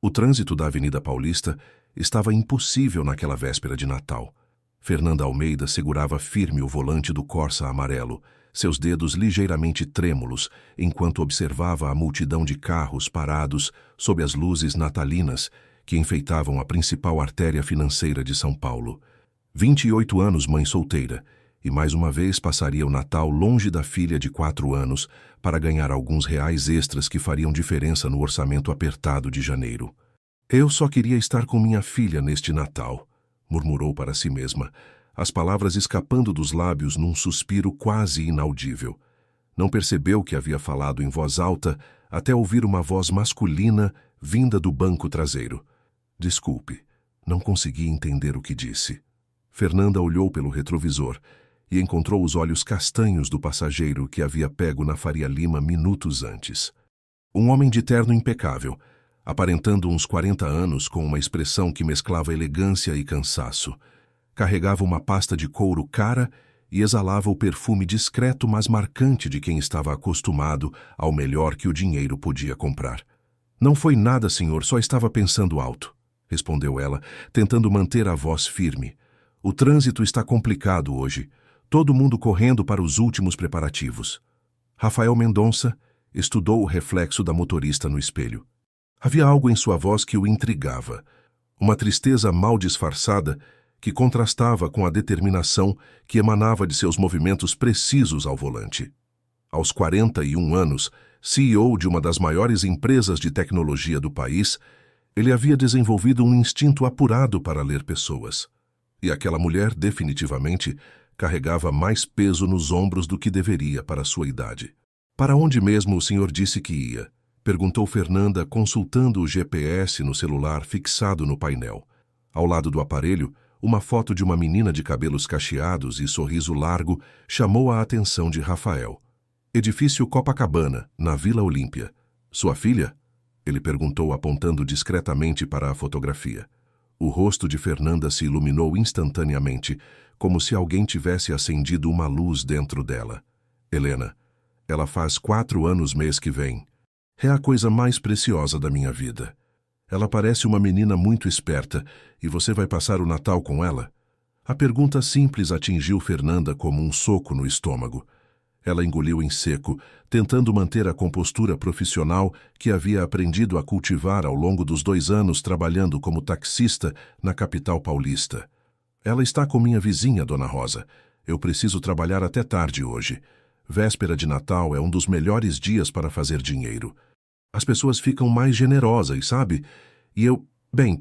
O trânsito da Avenida Paulista estava impossível naquela véspera de Natal. Fernanda Almeida segurava firme o volante do Corsa amarelo, seus dedos ligeiramente trêmulos, enquanto observava a multidão de carros parados sob as luzes natalinas que enfeitavam a principal artéria financeira de São Paulo. 28 anos mãe solteira, e mais uma vez passaria o Natal longe da filha de 4 anos para ganhar alguns reais extras que fariam diferença no orçamento apertado de janeiro. Eu só queria estar com minha filha neste Natal, murmurou para si mesma, as palavras escapando dos lábios num suspiro quase inaudível. Não percebeu que havia falado em voz alta até ouvir uma voz masculina vinda do banco traseiro. Desculpe, não consegui entender o que disse. Fernanda olhou pelo retrovisor e encontrou os olhos castanhos do passageiro que havia pego na Faria Lima minutos antes. Um homem de terno impecável, aparentando uns 40 anos com uma expressão que mesclava elegância e cansaço. Carregava uma pasta de couro cara e exalava o perfume discreto mas marcante de quem estava acostumado ao melhor que o dinheiro podia comprar. Não foi nada, senhor, só estava pensando alto, respondeu ela, tentando manter a voz firme. O trânsito está complicado hoje. Todo mundo correndo para os últimos preparativos. Rafael Mendonça estudou o reflexo da motorista no espelho. Havia algo em sua voz que o intrigava. Uma tristeza mal disfarçada que contrastava com a determinação que emanava de seus movimentos precisos ao volante. Aos 41 anos, CEO de uma das maiores empresas de tecnologia do país, ele havia desenvolvido um instinto apurado para ler pessoas. E aquela mulher, definitivamente, carregava mais peso nos ombros do que deveria para sua idade. Para onde mesmo o senhor disse que ia? Perguntou Fernanda, consultando o GPS no celular fixado no painel. Ao lado do aparelho, uma foto de uma menina de cabelos cacheados e sorriso largo chamou a atenção de Rafael. Edifício Copacabana, na Vila Olímpia. Sua filha? Ele perguntou, apontando discretamente para a fotografia. O rosto de Fernanda se iluminou instantaneamente, como se alguém tivesse acendido uma luz dentro dela. Helena, ela faz 4 anos mês que vem. É a coisa mais preciosa da minha vida. Ela parece uma menina muito esperta e você vai passar o Natal com ela? A pergunta simples atingiu Fernanda como um soco no estômago. Ela engoliu em seco, tentando manter a compostura profissional que havia aprendido a cultivar ao longo dos 2 anos trabalhando como taxista na capital paulista. Ela está com minha vizinha, Dona Rosa. Eu preciso trabalhar até tarde hoje. Véspera de Natal é um dos melhores dias para fazer dinheiro. As pessoas ficam mais generosas, sabe? E eu,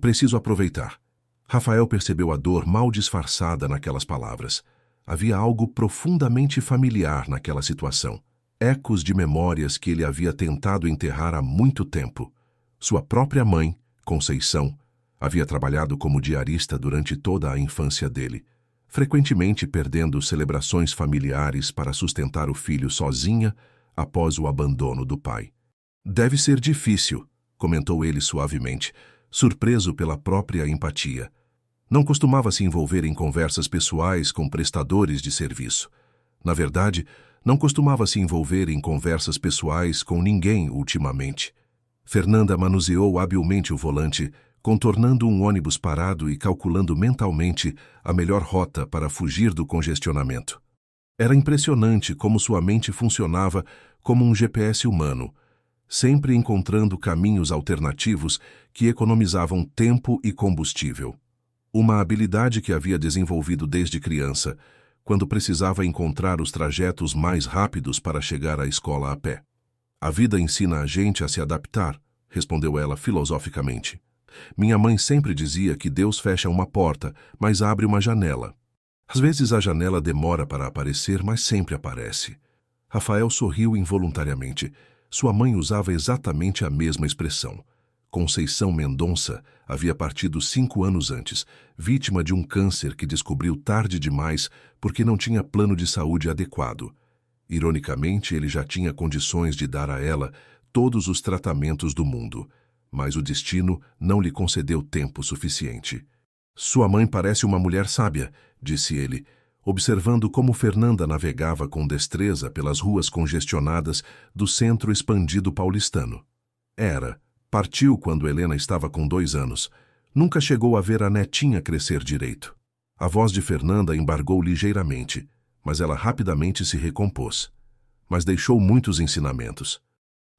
preciso aproveitar. Rafael percebeu a dor mal disfarçada naquelas palavras. Havia algo profundamente familiar naquela situação. Ecos de memórias que ele havia tentado enterrar há muito tempo. Sua própria mãe, Conceição, havia trabalhado como diarista durante toda a infância dele, frequentemente perdendo celebrações familiares para sustentar o filho sozinha após o abandono do pai. Deve ser difícil, comentou ele suavemente, surpreso pela própria empatia. Não costumava se envolver em conversas pessoais com prestadores de serviço. Na verdade, não costumava se envolver em conversas pessoais com ninguém ultimamente. Fernanda manuseou habilmente o volante, contornando um ônibus parado e calculando mentalmente a melhor rota para fugir do congestionamento. Era impressionante como sua mente funcionava como um GPS humano, sempre encontrando caminhos alternativos que economizavam tempo e combustível. Uma habilidade que havia desenvolvido desde criança, quando precisava encontrar os trajetos mais rápidos para chegar à escola a pé. A vida ensina a gente a se adaptar, respondeu ela filosoficamente. Minha mãe sempre dizia que Deus fecha uma porta, mas abre uma janela. Às vezes a janela demora para aparecer, mas sempre aparece. Rafael sorriu involuntariamente. Sua mãe usava exatamente a mesma expressão. Conceição Mendonça havia partido 5 anos antes, vítima de um câncer que descobriu tarde demais porque não tinha plano de saúde adequado. Ironicamente, ele já tinha condições de dar a ela todos os tratamentos do mundo, mas o destino não lhe concedeu tempo suficiente. Sua mãe parece uma mulher sábia, disse ele, observando como Fernanda navegava com destreza pelas ruas congestionadas do centro expandido paulistano. Era, Partiu quando Helena estava com 2 anos. Nunca chegou a ver a netinha crescer direito. A voz de Fernanda embargou ligeiramente, mas ela rapidamente se recompôs. Mas deixou muitos ensinamentos.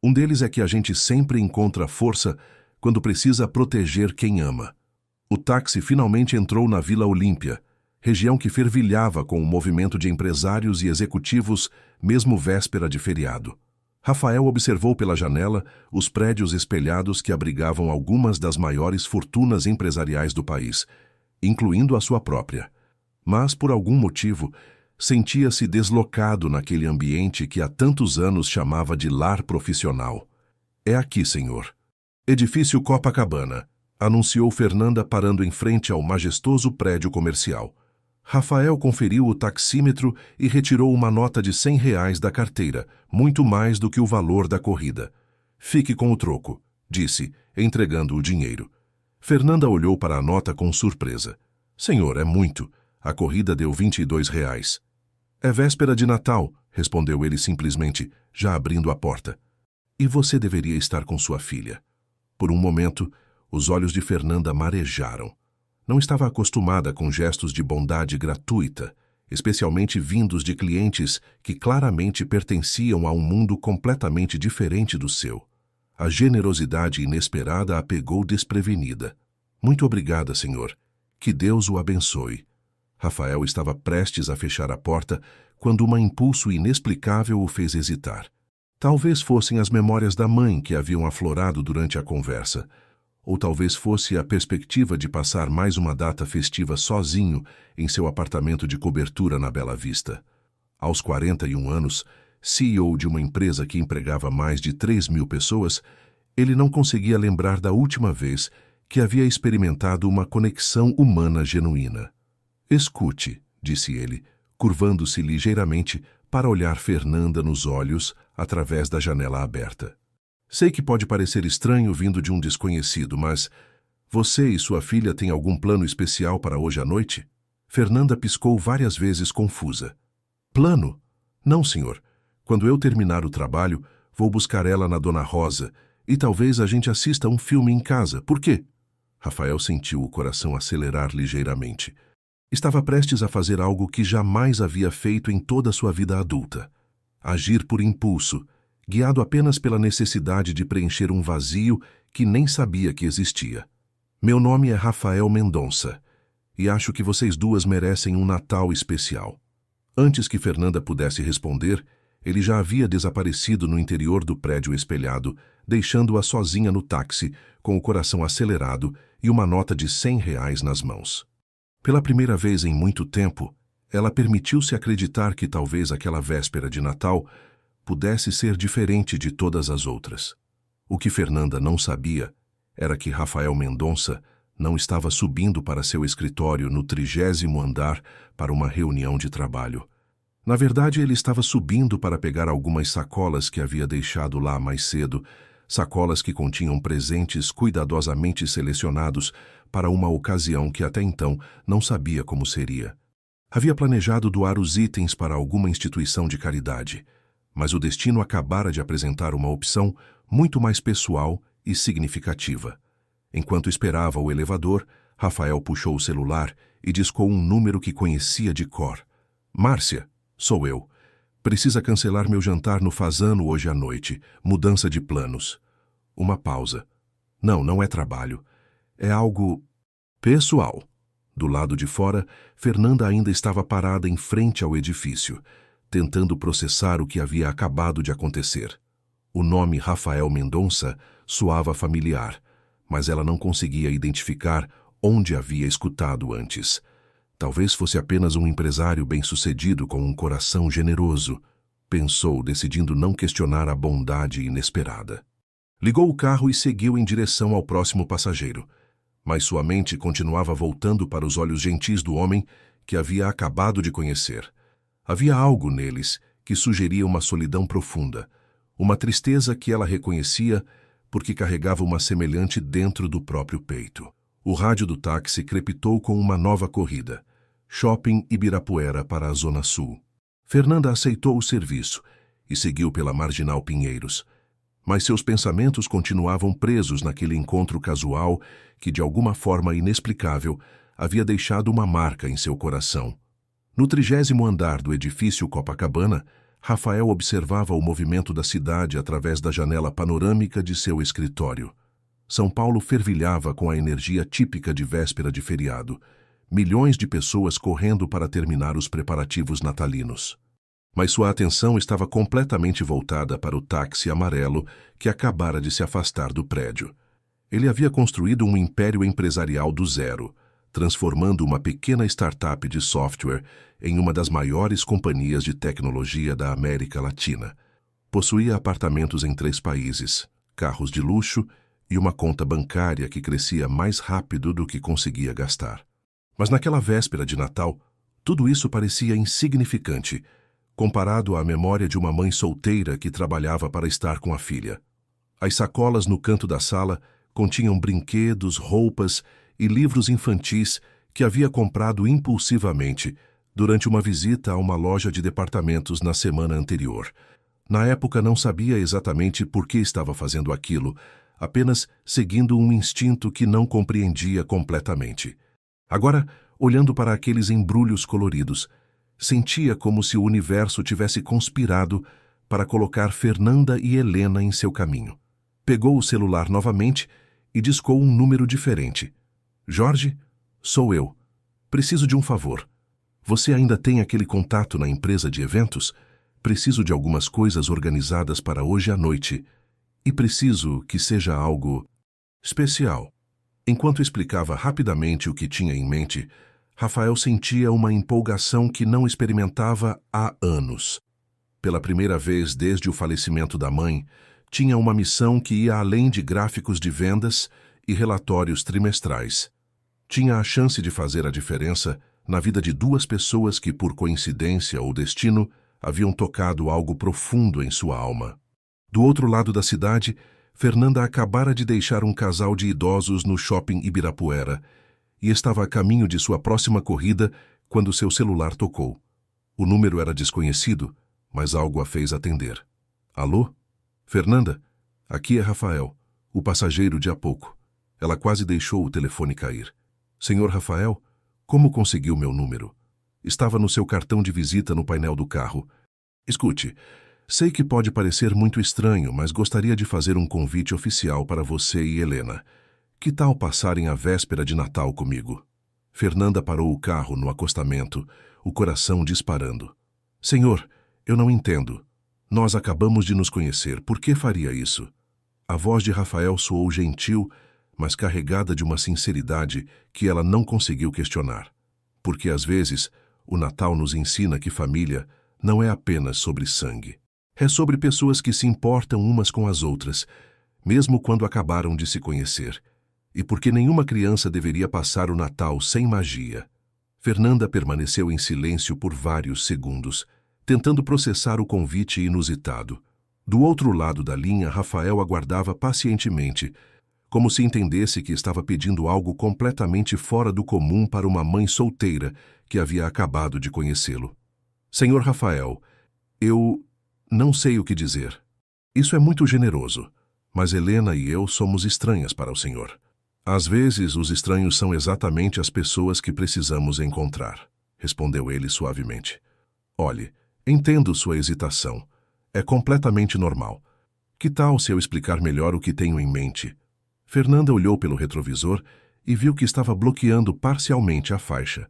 Um deles é que a gente sempre encontra força quando precisa proteger quem ama. O táxi finalmente entrou na Vila Olímpia, região que fervilhava com o movimento de empresários e executivos, mesmo véspera de feriado. Rafael observou pela janela os prédios espelhados que abrigavam algumas das maiores fortunas empresariais do país, incluindo a sua própria. Mas, por algum motivo, sentia-se deslocado naquele ambiente que há tantos anos chamava de lar profissional. É aqui, senhor. Edifício Copacabana, anunciou Fernanda parando em frente ao majestoso prédio comercial. Rafael conferiu o taxímetro e retirou uma nota de R$ 100 da carteira, muito mais do que o valor da corrida. Fique com o troco, disse, entregando o dinheiro. Fernanda olhou para a nota com surpresa. Senhor, é muito. A corrida deu R$ 22. É véspera de Natal, respondeu ele simplesmente, já abrindo a porta. E você deveria estar com sua filha. Por um momento, os olhos de Fernanda marejaram. Não estava acostumada com gestos de bondade gratuita, especialmente vindos de clientes que claramente pertenciam a um mundo completamente diferente do seu. A generosidade inesperada a pegou desprevenida. Muito obrigada, senhor. Que Deus o abençoe. Rafael estava prestes a fechar a porta quando um impulso inexplicável o fez hesitar. Talvez fossem as memórias da mãe que haviam aflorado durante a conversa, ou talvez fosse a perspectiva de passar mais uma data festiva sozinho em seu apartamento de cobertura na Bela Vista. Aos 41 anos, CEO de uma empresa que empregava mais de 3.000 pessoas, ele não conseguia lembrar da última vez que havia experimentado uma conexão humana genuína. Escute, disse ele, curvando-se ligeiramente para olhar Fernanda nos olhos através da janela aberta. Sei que pode parecer estranho vindo de um desconhecido, mas você e sua filha têm algum plano especial para hoje à noite? Fernanda piscou várias vezes confusa. Plano? Não, senhor. Quando eu terminar o trabalho, vou buscar ela na Dona Rosa e talvez a gente assista um filme em casa. Por quê? Rafael sentiu o coração acelerar ligeiramente. Estava prestes a fazer algo que jamais havia feito em toda a sua vida adulta. Agir por impulso, guiado apenas pela necessidade de preencher um vazio que nem sabia que existia. Meu nome é Rafael Mendonça, e acho que vocês duas merecem um Natal especial. Antes que Fernanda pudesse responder, ele já havia desaparecido no interior do prédio espelhado, deixando-a sozinha no táxi, com o coração acelerado e uma nota de R$ 100 nas mãos. Pela primeira vez em muito tempo, ela permitiu-se acreditar que talvez aquela véspera de Natal pudesse ser diferente de todas as outras. O que Fernanda não sabia era que Rafael Mendonça não estava subindo para seu escritório no 30º andar para uma reunião de trabalho. Na verdade, ele estava subindo para pegar algumas sacolas que havia deixado lá mais cedo, sacolas que continham presentes cuidadosamente selecionados para uma ocasião que até então não sabia como seria. Havia planejado doar os itens para alguma instituição de caridade, mas o destino acabara de apresentar uma opção muito mais pessoal e significativa. Enquanto esperava o elevador, Rafael puxou o celular e discou um número que conhecia de cor. Márcia, sou eu. Precisa cancelar meu jantar no Fasano hoje à noite. Mudança de planos. Uma pausa. Não é trabalho. É algo pessoal. Do lado de fora, Fernanda ainda estava parada em frente ao edifício, tentando processar o que havia acabado de acontecer. O nome Rafael Mendonça soava familiar, mas ela não conseguia identificar onde havia escutado antes. Talvez fosse apenas um empresário bem-sucedido com um coração generoso, pensou, decidindo não questionar a bondade inesperada. Ligou o carro e seguiu em direção ao próximo passageiro, mas sua mente continuava voltando para os olhos gentis do homem que havia acabado de conhecer. Havia algo neles que sugeria uma solidão profunda, uma tristeza que ela reconhecia porque carregava uma semelhante dentro do próprio peito. O rádio do táxi crepitou com uma nova corrida. Shopping Ibirapuera para a Zona Sul. Fernanda aceitou o serviço e seguiu pela Marginal Pinheiros. Mas seus pensamentos continuavam presos naquele encontro casual que, de alguma forma inexplicável, havia deixado uma marca em seu coração. No 30º andar do edifício Copacabana, Rafael observava o movimento da cidade através da janela panorâmica de seu escritório. São Paulo fervilhava com a energia típica de véspera de feriado. Milhões de pessoas correndo para terminar os preparativos natalinos. Mas sua atenção estava completamente voltada para o táxi amarelo que acabara de se afastar do prédio. Ele havia construído um império empresarial do zero, transformando uma pequena startup de software em uma das maiores companhias de tecnologia da América Latina. Possuía apartamentos em 3 países, carros de luxo e uma conta bancária que crescia mais rápido do que conseguia gastar. Mas naquela véspera de Natal, tudo isso parecia insignificante, comparado à memória de uma mãe solteira que trabalhava para estar com a filha. As sacolas no canto da sala continham brinquedos, roupas e livros infantis que havia comprado impulsivamente durante uma visita a uma loja de departamentos na semana anterior. Na época não sabia exatamente por que estava fazendo aquilo, apenas seguindo um instinto que não compreendia completamente. Agora, olhando para aqueles embrulhos coloridos, sentia como se o universo tivesse conspirado para colocar Fernanda e Helena em seu caminho. Pegou o celular novamente e discou um número diferente. Jorge, sou eu. Preciso de um favor. Você ainda tem aquele contato na empresa de eventos? Preciso de algumas coisas organizadas para hoje à noite. E preciso que seja algo especial. Enquanto explicava rapidamente o que tinha em mente, Rafael sentia uma empolgação que não experimentava há anos. Pela primeira vez desde o falecimento da mãe, tinha uma missão que ia além de gráficos de vendas e relatórios trimestrais. Tinha a chance de fazer a diferença na vida de 2 pessoas que, por coincidência ou destino, haviam tocado algo profundo em sua alma. Do outro lado da cidade, Fernanda acabara de deixar um casal de idosos no shopping Ibirapuera e estava a caminho de sua próxima corrida quando seu celular tocou. O número era desconhecido, mas algo a fez atender. Alô? Fernanda? Aqui é Rafael, o passageiro de há pouco. Ela quase deixou o telefone cair. Senhor Rafael, como conseguiu meu número? Estava no seu cartão de visita no painel do carro. Escute, sei que pode parecer muito estranho, mas gostaria de fazer um convite oficial para você e Helena. Que tal passarem a véspera de Natal comigo? Fernanda parou o carro no acostamento, o coração disparando. Senhor, eu não entendo. Nós acabamos de nos conhecer. Por que faria isso? A voz de Rafael soou gentil, mas carregada de uma sinceridade que ela não conseguiu questionar. Porque, às vezes, o Natal nos ensina que família não é apenas sobre sangue. É sobre pessoas que se importam umas com as outras, mesmo quando acabaram de se conhecer. E porque nenhuma criança deveria passar o Natal sem magia. Fernanda permaneceu em silêncio por vários segundos, tentando processar o convite inusitado. Do outro lado da linha, Rafael aguardava pacientemente, como se entendesse que estava pedindo algo completamente fora do comum para uma mãe solteira que havia acabado de conhecê-lo. Senhor Rafael, eu não sei o que dizer. Isso é muito generoso, mas Helena e eu somos estranhas para o senhor. Às vezes, os estranhos são exatamente as pessoas que precisamos encontrar, respondeu ele suavemente. Olhe, entendo sua hesitação. É completamente normal. Que tal se eu explicar melhor o que tenho em mente? Fernanda olhou pelo retrovisor e viu que estava bloqueando parcialmente a faixa.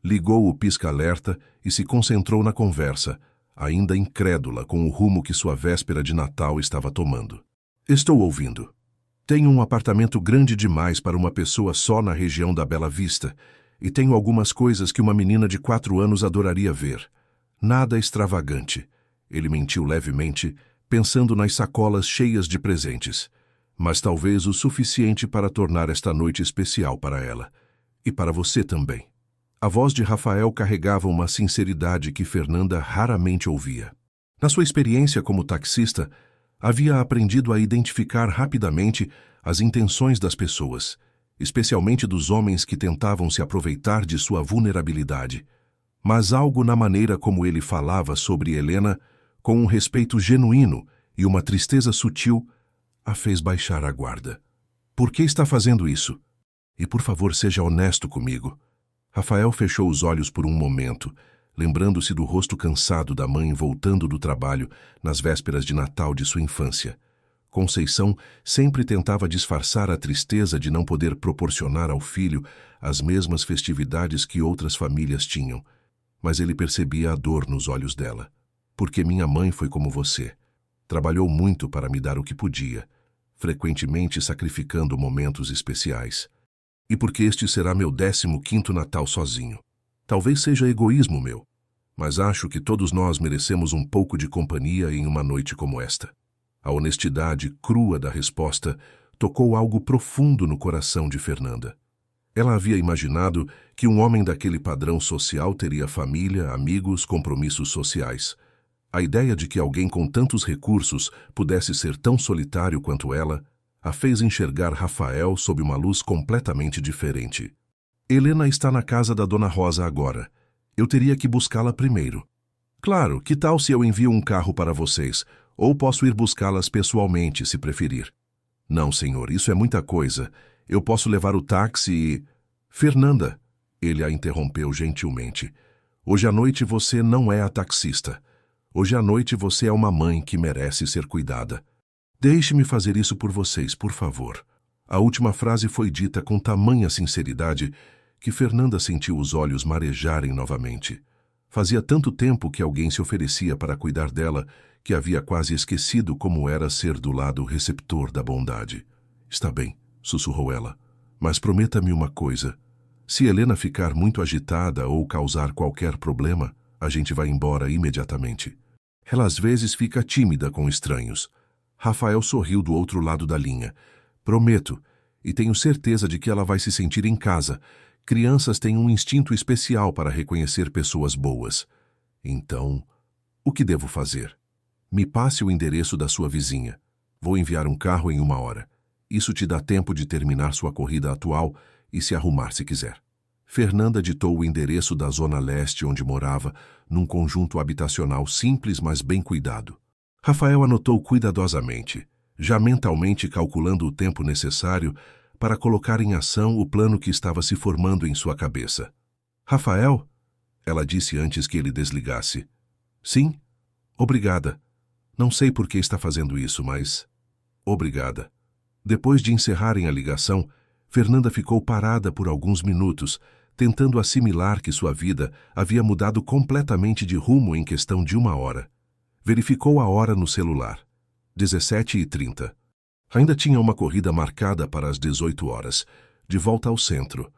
Ligou o pisca-alerta e se concentrou na conversa, ainda incrédula com o rumo que sua véspera de Natal estava tomando. Estou ouvindo. Tenho um apartamento grande demais para uma pessoa só na região da Bela Vista e tenho algumas coisas que uma menina de 4 anos adoraria ver. Nada extravagante. Ele mentiu levemente, pensando nas sacolas cheias de presentes, mas talvez o suficiente para tornar esta noite especial para ela. E para você também. A voz de Rafael carregava uma sinceridade que Fernanda raramente ouvia. Na sua experiência como taxista, havia aprendido a identificar rapidamente as intenções das pessoas, especialmente dos homens que tentavam se aproveitar de sua vulnerabilidade. Mas algo na maneira como ele falava sobre Helena, com um respeito genuíno, e uma tristeza sutil a fez baixar a guarda. Por que está fazendo isso? E por favor, seja honesto comigo. Rafael fechou os olhos por um momento, lembrando-se do rosto cansado da mãe voltando do trabalho nas vésperas de Natal de sua infância. Conceição sempre tentava disfarçar a tristeza de não poder proporcionar ao filho as mesmas festividades que outras famílias tinham, mas ele percebia a dor nos olhos dela. Porque minha mãe foi como você. Trabalhou muito para me dar o que podia, frequentemente sacrificando momentos especiais. E porque este será meu 15º Natal sozinho. Talvez seja egoísmo meu, mas acho que todos nós merecemos um pouco de companhia em uma noite como esta. A honestidade crua da resposta tocou algo profundo no coração de Fernanda. Ela havia imaginado que um homem daquele padrão social teria família, amigos, compromissos sociais. A ideia de que alguém com tantos recursos pudesse ser tão solitário quanto ela a fez enxergar Rafael sob uma luz completamente diferente. Helena está na casa da Dona Rosa agora. Eu teria que buscá-la primeiro. Claro, que tal se eu envio um carro para vocês? Ou posso ir buscá-las pessoalmente, se preferir. Não, senhor, isso é muita coisa. Eu posso levar o táxi e... Fernanda, ele a interrompeu gentilmente. Hoje à noite você não é a taxista. Hoje à noite você é uma mãe que merece ser cuidada. Deixe-me fazer isso por vocês, por favor. A última frase foi dita com tamanha sinceridade que Fernanda sentiu os olhos marejarem novamente. Fazia tanto tempo que alguém se oferecia para cuidar dela que havia quase esquecido como era ser do lado receptor da bondade. Está bem, sussurrou ela, mas prometa-me uma coisa. Se Helena ficar muito agitada ou causar qualquer problema, a gente vai embora imediatamente. Ela às vezes fica tímida com estranhos. Rafael sorriu do outro lado da linha. Prometo, e tenho certeza de que ela vai se sentir em casa. Crianças têm um instinto especial para reconhecer pessoas boas. Então, o que devo fazer? Me passe o endereço da sua vizinha. Vou enviar um carro em 1 hora. Isso te dá tempo de terminar sua corrida atual e se arrumar se quiser. Fernanda ditou o endereço da zona leste onde morava, num conjunto habitacional simples, mas bem cuidado. Rafael anotou cuidadosamente, já mentalmente calculando o tempo necessário para colocar em ação o plano que estava se formando em sua cabeça. Rafael? Ela disse antes que ele desligasse. Sim? Obrigada. Não sei por que está fazendo isso, mas... Obrigada. Depois de encerrarem a ligação, Fernanda ficou parada por alguns minutos, tentando assimilar que sua vida havia mudado completamente de rumo em questão de 1 hora. Verificou a hora no celular. 17h30. Ainda tinha uma corrida marcada para as 18 horas, de volta ao centro.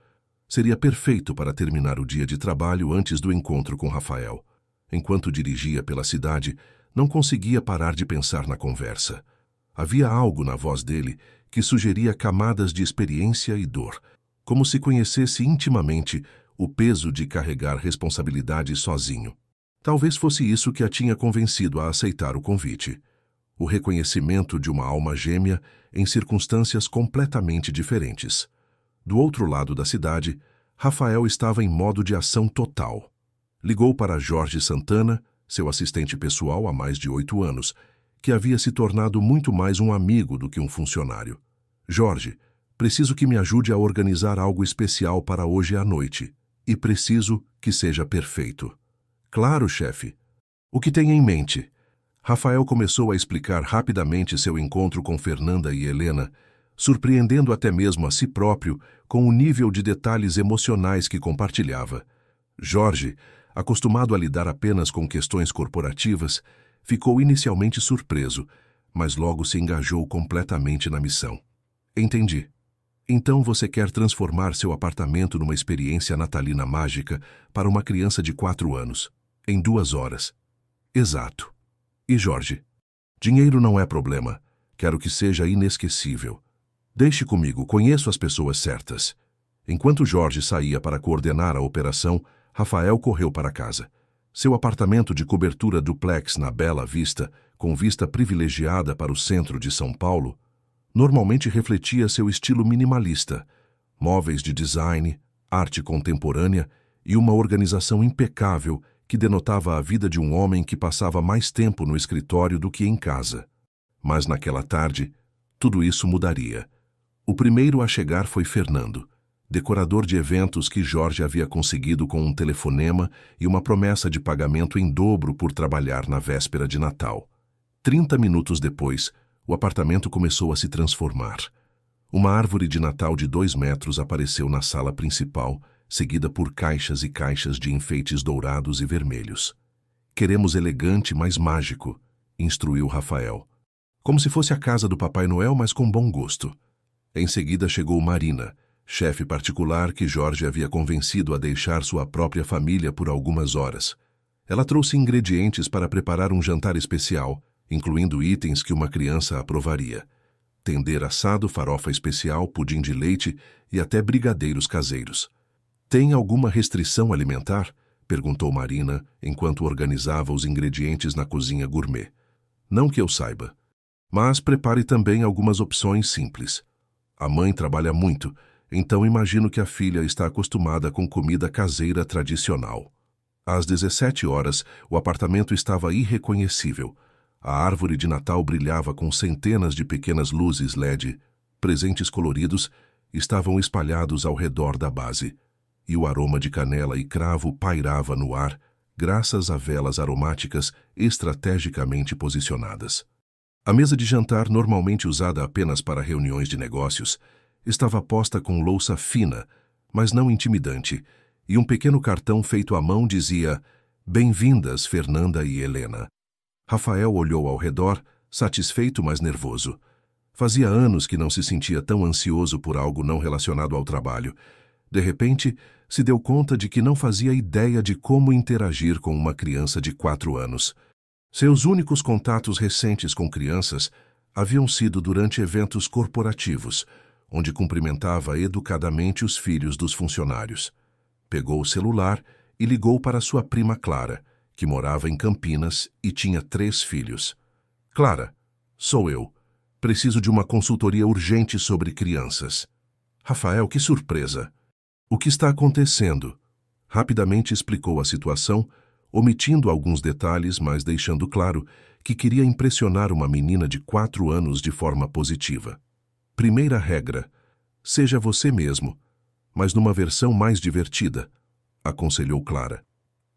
Seria perfeito para terminar o dia de trabalho antes do encontro com Rafael. Enquanto dirigia pela cidade, não conseguia parar de pensar na conversa. Havia algo na voz dele que sugeria camadas de experiência e dor, como se conhecesse intimamente o peso de carregar responsabilidade sozinho. Talvez fosse isso que a tinha convencido a aceitar o convite. O reconhecimento de uma alma gêmea em circunstâncias completamente diferentes. Do outro lado da cidade, Rafael estava em modo de ação total. Ligou para Jorge Santana, seu assistente pessoal há mais de 8 anos, que havia se tornado muito mais um amigo do que um funcionário. Jorge, preciso que me ajude a organizar algo especial para hoje à noite. E preciso que seja perfeito. Claro, chefe. O que tem em mente? Rafael começou a explicar rapidamente seu encontro com Fernanda e Helena, surpreendendo até mesmo a si próprio com o nível de detalhes emocionais que compartilhava. Jorge, acostumado a lidar apenas com questões corporativas, ficou inicialmente surpreso, mas logo se engajou completamente na missão. Entendi. Então você quer transformar seu apartamento numa experiência natalina mágica para uma criança de 4 anos, em 2 horas. Exato. E Jorge? Dinheiro não é problema. Quero que seja inesquecível. Deixe comigo, conheço as pessoas certas. Enquanto Jorge saía para coordenar a operação, Rafael correu para casa. Seu apartamento de cobertura duplex na Bela Vista, com vista privilegiada para o centro de São Paulo, normalmente refletia seu estilo minimalista, móveis de design, arte contemporânea e uma organização impecável que denotava a vida de um homem que passava mais tempo no escritório do que em casa. Mas naquela tarde, tudo isso mudaria. O primeiro a chegar foi Fernando, decorador de eventos que Jorge havia conseguido com um telefonema e uma promessa de pagamento em dobro por trabalhar na véspera de Natal. 30 minutos depois, o apartamento começou a se transformar. Uma árvore de Natal de 2 metros apareceu na sala principal, seguida por caixas e caixas de enfeites dourados e vermelhos. Queremos elegante, mas mágico, instruiu Rafael. Como se fosse a casa do Papai Noel, mas com bom gosto. Em seguida chegou Marina, chefe particular que Jorge havia convencido a deixar sua própria família por algumas horas. Ela trouxe ingredientes para preparar um jantar especial, incluindo itens que uma criança aprovaria. Tender assado, farofa especial, pudim de leite e até brigadeiros caseiros. Tem alguma restrição alimentar? Perguntou Marina, enquanto organizava os ingredientes na cozinha gourmet. Não que eu saiba. Mas prepare também algumas opções simples. A mãe trabalha muito, então imagino que a filha está acostumada com comida caseira tradicional. Às 17 horas, o apartamento estava irreconhecível. A árvore de Natal brilhava com centenas de pequenas luzes LED. Presentes coloridos estavam espalhados ao redor da base. E o aroma de canela e cravo pairava no ar, graças a velas aromáticas estrategicamente posicionadas. A mesa de jantar, normalmente usada apenas para reuniões de negócios, estava posta com louça fina, mas não intimidante, e um pequeno cartão feito à mão dizia: "Bem-vindas, Fernanda e Helena." Rafael olhou ao redor, satisfeito, mas nervoso. Fazia anos que não se sentia tão ansioso por algo não relacionado ao trabalho. De repente, se deu conta de que não fazia ideia de como interagir com uma criança de 4 anos. Seus únicos contatos recentes com crianças haviam sido durante eventos corporativos, onde cumprimentava educadamente os filhos dos funcionários. Pegou o celular e ligou para sua prima Clara, que morava em Campinas e tinha 3 filhos. "Clara, sou eu. Preciso de uma consultoria urgente sobre crianças." "Rafael, que surpresa! O que está acontecendo?" Rapidamente explicou a situação, omitindo alguns detalhes, mas deixando claro que queria impressionar uma menina de 4 anos de forma positiva. "Primeira regra: seja você mesmo, mas numa versão mais divertida", aconselhou Clara.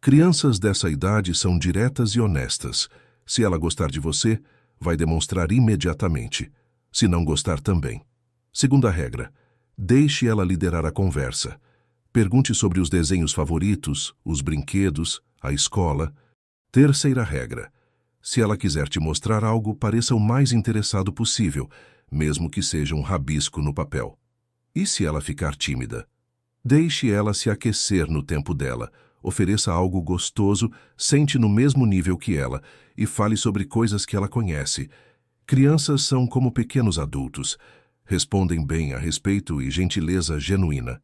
"Crianças dessa idade são diretas e honestas. Se ela gostar de você, vai demonstrar imediatamente. Se não gostar também. Segunda regra: deixe ela liderar a conversa. Pergunte sobre os desenhos favoritos, os brinquedos, a escola. Terceira regra: se ela quiser te mostrar algo, pareça o mais interessado possível, mesmo que seja um rabisco no papel. E se ela ficar tímida? Deixe ela se aquecer no tempo dela. Ofereça algo gostoso, sente no mesmo nível que ela e fale sobre coisas que ela conhece. Crianças são como pequenos adultos. Respondem bem a respeito e gentileza genuína."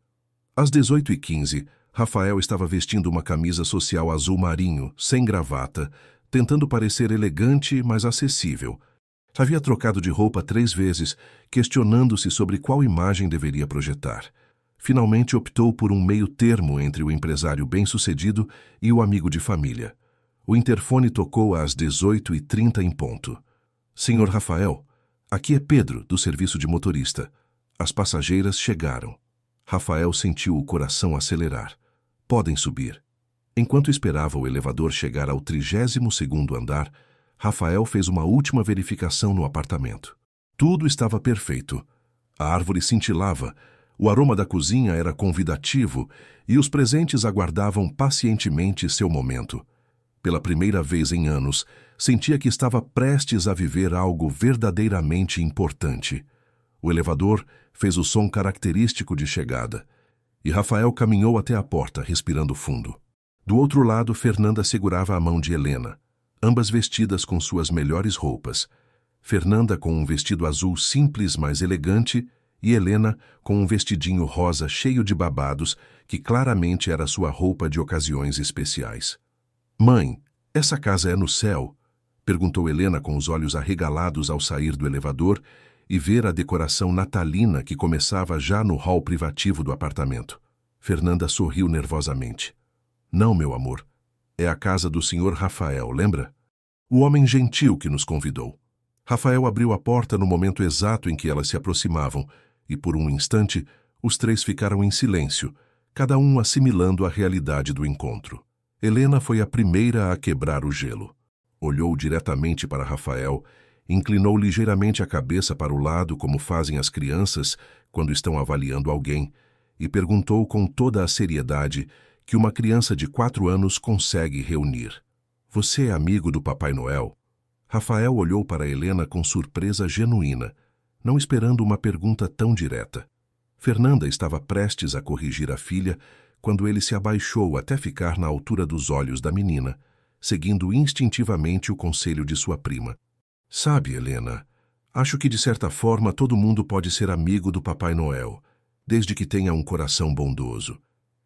Às 18h15, Rafael estava vestindo uma camisa social azul marinho, sem gravata, tentando parecer elegante, mas acessível. Havia trocado de roupa 3 vezes, questionando-se sobre qual imagem deveria projetar. Finalmente optou por um meio termo entre o empresário bem-sucedido e o amigo de família. O interfone tocou às 18h30 em ponto. "Senhor Rafael, aqui é Pedro, do serviço de motorista. As passageiras chegaram." Rafael sentiu o coração acelerar. "Podem subir." Enquanto esperava o elevador chegar ao 32º andar, Rafael fez uma última verificação no apartamento. Tudo estava perfeito. A árvore cintilava, o aroma da cozinha era convidativo e os presentes aguardavam pacientemente seu momento. Pela primeira vez em anos, sentia que estava prestes a viver algo verdadeiramente importante. O elevador fez o som característico de chegada, e Rafael caminhou até a porta, respirando fundo. Do outro lado, Fernanda segurava a mão de Helena, ambas vestidas com suas melhores roupas. Fernanda com um vestido azul simples, mas elegante, e Helena com um vestidinho rosa cheio de babados, que claramente era sua roupa de ocasiões especiais. "Mãe, essa casa é no céu?" perguntou Helena com os olhos arregalados ao sair do elevador e ver a decoração natalina que começava já no hall privativo do apartamento. Fernanda sorriu nervosamente. "Não, meu amor. É a casa do Sr. Rafael, lembra? O homem gentil que nos convidou." Rafael abriu a porta no momento exato em que elas se aproximavam, e por um instante, os três ficaram em silêncio, cada um assimilando a realidade do encontro. Helena foi a primeira a quebrar o gelo. Olhou diretamente para Rafael, inclinou ligeiramente a cabeça para o lado como fazem as crianças quando estão avaliando alguém, e perguntou com toda a seriedade que uma criança de 4 anos consegue reunir. Você é amigo do Papai Noel? Rafael olhou para Helena com surpresa genuína, não esperando uma pergunta tão direta. Fernanda estava prestes a corrigir a filha quando ele se abaixou até ficar na altura dos olhos da menina, seguindo instintivamente o conselho de sua prima. Sabe, Helena, acho que de certa forma todo mundo pode ser amigo do Papai Noel, desde que tenha um coração bondoso.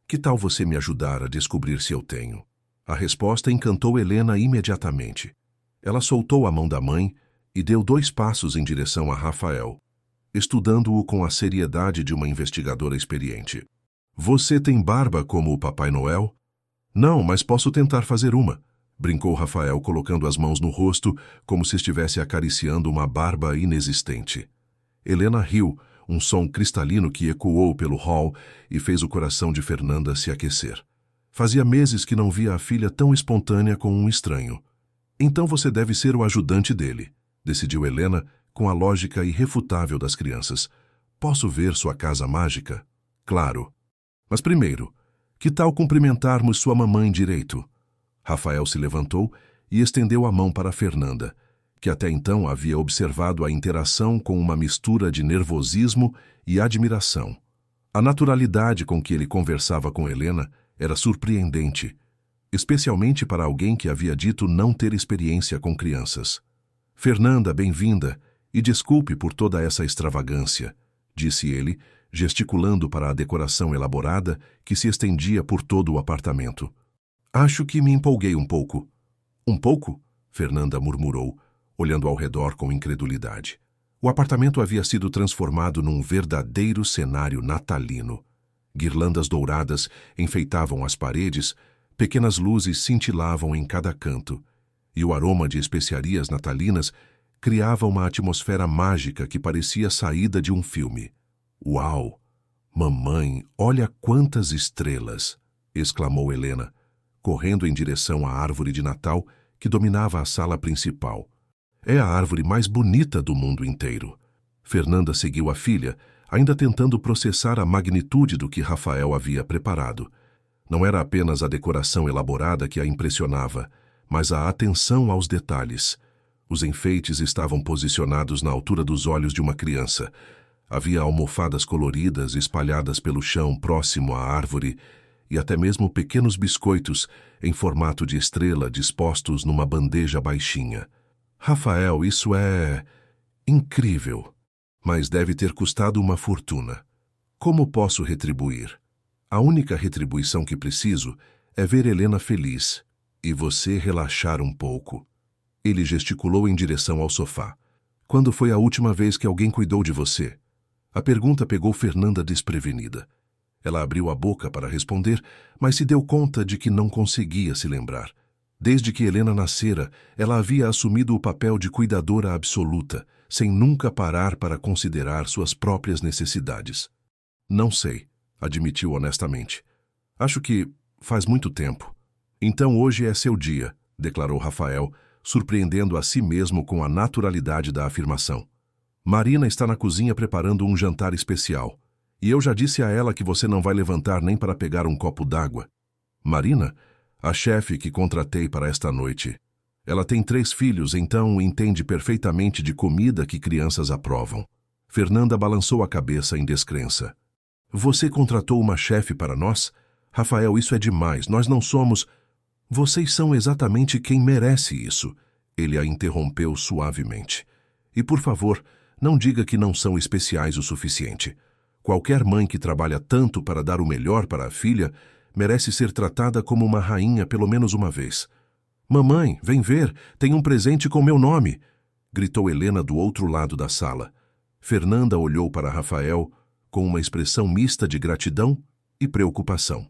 Que tal você me ajudar a descobrir se eu tenho? A resposta encantou Helena imediatamente. Ela soltou a mão da mãe e deu 2 passos em direção a Rafael, estudando-o com a seriedade de uma investigadora experiente. Você tem barba como o Papai Noel? Não, mas posso tentar fazer uma, brincou Rafael colocando as mãos no rosto como se estivesse acariciando uma barba inexistente. Helena riu, um som cristalino que ecoou pelo hall e fez o coração de Fernanda se aquecer. Fazia meses que não via a filha tão espontânea com um estranho. Então você deve ser o ajudante dele, decidiu Helena com a lógica irrefutável das crianças. Posso ver sua casa mágica? Claro. Mas primeiro, que tal cumprimentarmos sua mamãe direito? Rafael se levantou e estendeu a mão para Fernanda, que até então havia observado a interação com uma mistura de nervosismo e admiração. A naturalidade com que ele conversava com Helena era surpreendente, especialmente para alguém que havia dito não ter experiência com crianças. Fernanda, bem-vinda, e desculpe por toda essa extravagância, disse ele, gesticulando para a decoração elaborada que se estendia por todo o apartamento. Acho que me empolguei um pouco. Um pouco? Fernanda murmurou, olhando ao redor com incredulidade. O apartamento havia sido transformado num verdadeiro cenário natalino. Guirlandas douradas enfeitavam as paredes, pequenas luzes cintilavam em cada canto, e o aroma de especiarias natalinas criava uma atmosfera mágica que parecia saída de um filme. Uau! Mamãe, olha quantas estrelas! Exclamou Helena, correndo em direção à árvore de Natal que dominava a sala principal. É a árvore mais bonita do mundo inteiro. Fernanda seguiu a filha, ainda tentando processar a magnitude do que Rafael havia preparado. Não era apenas a decoração elaborada que a impressionava, mas a atenção aos detalhes. Os enfeites estavam posicionados na altura dos olhos de uma criança. Havia almofadas coloridas espalhadas pelo chão próximo à árvore e até mesmo pequenos biscoitos em formato de estrela dispostos numa bandeja baixinha. Rafael, isso é incrível, mas deve ter custado uma fortuna. Como posso retribuir? A única retribuição que preciso é ver Helena feliz e você relaxar um pouco. Ele gesticulou em direção ao sofá. Quando foi a última vez que alguém cuidou de você? A pergunta pegou Fernanda desprevenida. Ela abriu a boca para responder, mas se deu conta de que não conseguia se lembrar. Desde que Helena nascera, ela havia assumido o papel de cuidadora absoluta, sem nunca parar para considerar suas próprias necessidades. Não sei, admitiu honestamente. Acho que faz muito tempo. Então hoje é seu dia, declarou Rafael, surpreendendo a si mesmo com a naturalidade da afirmação. Marina está na cozinha preparando um jantar especial. E eu já disse a ela que você não vai levantar nem para pegar um copo d'água. Marina? A chefe que contratei para esta noite. Ela tem 3 filhos, então entende perfeitamente de comida que crianças aprovam. Fernanda balançou a cabeça em descrença. Você contratou uma chefe para nós? Rafael, isso é demais, nós não somos... Vocês são exatamente quem merece isso. Ele a interrompeu suavemente. E por favor, não diga que não são especiais o suficiente. Qualquer mãe que trabalha tanto para dar o melhor para a filha merece ser tratada como uma rainha pelo menos uma vez. Mamãe, vem ver, tem um presente com meu nome! Gritou Helena do outro lado da sala. Fernanda olhou para Rafael com uma expressão mista de gratidão e preocupação.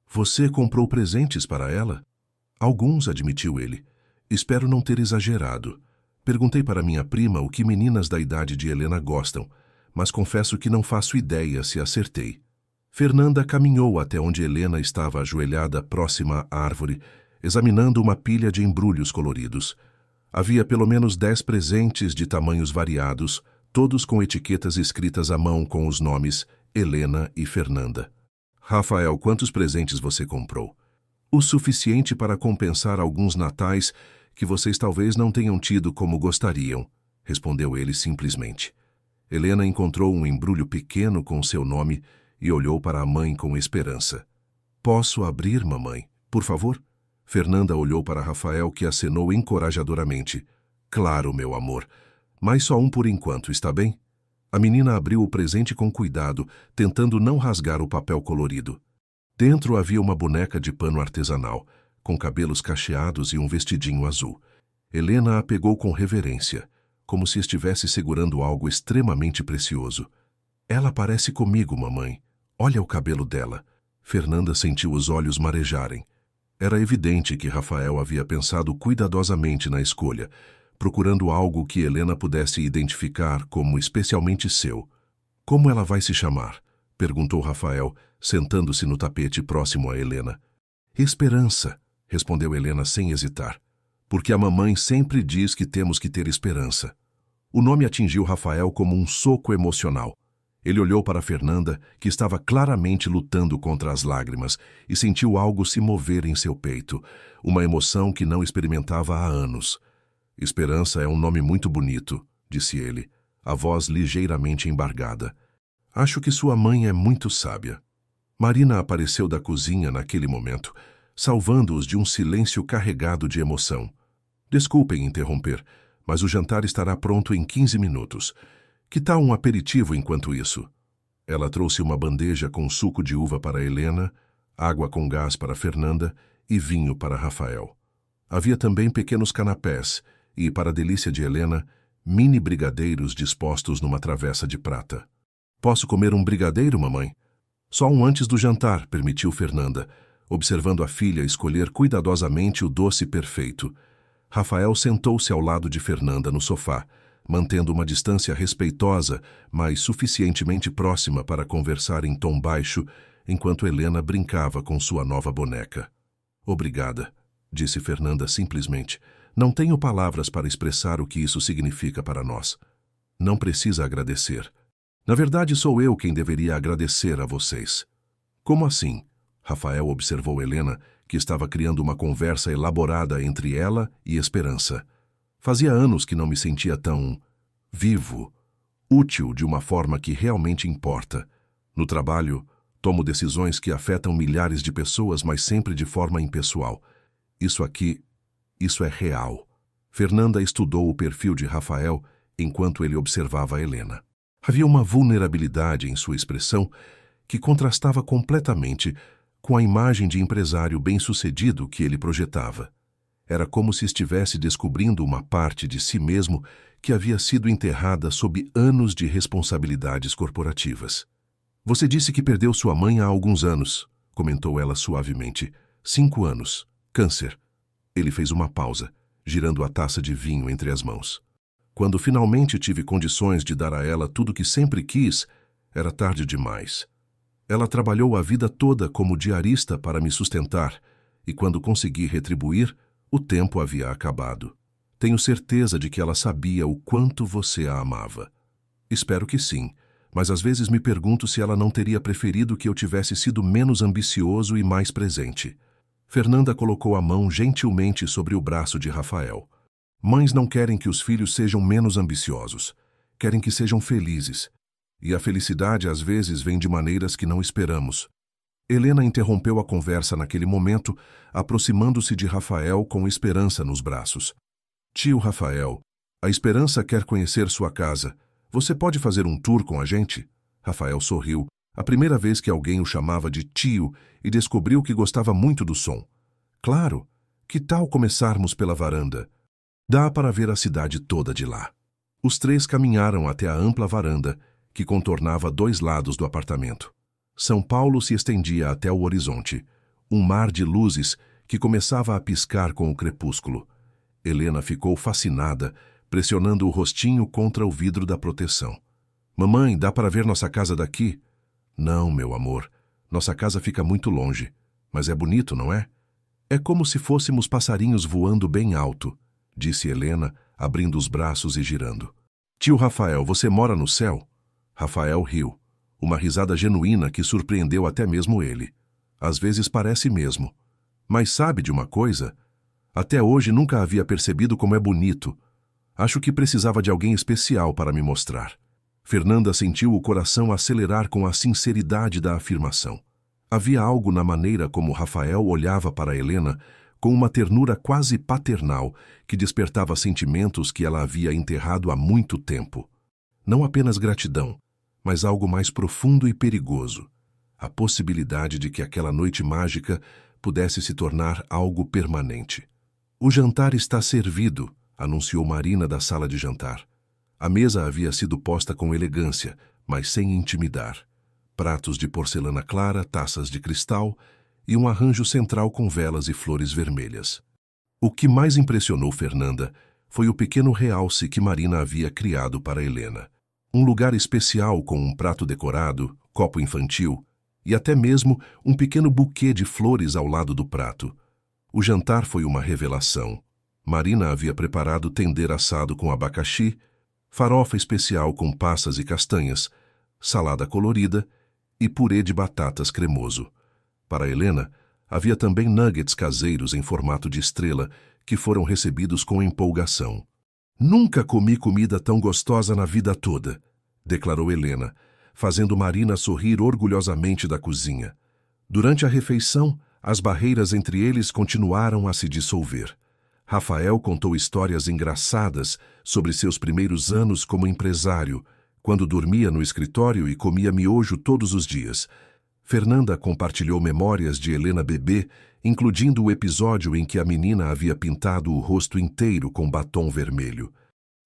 Você comprou presentes para ela? Alguns, admitiu ele. Espero não ter exagerado. Perguntei para minha prima o que meninas da idade de Helena gostam, mas confesso que não faço ideia se acertei. Fernanda caminhou até onde Helena estava ajoelhada próxima à árvore, examinando uma pilha de embrulhos coloridos. Havia pelo menos 10 presentes de tamanhos variados, todos com etiquetas escritas à mão com os nomes Helena e Fernanda. Rafael, quantos presentes você comprou? O suficiente para compensar alguns natais que vocês talvez não tenham tido como gostariam, respondeu ele simplesmente. Helena encontrou um embrulho pequeno com seu nome e olhou para a mãe com esperança. Posso abrir, mamãe, por favor? Fernanda olhou para Rafael, que acenou encorajadoramente. Claro, meu amor, mas só um por enquanto, está bem? A menina abriu o presente com cuidado, tentando não rasgar o papel colorido. Dentro havia uma boneca de pano artesanal, com cabelos cacheados e um vestidinho azul. Helena a pegou com reverência, como se estivesse segurando algo extremamente precioso. Ela parece comigo, mamãe. Olha o cabelo dela. Fernanda sentiu os olhos marejarem. Era evidente que Rafael havia pensado cuidadosamente na escolha, procurando algo que Helena pudesse identificar como especialmente seu. Como ela vai se chamar? Perguntou Rafael, sentando-se no tapete próximo a Helena. Esperança, respondeu Helena sem hesitar. Porque a mamãe sempre diz que temos que ter esperança. O nome atingiu Rafael como um soco emocional. Ele olhou para Fernanda, que estava claramente lutando contra as lágrimas, e sentiu algo se mover em seu peito, uma emoção que não experimentava há anos. Esperança é um nome muito bonito, disse ele, a voz ligeiramente embargada. Acho que sua mãe é muito sábia. Marina apareceu da cozinha naquele momento, salvando-os de um silêncio carregado de emoção. Desculpem interromper, mas o jantar estará pronto em 15 minutos. Que tal um aperitivo enquanto isso? Ela trouxe uma bandeja com suco de uva para Helena, água com gás para Fernanda e vinho para Rafael. Havia também pequenos canapés e, para a delícia de Helena, mini brigadeiros dispostos numa travessa de prata. Posso comer um brigadeiro, mamãe? Só um antes do jantar, permitiu Fernanda, observando a filha escolher cuidadosamente o doce perfeito. Rafael sentou-se ao lado de Fernanda no sofá, mantendo uma distância respeitosa, mas suficientemente próxima para conversar em tom baixo, enquanto Helena brincava com sua nova boneca. Obrigada, disse Fernanda simplesmente. Não tenho palavras para expressar o que isso significa para nós. Não precisa agradecer. Na verdade, sou eu quem deveria agradecer a vocês. Como assim? Rafael observou Helena, que estava criando uma conversa elaborada entre ela e Esperança. Fazia anos que não me sentia tão vivo, útil de uma forma que realmente importa. No trabalho, tomo decisões que afetam milhares de pessoas, mas sempre de forma impessoal. Isso é real. Fernanda estudou o perfil de Rafael enquanto ele observava Helena. Havia uma vulnerabilidade em sua expressão que contrastava completamente com a imagem de empresário bem-sucedido que ele projetava. Era como se estivesse descobrindo uma parte de si mesmo que havia sido enterrada sob anos de responsabilidades corporativas. Você disse que perdeu sua mãe há alguns anos, comentou ela suavemente. 5 anos. Câncer. Ele fez uma pausa, girando a taça de vinho entre as mãos. Quando finalmente tive condições de dar a ela tudo o que sempre quis, era tarde demais. Ela trabalhou a vida toda como diarista para me sustentar, e quando consegui retribuir, o tempo havia acabado. Tenho certeza de que ela sabia o quanto você a amava. Espero que sim, mas às vezes me pergunto se ela não teria preferido que eu tivesse sido menos ambicioso e mais presente. Fernanda colocou a mão gentilmente sobre o braço de Rafael. Mães não querem que os filhos sejam menos ambiciosos. Querem que sejam felizes. E a felicidade às vezes vem de maneiras que não esperamos. Helena interrompeu a conversa naquele momento, aproximando-se de Rafael com Esperança nos braços. Tio Rafael, a Esperança quer conhecer sua casa. Você pode fazer um tour com a gente? Rafael sorriu, a primeira vez que alguém o chamava de tio, e descobriu que gostava muito do som. Claro, que tal começarmos pela varanda? Dá para ver a cidade toda de lá. Os 3 caminharam até a ampla varanda, que contornava 2 lados do apartamento. São Paulo se estendia até o horizonte, um mar de luzes que começava a piscar com o crepúsculo. Helena ficou fascinada, pressionando o rostinho contra o vidro da proteção. Mamãe, dá para ver nossa casa daqui? Não, meu amor. Nossa casa fica muito longe. Mas é bonito, não é? É como se fôssemos passarinhos voando bem alto, disse Helena, abrindo os braços e girando. Tio Rafael, você mora no céu? Rafael riu. Uma risada genuína que surpreendeu até mesmo ele. Às vezes parece mesmo. Mas sabe de uma coisa? Até hoje nunca havia percebido como é bonito. Acho que precisava de alguém especial para me mostrar. Fernanda sentiu o coração acelerar com a sinceridade da afirmação. Havia algo na maneira como Rafael olhava para Helena com uma ternura quase paternal que despertava sentimentos que ela havia enterrado há muito tempo. Não apenas gratidão, mas algo mais profundo e perigoso. A possibilidade de que aquela noite mágica pudesse se tornar algo permanente. O jantar está servido, anunciou Marina da sala de jantar. A mesa havia sido posta com elegância, mas sem intimidar. Pratos de porcelana clara, taças de cristal e um arranjo central com velas e flores vermelhas. O que mais impressionou Fernanda foi o pequeno realce que Marina havia criado para Helena. Um lugar especial com um prato decorado, copo infantil e até mesmo um pequeno buquê de flores ao lado do prato. O jantar foi uma revelação. Marina havia preparado tender assado com abacaxi, farofa especial com passas e castanhas, salada colorida e purê de batatas cremoso. Para Helena, havia também nuggets caseiros em formato de estrela que foram recebidos com empolgação. Nunca comi comida tão gostosa na vida toda, declarou Helena, fazendo Marina sorrir orgulhosamente da cozinha. Durante a refeição, as barreiras entre eles continuaram a se dissolver. Rafael contou histórias engraçadas sobre seus primeiros anos como empresário, quando dormia no escritório e comia miojo todos os dias. Fernanda compartilhou memórias de Helena bebê, incluindo o episódio em que a menina havia pintado o rosto inteiro com batom vermelho.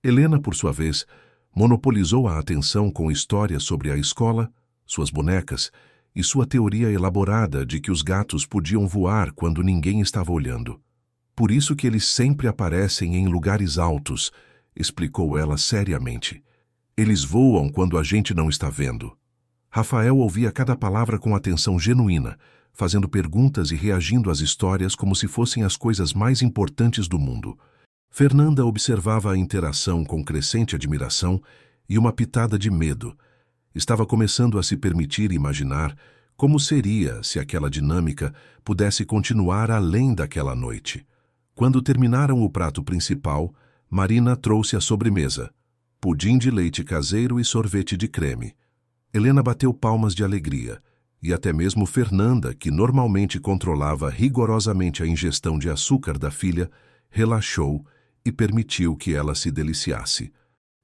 Helena, por sua vez, monopolizou a atenção com histórias sobre a escola, suas bonecas e sua teoria elaborada de que os gatos podiam voar quando ninguém estava olhando. Por isso que eles sempre aparecem em lugares altos, explicou ela seriamente. Eles voam quando a gente não está vendo. Rafael ouvia cada palavra com atenção genuína, fazendo perguntas e reagindo às histórias como se fossem as coisas mais importantes do mundo. Fernanda observava a interação com crescente admiração e uma pitada de medo. Estava começando a se permitir imaginar como seria se aquela dinâmica pudesse continuar além daquela noite. Quando terminaram o prato principal, Marina trouxe a sobremesa, pudim de leite caseiro e sorvete de creme. Helena bateu palmas de alegria, e até mesmo Fernanda, que normalmente controlava rigorosamente a ingestão de açúcar da filha, relaxou e permitiu que ela se deliciasse.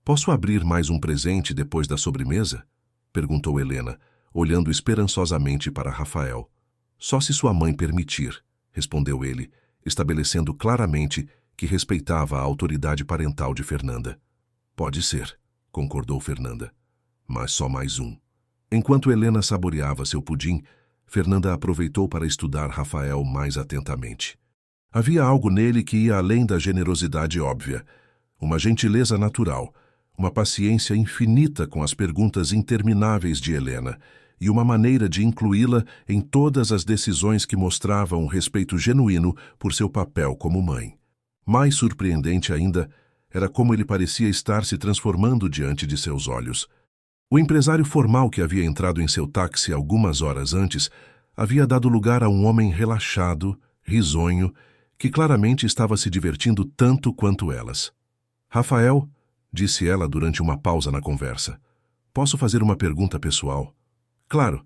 Posso abrir mais um presente depois da sobremesa? Perguntou Helena, olhando esperançosamente para Rafael. Só se sua mãe permitir, respondeu ele, estabelecendo claramente que respeitava a autoridade parental de Fernanda. Pode ser, concordou Fernanda. Mas só mais um. Enquanto Helena saboreava seu pudim, Fernanda aproveitou para estudar Rafael mais atentamente. Havia algo nele que ia além da generosidade óbvia, uma gentileza natural, uma paciência infinita com as perguntas intermináveis de Helena e uma maneira de incluí-la em todas as decisões que mostravam um respeito genuíno por seu papel como mãe. Mais surpreendente ainda era como ele parecia estar se transformando diante de seus olhos. O empresário formal que havia entrado em seu táxi algumas horas antes havia dado lugar a um homem relaxado, risonho, que claramente estava se divertindo tanto quanto elas. Rafael, disse ela durante uma pausa na conversa, posso fazer uma pergunta pessoal? Claro,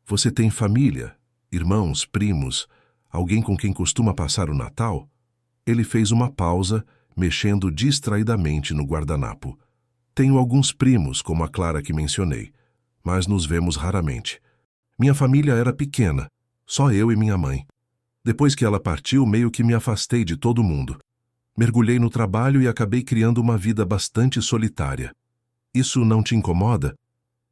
você tem família, irmãos, primos, alguém com quem costuma passar o Natal? Ele fez uma pausa, mexendo distraidamente no guardanapo. Tenho alguns primos, como a Clara que mencionei, mas nos vemos raramente. Minha família era pequena, só eu e minha mãe. Depois que ela partiu, meio que me afastei de todo mundo. Mergulhei no trabalho e acabei criando uma vida bastante solitária. Isso não te incomoda?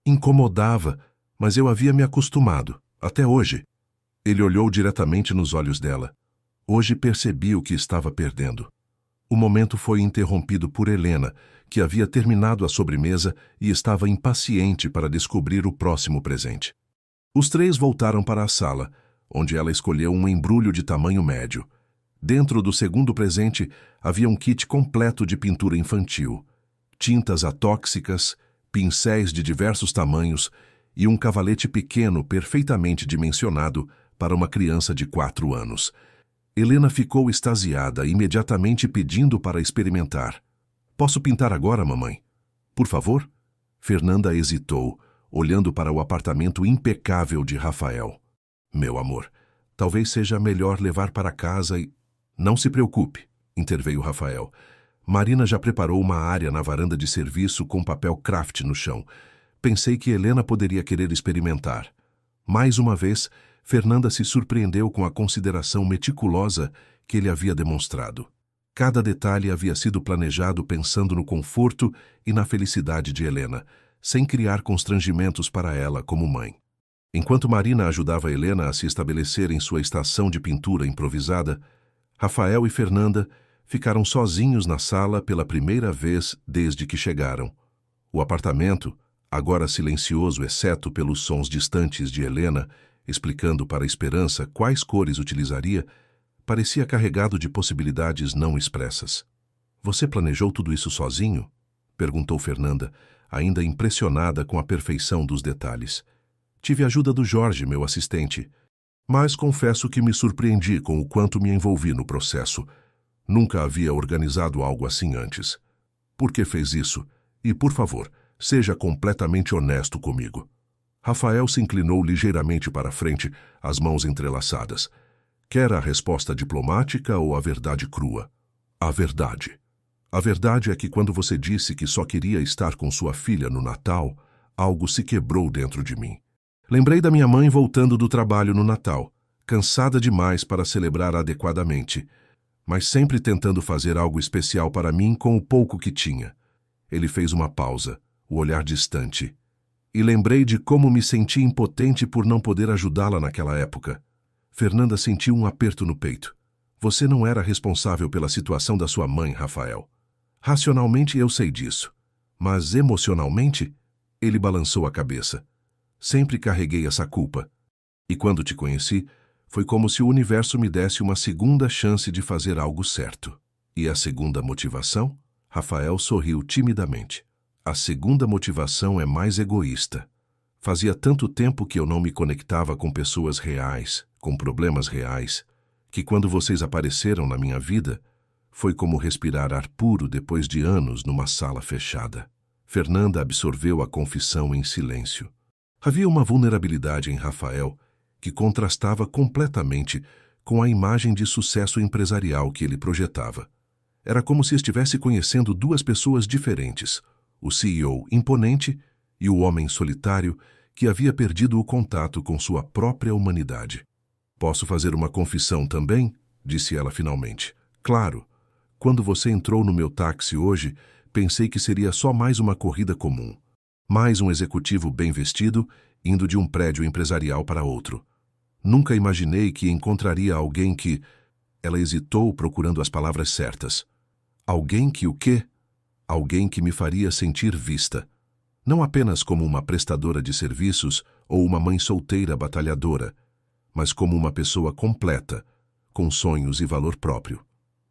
Incomodava, mas eu havia me acostumado, até hoje. Ele olhou diretamente nos olhos dela. Hoje percebi o que estava perdendo. O momento foi interrompido por Helena, que havia terminado a sobremesa e estava impaciente para descobrir o próximo presente. Os três voltaram para a sala, onde ela escolheu um embrulho de tamanho médio. Dentro do segundo presente havia um kit completo de pintura infantil, tintas atóxicas, pincéis de diversos tamanhos e um cavalete pequeno perfeitamente dimensionado para uma criança de 4 anos. Helena ficou extasiada, imediatamente pedindo para experimentar. "Posso pintar agora, mamãe? Por favor?" Fernanda hesitou, olhando para o apartamento impecável de Rafael. "Meu amor, talvez seja melhor levar para casa e..." "Não se preocupe", interveio Rafael. "Marina já preparou uma área na varanda de serviço com papel craft no chão. Pensei que Helena poderia querer experimentar." Mais uma vez, Fernanda se surpreendeu com a consideração meticulosa que ele havia demonstrado. Cada detalhe havia sido planejado pensando no conforto e na felicidade de Helena, sem criar constrangimentos para ela como mãe. Enquanto Marina ajudava Helena a se estabelecer em sua estação de pintura improvisada, Rafael e Fernanda ficaram sozinhos na sala pela primeira vez desde que chegaram. O apartamento, agora silencioso exceto pelos sons distantes de Helena, explicando para Esperança quais cores utilizaria, parecia carregado de possibilidades não expressas. "Você planejou tudo isso sozinho?" perguntou Fernanda, ainda impressionada com a perfeição dos detalhes. "Tive a ajuda do Jorge, meu assistente, mas confesso que me surpreendi com o quanto me envolvi no processo. Nunca havia organizado algo assim antes. Por que fez isso? E, por favor, seja completamente honesto comigo." Rafael se inclinou ligeiramente para frente, as mãos entrelaçadas. "Quer a resposta diplomática ou a verdade crua?" "A verdade. A verdade é que quando você disse que só queria estar com sua filha no Natal, algo se quebrou dentro de mim. Lembrei da minha mãe voltando do trabalho no Natal, cansada demais para celebrar adequadamente, mas sempre tentando fazer algo especial para mim com o pouco que tinha." Ele fez uma pausa, o olhar distante. "E lembrei de como me senti impotente por não poder ajudá-la naquela época." Fernanda sentiu um aperto no peito. "Você não era responsável pela situação da sua mãe, Rafael. Racionalmente eu sei disso. Mas emocionalmente?" Ele balançou a cabeça. "Sempre carreguei essa culpa. E quando te conheci, foi como se o universo me desse uma segunda chance de fazer algo certo." "E a segunda motivação?" Rafael sorriu timidamente. "A segunda motivação é mais egoísta. Fazia tanto tempo que eu não me conectava com pessoas reais, com problemas reais, que quando vocês apareceram na minha vida, foi como respirar ar puro depois de anos numa sala fechada." Fernanda absorveu a confissão em silêncio. Havia uma vulnerabilidade em Rafael que contrastava completamente com a imagem de sucesso empresarial que ele projetava. Era como se estivesse conhecendo duas pessoas diferentes, o CEO imponente e o homem solitário que havia perdido o contato com sua própria humanidade. "Posso fazer uma confissão também?" disse ela finalmente. "Claro. Quando você entrou no meu táxi hoje, pensei que seria só mais uma corrida comum. Mais um executivo bem vestido, indo de um prédio empresarial para outro. Nunca imaginei que encontraria alguém que..." Ela hesitou procurando as palavras certas. "Alguém que o quê?" "Alguém que me faria sentir vista. Não apenas como uma prestadora de serviços ou uma mãe solteira batalhadora, mas como uma pessoa completa, com sonhos e valor próprio."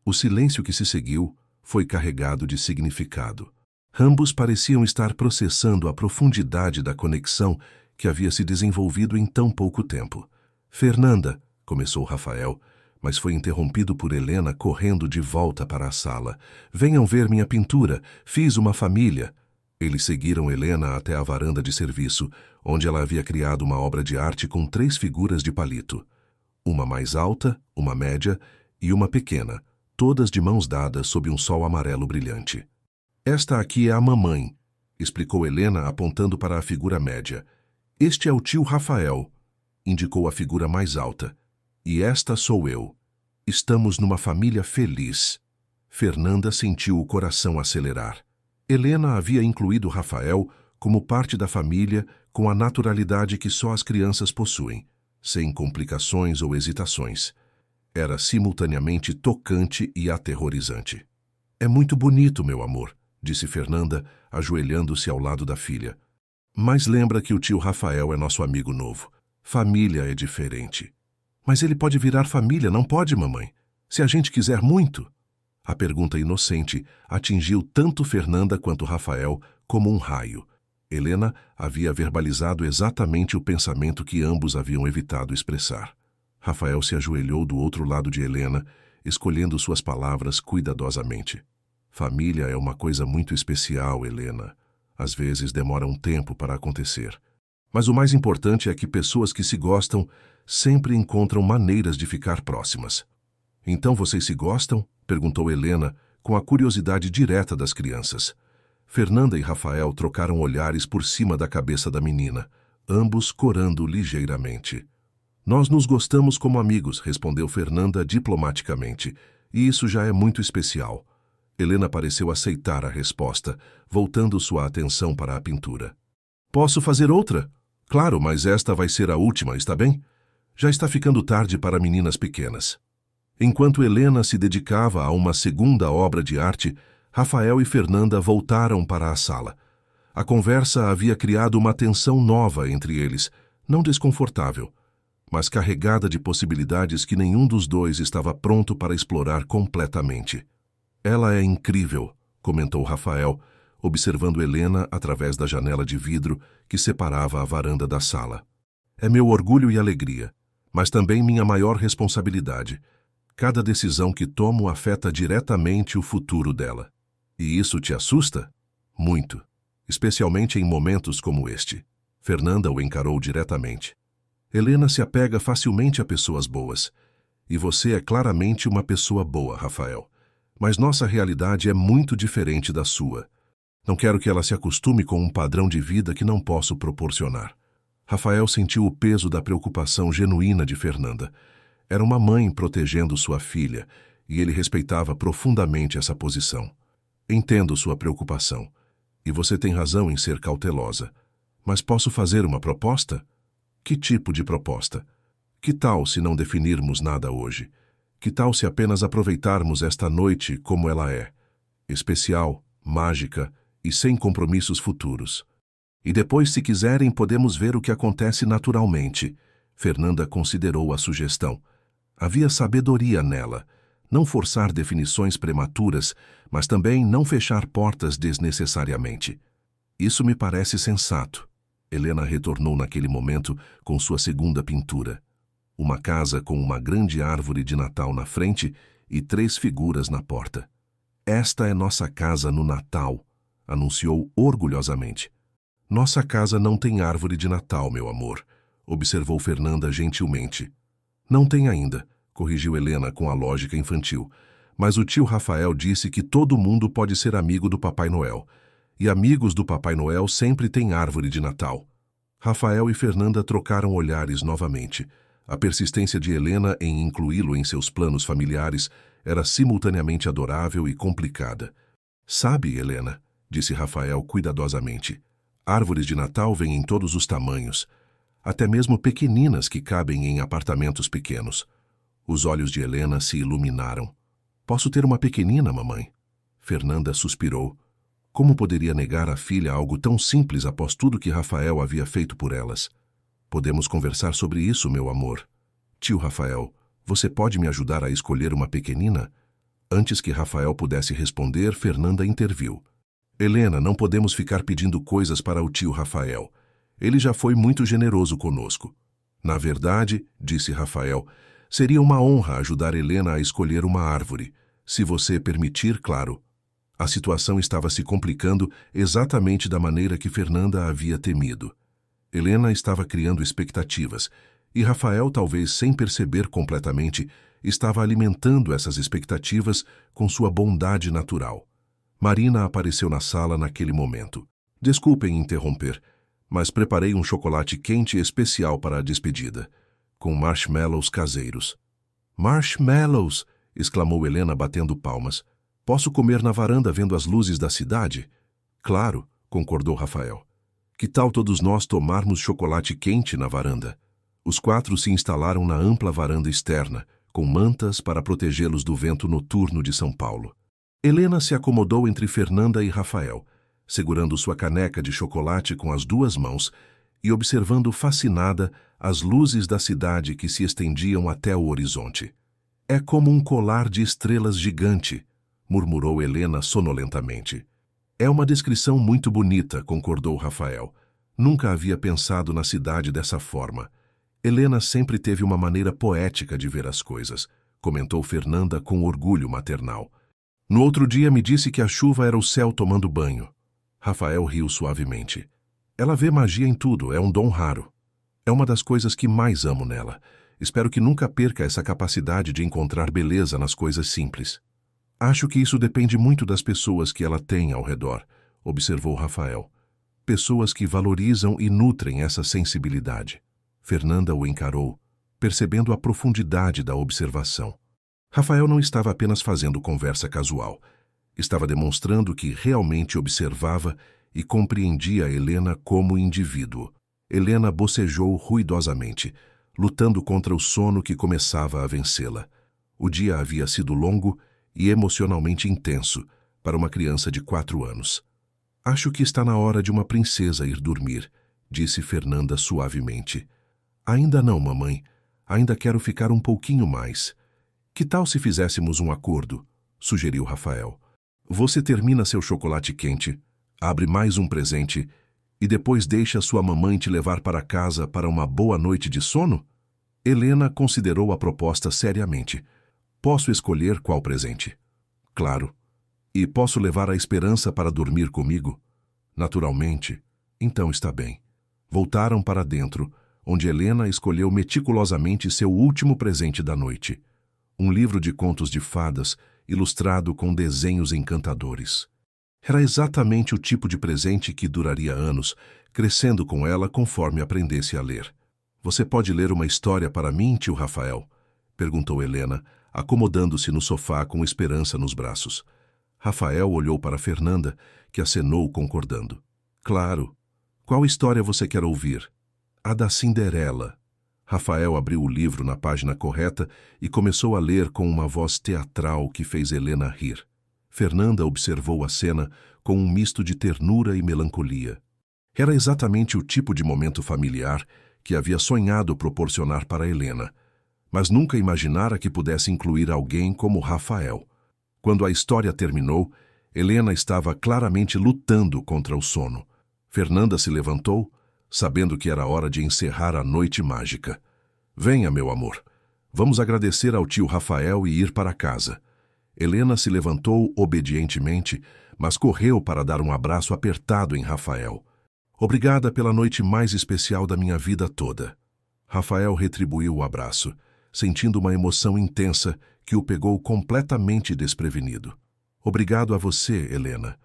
O silêncio que se seguiu foi carregado de significado. Ambos pareciam estar processando a profundidade da conexão que havia se desenvolvido em tão pouco tempo. "Fernanda", começou Rafael, mas foi interrompido por Helena correndo de volta para a sala. "Venham ver minha pintura. Fiz uma família." Eles seguiram Helena até a varanda de serviço, onde ela havia criado uma obra de arte com 3 figuras de palito. Uma mais alta, uma média e uma pequena, todas de mãos dadas sob um sol amarelo brilhante. "Esta aqui é a mamãe", explicou Helena apontando para a figura média. "Este é o tio Rafael", indicou a figura mais alta. "E esta sou eu. Estamos numa família feliz." Fernanda sentiu o coração acelerar. Helena havia incluído Rafael como parte da família com a naturalidade que só as crianças possuem, sem complicações ou hesitações. Era simultaneamente tocante e aterrorizante. É muito bonito, meu amor, disse Fernanda, ajoelhando-se ao lado da filha. Mas lembra que o tio Rafael é nosso amigo novo. Família é diferente. Mas ele pode virar família, não pode, mamãe? Se a gente quiser muito. A pergunta inocente atingiu tanto Fernanda quanto Rafael como um raio. Helena havia verbalizado exatamente o pensamento que ambos haviam evitado expressar. Rafael se ajoelhou do outro lado de Helena, escolhendo suas palavras cuidadosamente. Família é uma coisa muito especial, Helena. Às vezes demora um tempo para acontecer. Mas o mais importante é que pessoas que se gostam sempre encontram maneiras de ficar próximas. Então vocês se gostam? Perguntou Helena, com a curiosidade direta das crianças. Fernanda e Rafael trocaram olhares por cima da cabeça da menina, ambos corando ligeiramente. Nós nos gostamos como amigos, respondeu Fernanda diplomaticamente, e isso já é muito especial. Helena pareceu aceitar a resposta, voltando sua atenção para a pintura. Posso fazer outra? Claro, mas esta vai ser a última, está bem? Já está ficando tarde para meninas pequenas. Enquanto Helena se dedicava a uma segunda obra de arte, Rafael e Fernanda voltaram para a sala. A conversa havia criado uma tensão nova entre eles, não desconfortável, mas carregada de possibilidades que nenhum dos dois estava pronto para explorar completamente. Ela é incrível, comentou Rafael, observando Helena através da janela de vidro que separava a varanda da sala. É meu orgulho e alegria, mas também minha maior responsabilidade. Cada decisão que tomo afeta diretamente o futuro dela. E isso te assusta? Muito. Especialmente em momentos como este. Fernanda o encarou diretamente. Helena se apega facilmente a pessoas boas. E você é claramente uma pessoa boa, Rafael. Mas nossa realidade é muito diferente da sua. Não quero que ela se acostume com um padrão de vida que não posso proporcionar. Rafael sentiu o peso da preocupação genuína de Fernanda. Era uma mãe protegendo sua filha, e ele respeitava profundamente essa posição. Entendo sua preocupação, e você tem razão em ser cautelosa. Mas posso fazer uma proposta? Que tipo de proposta? Que tal se não definirmos nada hoje? Que tal se apenas aproveitarmos esta noite como ela é? Especial, mágica e sem compromissos futuros. E depois, se quiserem, podemos ver o que acontece naturalmente. Fernanda considerou a sugestão. Havia sabedoria nela. Não forçar definições prematuras, mas também não fechar portas desnecessariamente. Isso me parece sensato. Helena retornou naquele momento com sua segunda pintura. Uma casa com uma grande árvore de Natal na frente e 3 figuras na porta. Esta é nossa casa no Natal, anunciou orgulhosamente. Nossa casa não tem árvore de Natal, meu amor, observou Fernanda gentilmente. Não tem ainda, corrigiu Helena com a lógica infantil. Mas o tio Rafael disse que todo mundo pode ser amigo do Papai Noel. E amigos do Papai Noel sempre têm árvore de Natal. Rafael e Fernanda trocaram olhares novamente. A persistência de Helena em incluí-lo em seus planos familiares era simultaneamente adorável e complicada. Sabe, Helena, disse Rafael cuidadosamente, árvores de Natal vêm em todos os tamanhos, até mesmo pequeninas que cabem em apartamentos pequenos. Os olhos de Helena se iluminaram. Posso ter uma pequenina, mamãe? Fernanda suspirou. Como poderia negar à filha algo tão simples após tudo que Rafael havia feito por elas? Podemos conversar sobre isso, meu amor. Tio Rafael, você pode me ajudar a escolher uma pequenina? Antes que Rafael pudesse responder, Fernanda interviu. Helena, não podemos ficar pedindo coisas para o tio Rafael. Ele já foi muito generoso conosco. Na verdade, disse Rafael, seria uma honra ajudar Helena a escolher uma árvore, se você permitir, claro. A situação estava se complicando exatamente da maneira que Fernanda havia temido. Helena estava criando expectativas, e Rafael, talvez sem perceber completamente, estava alimentando essas expectativas com sua bondade natural. Marina apareceu na sala naquele momento. Desculpem interromper, mas preparei um chocolate quente especial para a despedida, com marshmallows caseiros. Marshmallows! Exclamou Helena batendo palmas. Posso comer na varanda vendo as luzes da cidade? Claro, concordou Rafael. Que tal todos nós tomarmos chocolate quente na varanda? Os 4 se instalaram na ampla varanda externa, com mantas para protegê-los do vento noturno de São Paulo. Helena se acomodou entre Fernanda e Rafael, segurando sua caneca de chocolate com as duas mãos e observando fascinada as luzes da cidade que se estendiam até o horizonte. É como um colar de estrelas gigante, murmurou Helena sonolentamente. É uma descrição muito bonita, concordou Rafael. Nunca havia pensado na cidade dessa forma. Helena sempre teve uma maneira poética de ver as coisas, comentou Fernanda com orgulho maternal. No outro dia me disse que a chuva era o céu tomando banho. Rafael riu suavemente. Ela vê magia em tudo, é um dom raro. É uma das coisas que mais amo nela. Espero que nunca perca essa capacidade de encontrar beleza nas coisas simples. Acho que isso depende muito das pessoas que ela tem ao redor, observou Rafael. Pessoas que valorizam e nutrem essa sensibilidade. Fernanda o encarou, percebendo a profundidade da observação. Rafael não estava apenas fazendo conversa casual. Estava demonstrando que realmente observava e compreendia Helena como indivíduo. Helena bocejou ruidosamente, lutando contra o sono que começava a vencê-la. O dia havia sido longo e emocionalmente intenso para uma criança de 4 anos. Acho que está na hora de uma princesa ir dormir, disse Fernanda suavemente. Ainda não, mamãe. Ainda quero ficar um pouquinho mais. Que tal se fizéssemos um acordo? Sugeriu Rafael. Você termina seu chocolate quente, abre mais um presente e depois deixa sua mamãe te levar para casa para uma boa noite de sono? Helena considerou a proposta seriamente. Posso escolher qual presente? Claro. E posso levar a esperança para dormir comigo? Naturalmente. Então está bem. Voltaram para dentro, onde Helena escolheu meticulosamente seu último presente da noite. Um livro de contos de fadas, ilustrado com desenhos encantadores. Era exatamente o tipo de presente que duraria anos, crescendo com ela conforme aprendesse a ler. Você pode ler uma história para mim, tio Rafael? Perguntou Helena, acomodando-se no sofá com esperança nos braços. Rafael olhou para Fernanda, que acenou concordando. Claro. Qual história você quer ouvir? A da Cinderela. Rafael abriu o livro na página correta e começou a ler com uma voz teatral que fez Helena rir. Fernanda observou a cena com um misto de ternura e melancolia. Era exatamente o tipo de momento familiar que havia sonhado proporcionar para Helena, mas nunca imaginara que pudesse incluir alguém como Rafael. Quando a história terminou, Helena estava claramente lutando contra o sono. Fernanda se levantou, sabendo que era hora de encerrar a noite mágica. Venha, meu amor. Vamos agradecer ao tio Rafael e ir para casa. Helena se levantou obedientemente, mas correu para dar um abraço apertado em Rafael. Obrigada pela noite mais especial da minha vida toda. Rafael retribuiu o abraço, sentindo uma emoção intensa que o pegou completamente desprevenido. Obrigado a você, Helena.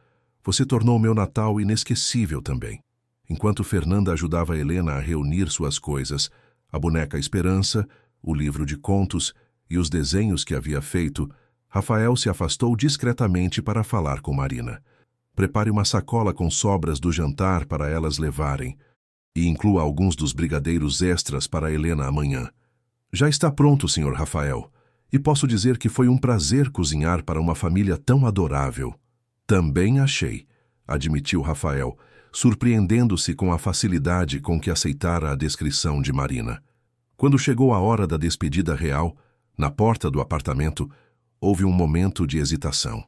Você tornou meu Natal inesquecível também. Enquanto Fernanda ajudava Helena a reunir suas coisas, a boneca Esperança, o livro de contos e os desenhos que havia feito, Rafael se afastou discretamente para falar com Marina. Prepare uma sacola com sobras do jantar para elas levarem e inclua alguns dos brigadeiros extras para Helena amanhã. Já está pronto, Sr. Rafael, e posso dizer que foi um prazer cozinhar para uma família tão adorável. Também achei, admitiu Rafael, surpreendendo-se com a facilidade com que aceitara a descrição de Marina. Quando chegou a hora da despedida real, na porta do apartamento, houve um momento de hesitação.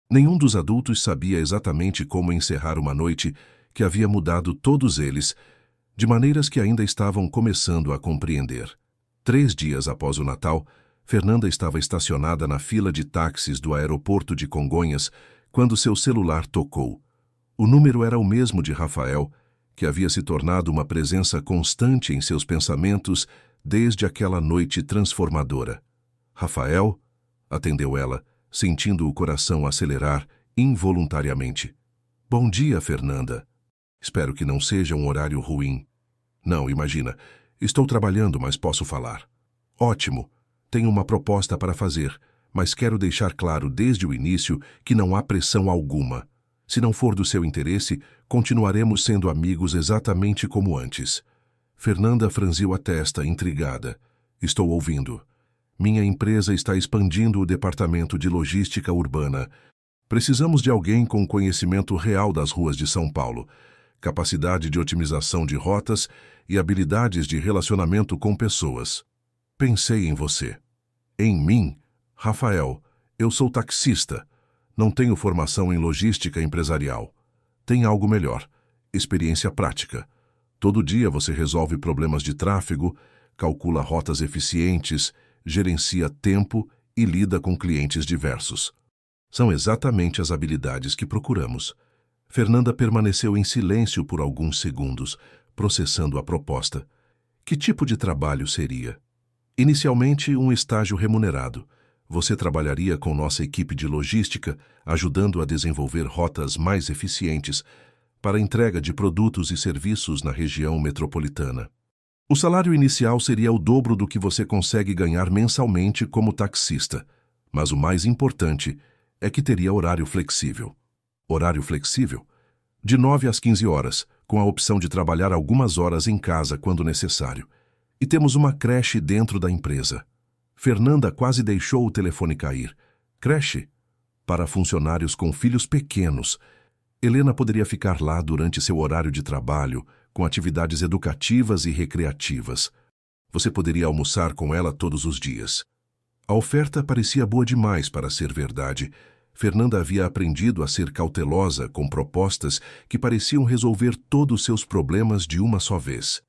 Nenhum dos adultos sabia exatamente como encerrar uma noite que havia mudado todos eles, de maneiras que ainda estavam começando a compreender. 3 dias após o Natal, Fernanda estava estacionada na fila de táxis do aeroporto de Congonhas quando seu celular tocou. O número era o mesmo de Rafael, que havia se tornado uma presença constante em seus pensamentos desde aquela noite transformadora. Rafael? Atendeu ela, sentindo o coração acelerar involuntariamente. Bom dia, Fernanda. Espero que não seja um horário ruim. Não, imagina. Estou trabalhando, mas posso falar. Ótimo. Tenho uma proposta para fazer, mas quero deixar claro desde o início que não há pressão alguma. Se não for do seu interesse, continuaremos sendo amigos exatamente como antes. Fernanda franziu a testa, intrigada. Estou ouvindo. Minha empresa está expandindo o departamento de logística urbana Precisamos de alguém com conhecimento real das ruas de São Paulo, capacidade de otimização de rotas e habilidades de relacionamento com pessoas. Pensei em você. Em mim? Rafael, eu sou taxista. Não tenho formação em logística empresarial. Tem algo melhor: experiência prática. Todo dia você resolve problemas de tráfego, calcula rotas eficientes, gerencia tempo e lida com clientes diversos. São exatamente as habilidades que procuramos. Fernanda permaneceu em silêncio por alguns segundos, processando a proposta. Que tipo de trabalho seria? Inicialmente, um estágio remunerado. Você trabalharia com nossa equipe de logística, ajudando a desenvolver rotas mais eficientes para a entrega de produtos e serviços na região metropolitana. O salário inicial seria o dobro do que você consegue ganhar mensalmente como taxista, mas o mais importante é que teria horário flexível. Horário flexível? De 9 às 15 horas, com a opção de trabalhar algumas horas em casa quando necessário. E temos uma creche dentro da empresa. Fernanda quase deixou o telefone cair. Creche? Para funcionários com filhos pequenos. Helena poderia ficar lá durante seu horário de trabalho, com atividades educativas e recreativas. Você poderia almoçar com ela todos os dias. A oferta parecia boa demais para ser verdade. Fernanda havia aprendido a ser cautelosa com propostas que pareciam resolver todos os seus problemas de uma só vez.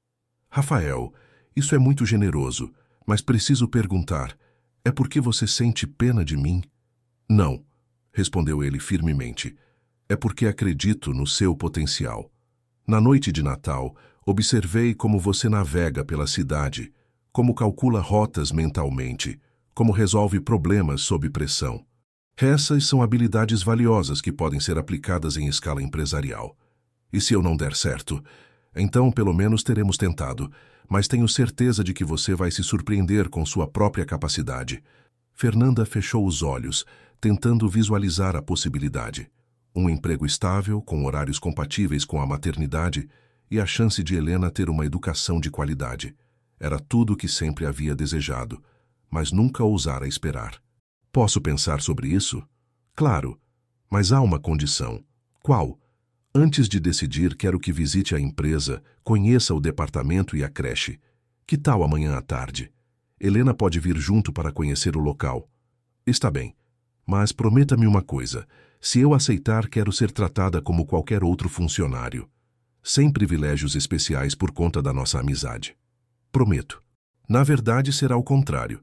Rafael, isso é muito generoso, mas preciso perguntar, é porque você sente pena de mim? Não, respondeu ele firmemente. É porque acredito no seu potencial. Na noite de Natal, observei como você navega pela cidade, como calcula rotas mentalmente, como resolve problemas sob pressão. Essas são habilidades valiosas que podem ser aplicadas em escala empresarial. E se eu não der certo, então pelo menos teremos tentado, mas tenho certeza de que você vai se surpreender com sua própria capacidade. Fernanda fechou os olhos, tentando visualizar a possibilidade. Um emprego estável, com horários compatíveis com a maternidade e a chance de Helena ter uma educação de qualidade. Era tudo o que sempre havia desejado, mas nunca ousara esperar. Posso pensar sobre isso? Claro, mas há uma condição. Qual? Antes de decidir, quero que visite a empresa, conheça o departamento e a creche. Que tal amanhã à tarde? Helena pode vir junto para conhecer o local. Está bem, mas prometa-me uma coisa. Se eu aceitar, quero ser tratada como qualquer outro funcionário, sem privilégios especiais por conta da nossa amizade. Prometo. Na verdade, será o contrário.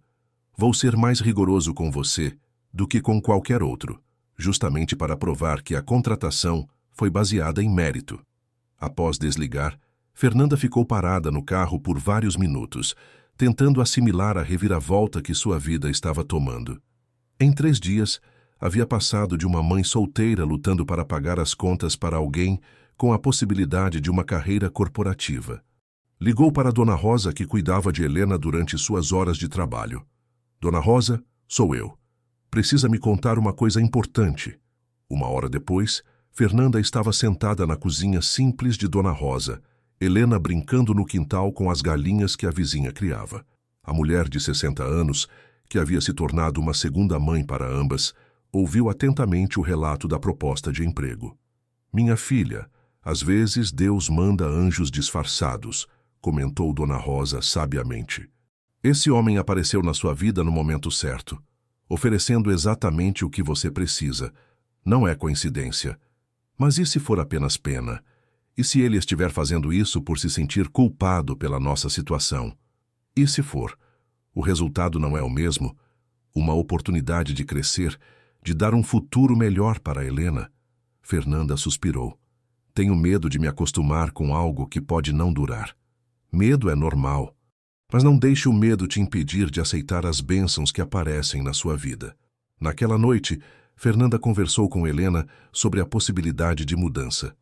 Vou ser mais rigoroso com você do que com qualquer outro, justamente para provar que a contratação foi baseada em mérito. Após desligar, Fernanda ficou parada no carro por vários minutos, tentando assimilar a reviravolta que sua vida estava tomando. Em 3 dias, havia passado de uma mãe solteira lutando para pagar as contas para alguém com a possibilidade de uma carreira corporativa. Ligou para Dona Rosa, que cuidava de Helena durante suas horas de trabalho. Dona Rosa, sou eu. Precisa me contar uma coisa importante. 1 hora depois, Fernanda estava sentada na cozinha simples de Dona Rosa, Helena brincando no quintal com as galinhas que a vizinha criava. A mulher de 60 anos, que havia se tornado uma segunda mãe para ambas, ouviu atentamente o relato da proposta de emprego. Minha filha, às vezes Deus manda anjos disfarçados, comentou Dona Rosa sabiamente. Esse homem apareceu na sua vida no momento certo, oferecendo exatamente o que você precisa. Não é coincidência. Mas e se for apenas pena? E se ele estiver fazendo isso por se sentir culpado pela nossa situação? E se for? O resultado não é o mesmo? Uma oportunidade de crescer, de dar um futuro melhor para Helena? Fernanda suspirou. Tenho medo de me acostumar com algo que pode não durar. Medo é normal. Mas não deixe o medo te impedir de aceitar as bênçãos que aparecem na sua vida. Naquela noite, Fernanda conversou com Helena sobre a possibilidade de mudança.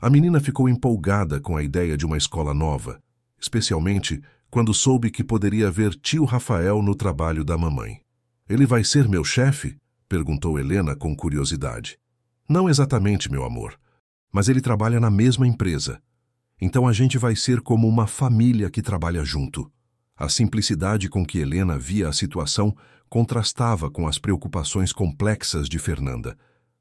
A menina ficou empolgada com a ideia de uma escola nova, especialmente quando soube que poderia ver tio Rafael no trabalho da mamãe. Ele vai ser meu chefe? Perguntou Helena com curiosidade. Não exatamente, meu amor, mas ele trabalha na mesma empresa. Então a gente vai ser como uma família que trabalha junto. A simplicidade com que Helena via a situação contrastava com as preocupações complexas de Fernanda.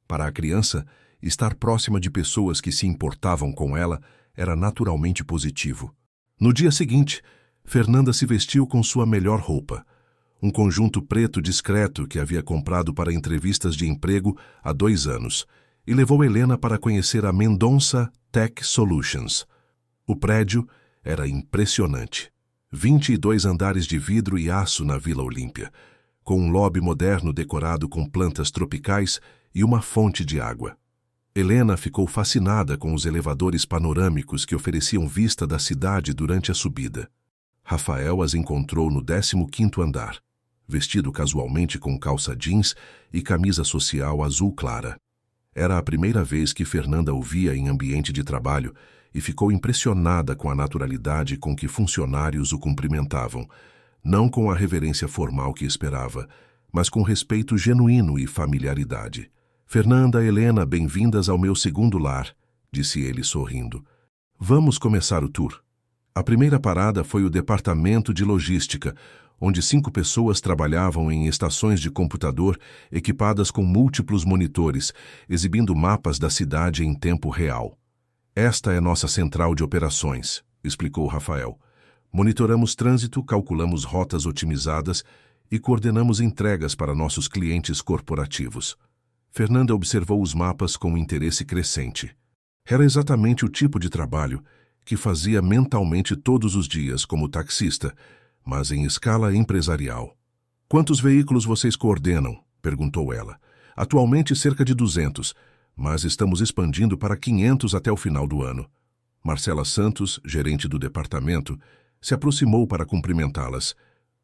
Para a criança, estar próxima de pessoas que se importavam com ela era naturalmente positivo. No dia seguinte, Fernanda se vestiu com sua melhor roupa, um conjunto preto discreto que havia comprado para entrevistas de emprego há 2 anos, e levou Helena para conhecer a Mendonça Tech Solutions. O prédio era impressionante. 22 andares de vidro e aço na Vila Olímpia, com um lobby moderno decorado com plantas tropicais e uma fonte de água. Helena ficou fascinada com os elevadores panorâmicos que ofereciam vista da cidade durante a subida. Rafael as encontrou no 15º andar, vestido casualmente com calça jeans e camisa social azul clara. Era a primeira vez que Fernanda o via em ambiente de trabalho e ficou impressionada com a naturalidade com que funcionários o cumprimentavam, não com a reverência formal que esperava, mas com respeito genuíno e familiaridade. Fernanda, Helena, bem-vindas ao meu segundo lar, disse ele sorrindo. Vamos começar o tour. A primeira parada foi o departamento de logística, onde 5 pessoas trabalhavam em estações de computador equipadas com múltiplos monitores, exibindo mapas da cidade em tempo real. Esta é nossa central de operações, explicou Rafael. Monitoramos trânsito, calculamos rotas otimizadas e coordenamos entregas para nossos clientes corporativos. Fernanda observou os mapas com interesse crescente. Era exatamente o tipo de trabalho que fazia mentalmente todos os dias como taxista, mas em escala empresarial. Quantos veículos vocês coordenam? Perguntou ela. Atualmente cerca de 200, mas estamos expandindo para 500 até o final do ano. Marcela Santos, gerente do departamento, se aproximou para cumprimentá-las.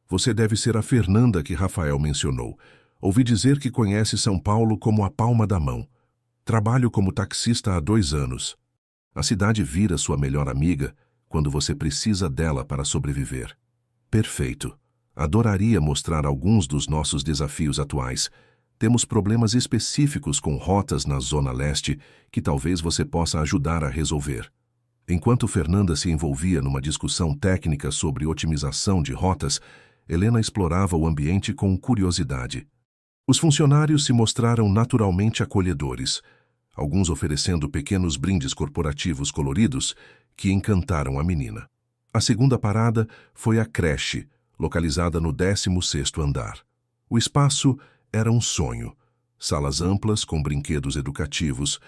Você deve ser a Fernanda que Rafael mencionou. Ouvi dizer que conhece São Paulo como a palma da mão. Trabalho como taxista há 2 anos. A cidade vira sua melhor amiga quando você precisa dela para sobreviver. Perfeito. Adoraria mostrar alguns dos nossos desafios atuais. Temos problemas específicos com rotas na Zona Leste que talvez você possa ajudar a resolver. Enquanto Fernanda se envolvia numa discussão técnica sobre otimização de rotas, Helena explorava o ambiente com curiosidade. Os funcionários se mostraram naturalmente acolhedores, alguns oferecendo pequenos brindes corporativos coloridos que encantaram a menina. A segunda parada foi a creche, localizada no 16º andar. O espaço era um sonho. Salas amplas com brinquedos educativos,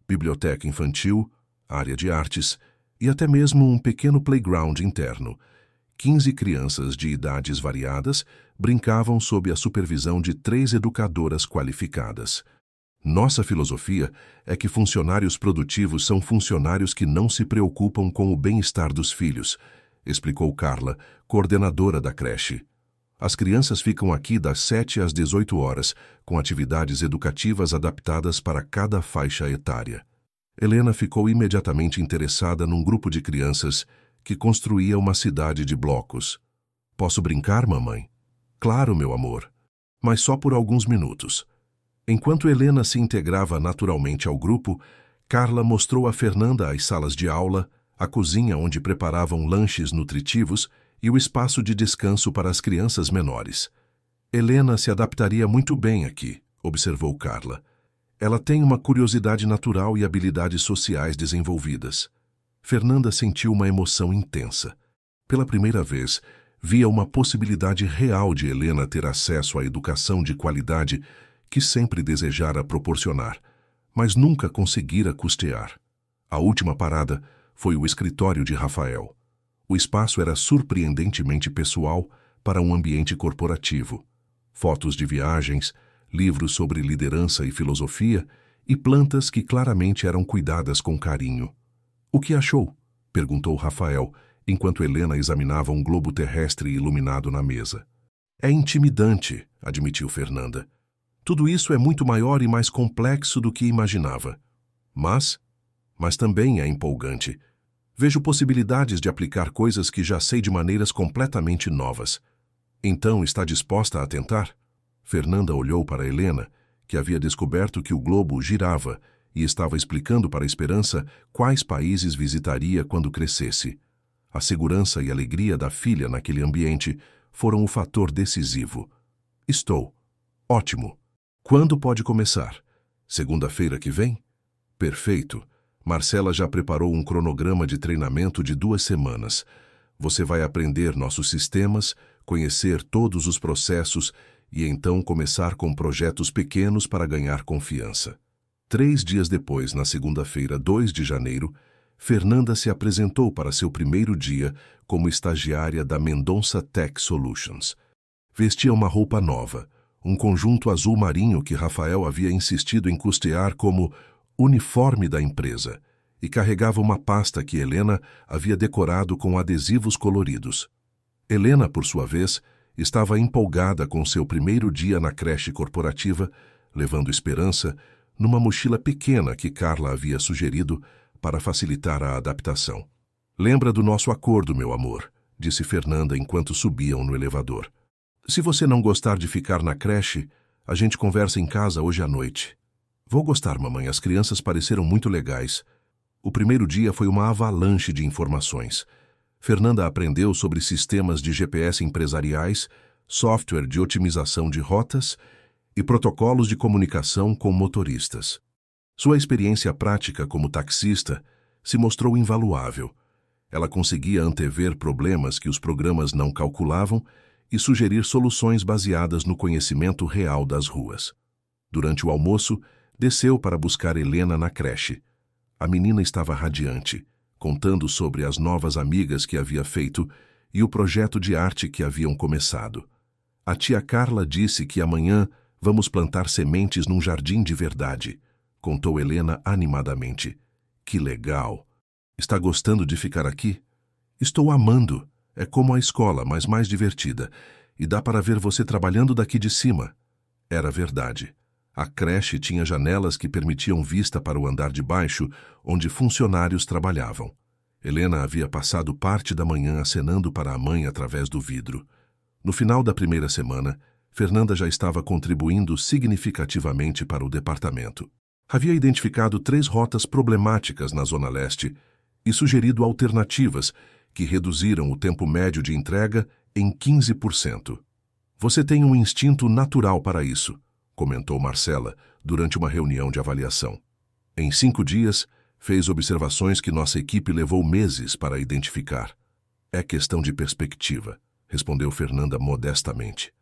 biblioteca infantil, área de artes e até mesmo um pequeno playground interno. 15 crianças de idades variadas brincavam sob a supervisão de 3 educadoras qualificadas. Nossa filosofia é que funcionários produtivos são funcionários que não se preocupam com o bem-estar dos filhos, explicou Carla, coordenadora da creche. As crianças ficam aqui das 7 às 18 horas, com atividades educativas adaptadas para cada faixa etária. Helena ficou imediatamente interessada num grupo de crianças que construía uma cidade de blocos. Posso brincar, mamãe? Claro, meu amor, mas só por alguns minutos. Enquanto Helena se integrava naturalmente ao grupo, Carla mostrou a Fernanda as salas de aula, a cozinha onde preparavam lanches nutritivos e o espaço de descanso para as crianças menores. Helena se adaptaria muito bem aqui, observou Carla. Ela tem uma curiosidade natural e habilidades sociais desenvolvidas. Fernanda sentiu uma emoção intensa. Pela primeira vez, via uma possibilidade real de Helena ter acesso à educação de qualidade que sempre desejara proporcionar, mas nunca conseguira custear. A última parada foi o escritório de Rafael. O espaço era surpreendentemente pessoal para um ambiente corporativo. Fotos de viagens, livros sobre liderança e filosofia e plantas que claramente eram cuidadas com carinho. O que achou? Perguntou Rafael, enquanto Helena examinava um globo terrestre iluminado na mesa. É intimidante, admitiu Fernanda. Tudo isso é muito maior e mais complexo do que imaginava. Mas também é empolgante. Vejo possibilidades de aplicar coisas que já sei de maneiras completamente novas. Então, está disposta a tentar? Fernanda olhou para Helena, que havia descoberto que o globo girava e estava explicando para a Esperança quais países visitaria quando crescesse. A segurança e alegria da filha naquele ambiente foram o fator decisivo. Estou. Ótimo. Quando pode começar? Segunda-feira que vem? Perfeito. Marcela já preparou um cronograma de treinamento de 2 semanas. Você vai aprender nossos sistemas, conhecer todos os processos e então começar com projetos pequenos para ganhar confiança. 3 dias depois, na segunda-feira, 2 de janeiro, Fernanda se apresentou para seu primeiro dia como estagiária da Mendonça Tech Solutions. Vestia uma roupa nova, um conjunto azul marinho que Rafael havia insistido em custear como uniforme da empresa, e carregava uma pasta que Helena havia decorado com adesivos coloridos. Helena, por sua vez, estava empolgada com seu primeiro dia na creche corporativa, levando esperança numa mochila pequena que Carla havia sugerido para facilitar a adaptação. "Lembra do nosso acordo, meu amor", disse Fernanda enquanto subiam no elevador. "Se você não gostar de ficar na creche, a gente conversa em casa hoje à noite." "Vou gostar, mamãe. As crianças pareceram muito legais." O primeiro dia foi uma avalanche de informações. Fernanda aprendeu sobre sistemas de GPS empresariais, software de otimização de rotas e protocolos de comunicação com motoristas. Sua experiência prática como taxista se mostrou invaluável. Ela conseguia antever problemas que os programas não calculavam e sugerir soluções baseadas no conhecimento real das ruas. Durante o almoço, desceu para buscar Helena na creche. A menina estava radiante, contando sobre as novas amigas que havia feito e o projeto de arte que haviam começado. A tia Carla disse que amanhã vamos plantar sementes num jardim de verdade, contou Helena animadamente. "Que legal! Está gostando de ficar aqui?" "Estou amando. É como a escola, mas mais divertida. E dá para ver você trabalhando daqui de cima." Era verdade. A creche tinha janelas que permitiam vista para o andar de baixo, onde funcionários trabalhavam. Helena havia passado parte da manhã acenando para a mãe através do vidro. No final da primeira semana, Fernanda já estava contribuindo significativamente para o departamento. Havia identificado 3 rotas problemáticas na Zona Leste e sugerido alternativas que reduziram o tempo médio de entrega em 15%. "Você tem um instinto natural para isso", comentou Marcela durante uma reunião de avaliação. "Em 5 dias, fez observações que nossa equipe levou meses para identificar." "É questão de perspectiva", respondeu Fernanda modestamente.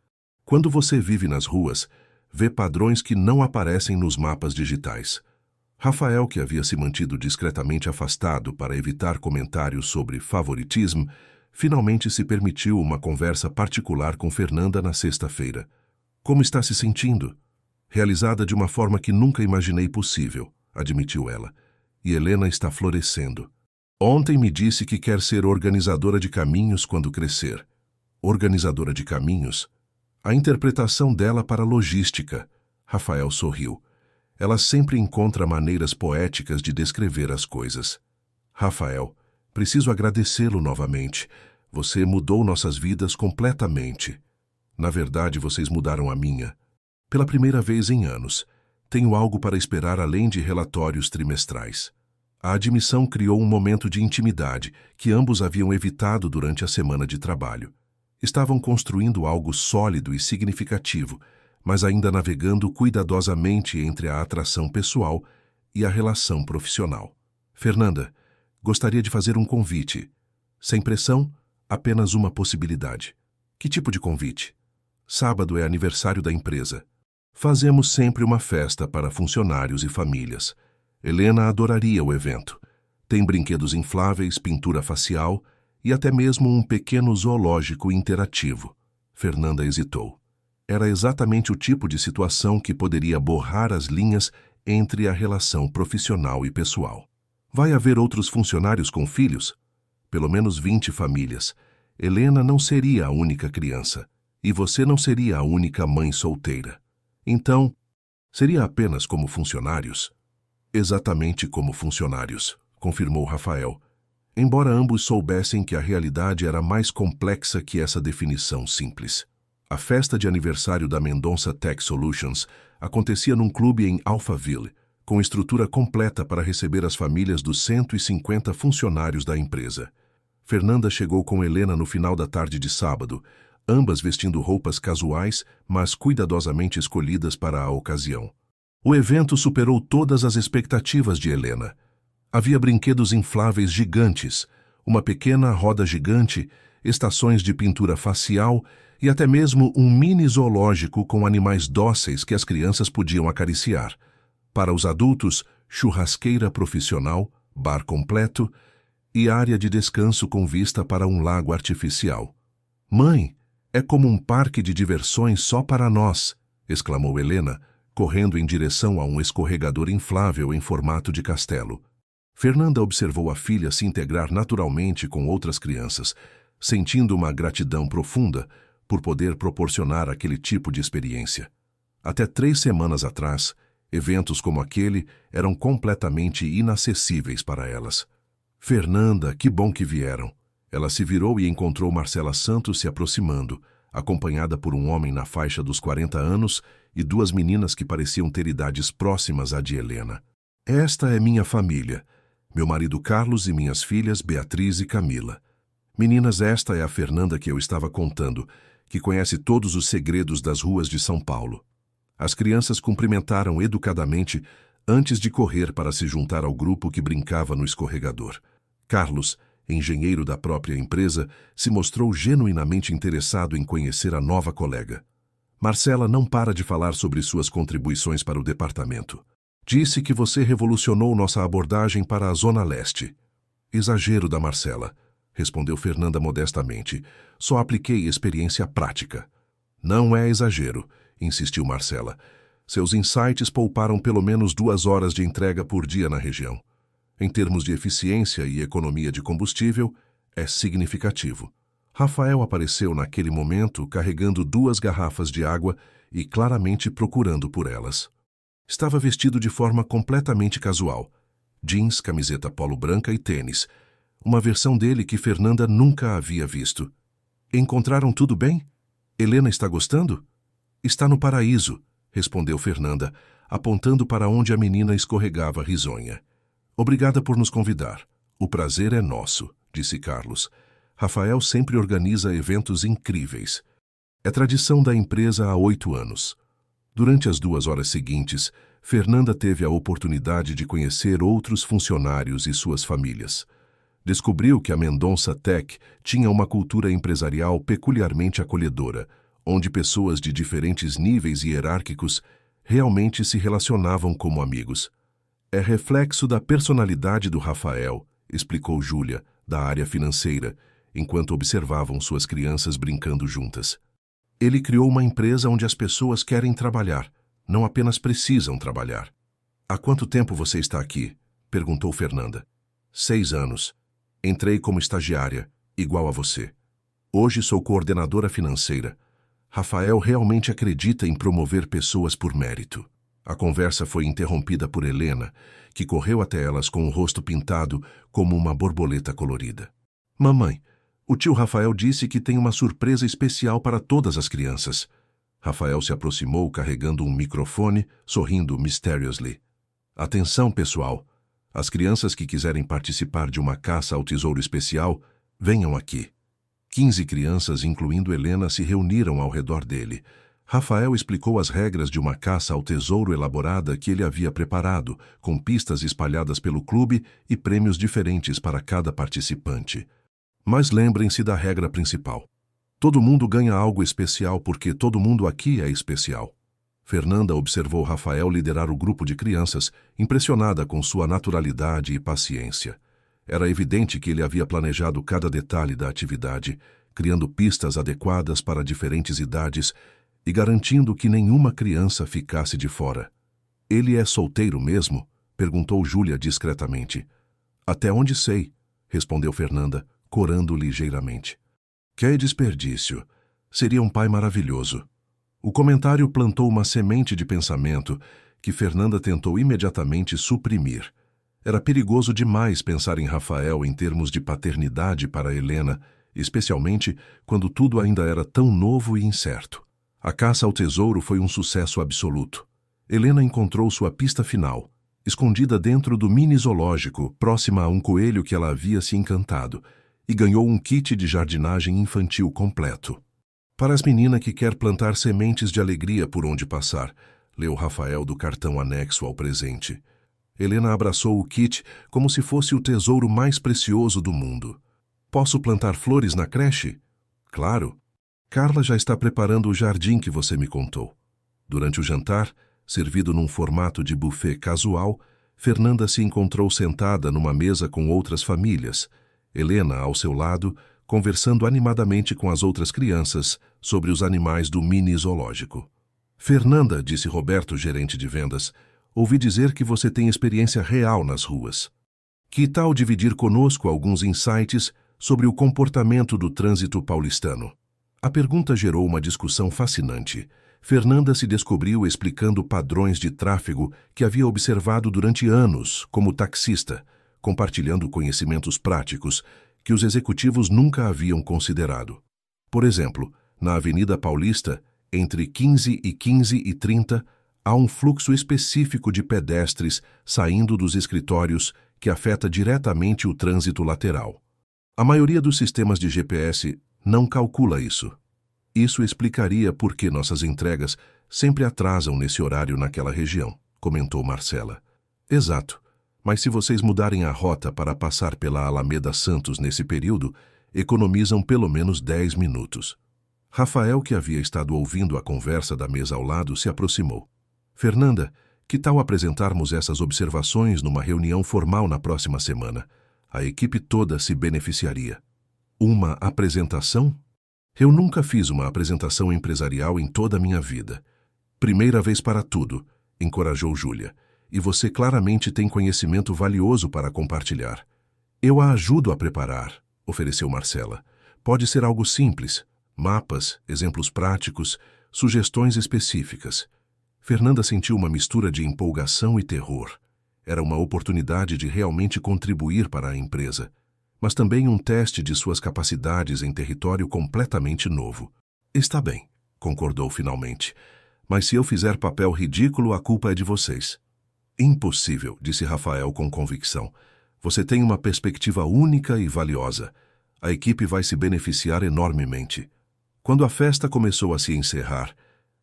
"Quando você vive nas ruas, vê padrões que não aparecem nos mapas digitais." Rafael, que havia se mantido discretamente afastado para evitar comentários sobre favoritismo, finalmente se permitiu uma conversa particular com Fernanda na sexta-feira. "Como está se sentindo?" "Realizada de uma forma que nunca imaginei possível", admitiu ela. "E Helena está florescendo. Ontem me disse que quer ser organizadora de caminhos quando crescer." "Organizadora de caminhos?" "A interpretação dela para logística." Rafael sorriu. "Ela sempre encontra maneiras poéticas de descrever as coisas." "Rafael, preciso agradecê-lo novamente. Você mudou nossas vidas completamente." "Na verdade, vocês mudaram a minha. Pela primeira vez em anos, tenho algo para esperar além de relatórios trimestrais." A admissão criou um momento de intimidade que ambos haviam evitado durante a semana de trabalho. Estavam construindo algo sólido e significativo, mas ainda navegando cuidadosamente entre a atração pessoal e a relação profissional. "Fernanda, gostaria de fazer um convite. Sem pressão, apenas uma possibilidade." "Que tipo de convite?" "Sábado é aniversário da empresa. Fazemos sempre uma festa para funcionários e famílias. Helena adoraria o evento. Tem brinquedos infláveis, pintura facial e até mesmo um pequeno zoológico interativo." Fernanda hesitou. Era exatamente o tipo de situação que poderia borrar as linhas entre a relação profissional e pessoal. "Vai haver outros funcionários com filhos?" "Pelo menos 20 famílias. Helena não seria a única criança. E você não seria a única mãe solteira. Então, seria apenas como funcionários?" "Exatamente como funcionários", confirmou Rafael, embora ambos soubessem que a realidade era mais complexa que essa definição simples. A festa de aniversário da Mendonça Tech Solutions acontecia num clube em Alphaville, com estrutura completa para receber as famílias dos 150 funcionários da empresa. Fernanda chegou com Helena no final da tarde de sábado, ambas vestindo roupas casuais, mas cuidadosamente escolhidas para a ocasião. O evento superou todas as expectativas de Helena. Havia brinquedos infláveis gigantes, uma pequena roda gigante, estações de pintura facial e até mesmo um mini zoológico com animais dóceis que as crianças podiam acariciar. Para os adultos, churrasqueira profissional, bar completo e área de descanso com vista para um lago artificial. "Mãe, é como um parque de diversões só para nós", exclamou Helena, correndo em direção a um escorregador inflável em formato de castelo. Fernanda observou a filha se integrar naturalmente com outras crianças, sentindo uma gratidão profunda por poder proporcionar aquele tipo de experiência. Até 3 semanas atrás, eventos como aquele eram completamente inacessíveis para elas. "Fernanda, que bom que vieram." Ela se virou e encontrou Marcela Santos se aproximando, acompanhada por um homem na faixa dos 40 anos e 2 meninas que pareciam ter idades próximas à de Helena. "Esta é minha família. Meu marido Carlos e minhas filhas Beatriz e Camila. Meninas, esta é a Fernanda que eu estava contando, que conhece todos os segredos das ruas de São Paulo." As crianças cumprimentaram educadamente antes de correr para se juntar ao grupo que brincava no escorregador. Carlos, engenheiro da própria empresa, se mostrou genuinamente interessado em conhecer a nova colega. "Marcela não para de falar sobre suas contribuições para o departamento. Disse que você revolucionou nossa abordagem para a Zona Leste." "Exagero da Marcela", respondeu Fernanda modestamente. "Só apliquei experiência prática." "Não é exagero", insistiu Marcela. "Seus insights pouparam pelo menos 2 horas de entrega por dia na região. Em termos de eficiência e economia de combustível, é significativo." Rafael apareceu naquele momento carregando 2 garrafas de água e claramente procurando por elas. Estava vestido de forma completamente casual. Jeans, camiseta polo branca e tênis. Uma versão dele que Fernanda nunca havia visto. "Encontraram tudo bem? Helena está gostando?" "Está no paraíso", respondeu Fernanda, apontando para onde a menina escorregava risonha. "Obrigada por nos convidar. O prazer é nosso", disse Carlos. "Rafael sempre organiza eventos incríveis. É tradição da empresa há 8 anos. Durante as 2 horas seguintes, Fernanda teve a oportunidade de conhecer outros funcionários e suas famílias. Descobriu que a Mendonça Tech tinha uma cultura empresarial peculiarmente acolhedora, onde pessoas de diferentes níveis hierárquicos realmente se relacionavam como amigos. "É reflexo da personalidade do Rafael", explicou Júlia, da área financeira, enquanto observavam suas crianças brincando juntas. "Ele criou uma empresa onde as pessoas querem trabalhar, não apenas precisam trabalhar." "Há quanto tempo você está aqui?" perguntou Fernanda. 6 anos. Entrei como estagiária, igual a você. Hoje sou coordenadora financeira. Rafael realmente acredita em promover pessoas por mérito." A conversa foi interrompida por Helena, que correu até elas com o rosto pintado como uma borboleta colorida. "Mamãe, o tio Rafael disse que tem uma surpresa especial para todas as crianças." Rafael se aproximou carregando um microfone, sorrindo mysteriously. "Atenção, pessoal. As crianças que quiserem participar de uma caça ao tesouro especial, venham aqui." 15 crianças, incluindo Helena, se reuniram ao redor dele. Rafael explicou as regras de uma caça ao tesouro elaborada que ele havia preparado, com pistas espalhadas pelo clube e prêmios diferentes para cada participante. "Mas lembrem-se da regra principal. Todo mundo ganha algo especial porque todo mundo aqui é especial." Fernanda observou Rafael liderar o grupo de crianças, impressionada com sua naturalidade e paciência. Era evidente que ele havia planejado cada detalhe da atividade, criando pistas adequadas para diferentes idades e garantindo que nenhuma criança ficasse de fora. "Ele é solteiro mesmo?" perguntou Júlia discretamente. "Até onde sei", respondeu Fernanda, corando ligeiramente. "Que desperdício. Seria um pai maravilhoso." O comentário plantou uma semente de pensamento que Fernanda tentou imediatamente suprimir. Era perigoso demais pensar em Rafael em termos de paternidade para Helena, especialmente quando tudo ainda era tão novo e incerto. A caça ao tesouro foi um sucesso absoluto. Helena encontrou sua pista final, escondida dentro do mini zoológico, próxima a um coelho que ela havia se encantado, e ganhou um kit de jardinagem infantil completo. Para as meninas que quer plantar sementes de alegria por onde passar, leu Rafael do cartão anexo ao presente. Helena abraçou o kit como se fosse o tesouro mais precioso do mundo. Posso plantar flores na creche? Claro. Carla já está preparando o jardim que você me contou. Durante o jantar, servido num formato de buffet casual, Fernanda se encontrou sentada numa mesa com outras famílias, Helena ao seu lado, conversando animadamente com as outras crianças sobre os animais do mini zoológico. Fernanda, disse Roberto, gerente de vendas, ouvi dizer que você tem experiência real nas ruas. Que tal dividir conosco alguns insights sobre o comportamento do trânsito paulistano? A pergunta gerou uma discussão fascinante. Fernanda se descobriu explicando padrões de tráfego que havia observado durante anos como taxista, compartilhando conhecimentos práticos que os executivos nunca haviam considerado. Por exemplo, na Avenida Paulista, entre 15 e 15h30, há um fluxo específico de pedestres saindo dos escritórios que afeta diretamente o trânsito lateral. A maioria dos sistemas de GPS não calcula isso. Isso explicaria por que nossas entregas sempre atrasam nesse horário naquela região, comentou Marcela. Exato, mas se vocês mudarem a rota para passar pela Alameda Santos nesse período, economizam pelo menos 10 minutos. Rafael, que havia estado ouvindo a conversa da mesa ao lado, se aproximou. Fernanda, que tal apresentarmos essas observações numa reunião formal na próxima semana? A equipe toda se beneficiaria. Uma apresentação? Eu nunca fiz uma apresentação empresarial em toda a minha vida. Primeira vez para tudo, encorajou Júlia. E você claramente tem conhecimento valioso para compartilhar. Eu a ajudo a preparar, ofereceu Marcela. Pode ser algo simples, mapas, exemplos práticos, sugestões específicas. Fernanda sentiu uma mistura de empolgação e terror. Era uma oportunidade de realmente contribuir para a empresa, mas também um teste de suas capacidades em território completamente novo. Está bem, concordou finalmente, mas se eu fizer papel ridículo, a culpa é de vocês. Impossível, disse Rafael com convicção. Você tem uma perspectiva única e valiosa. A equipe vai se beneficiar enormemente. Quando a festa começou a se encerrar,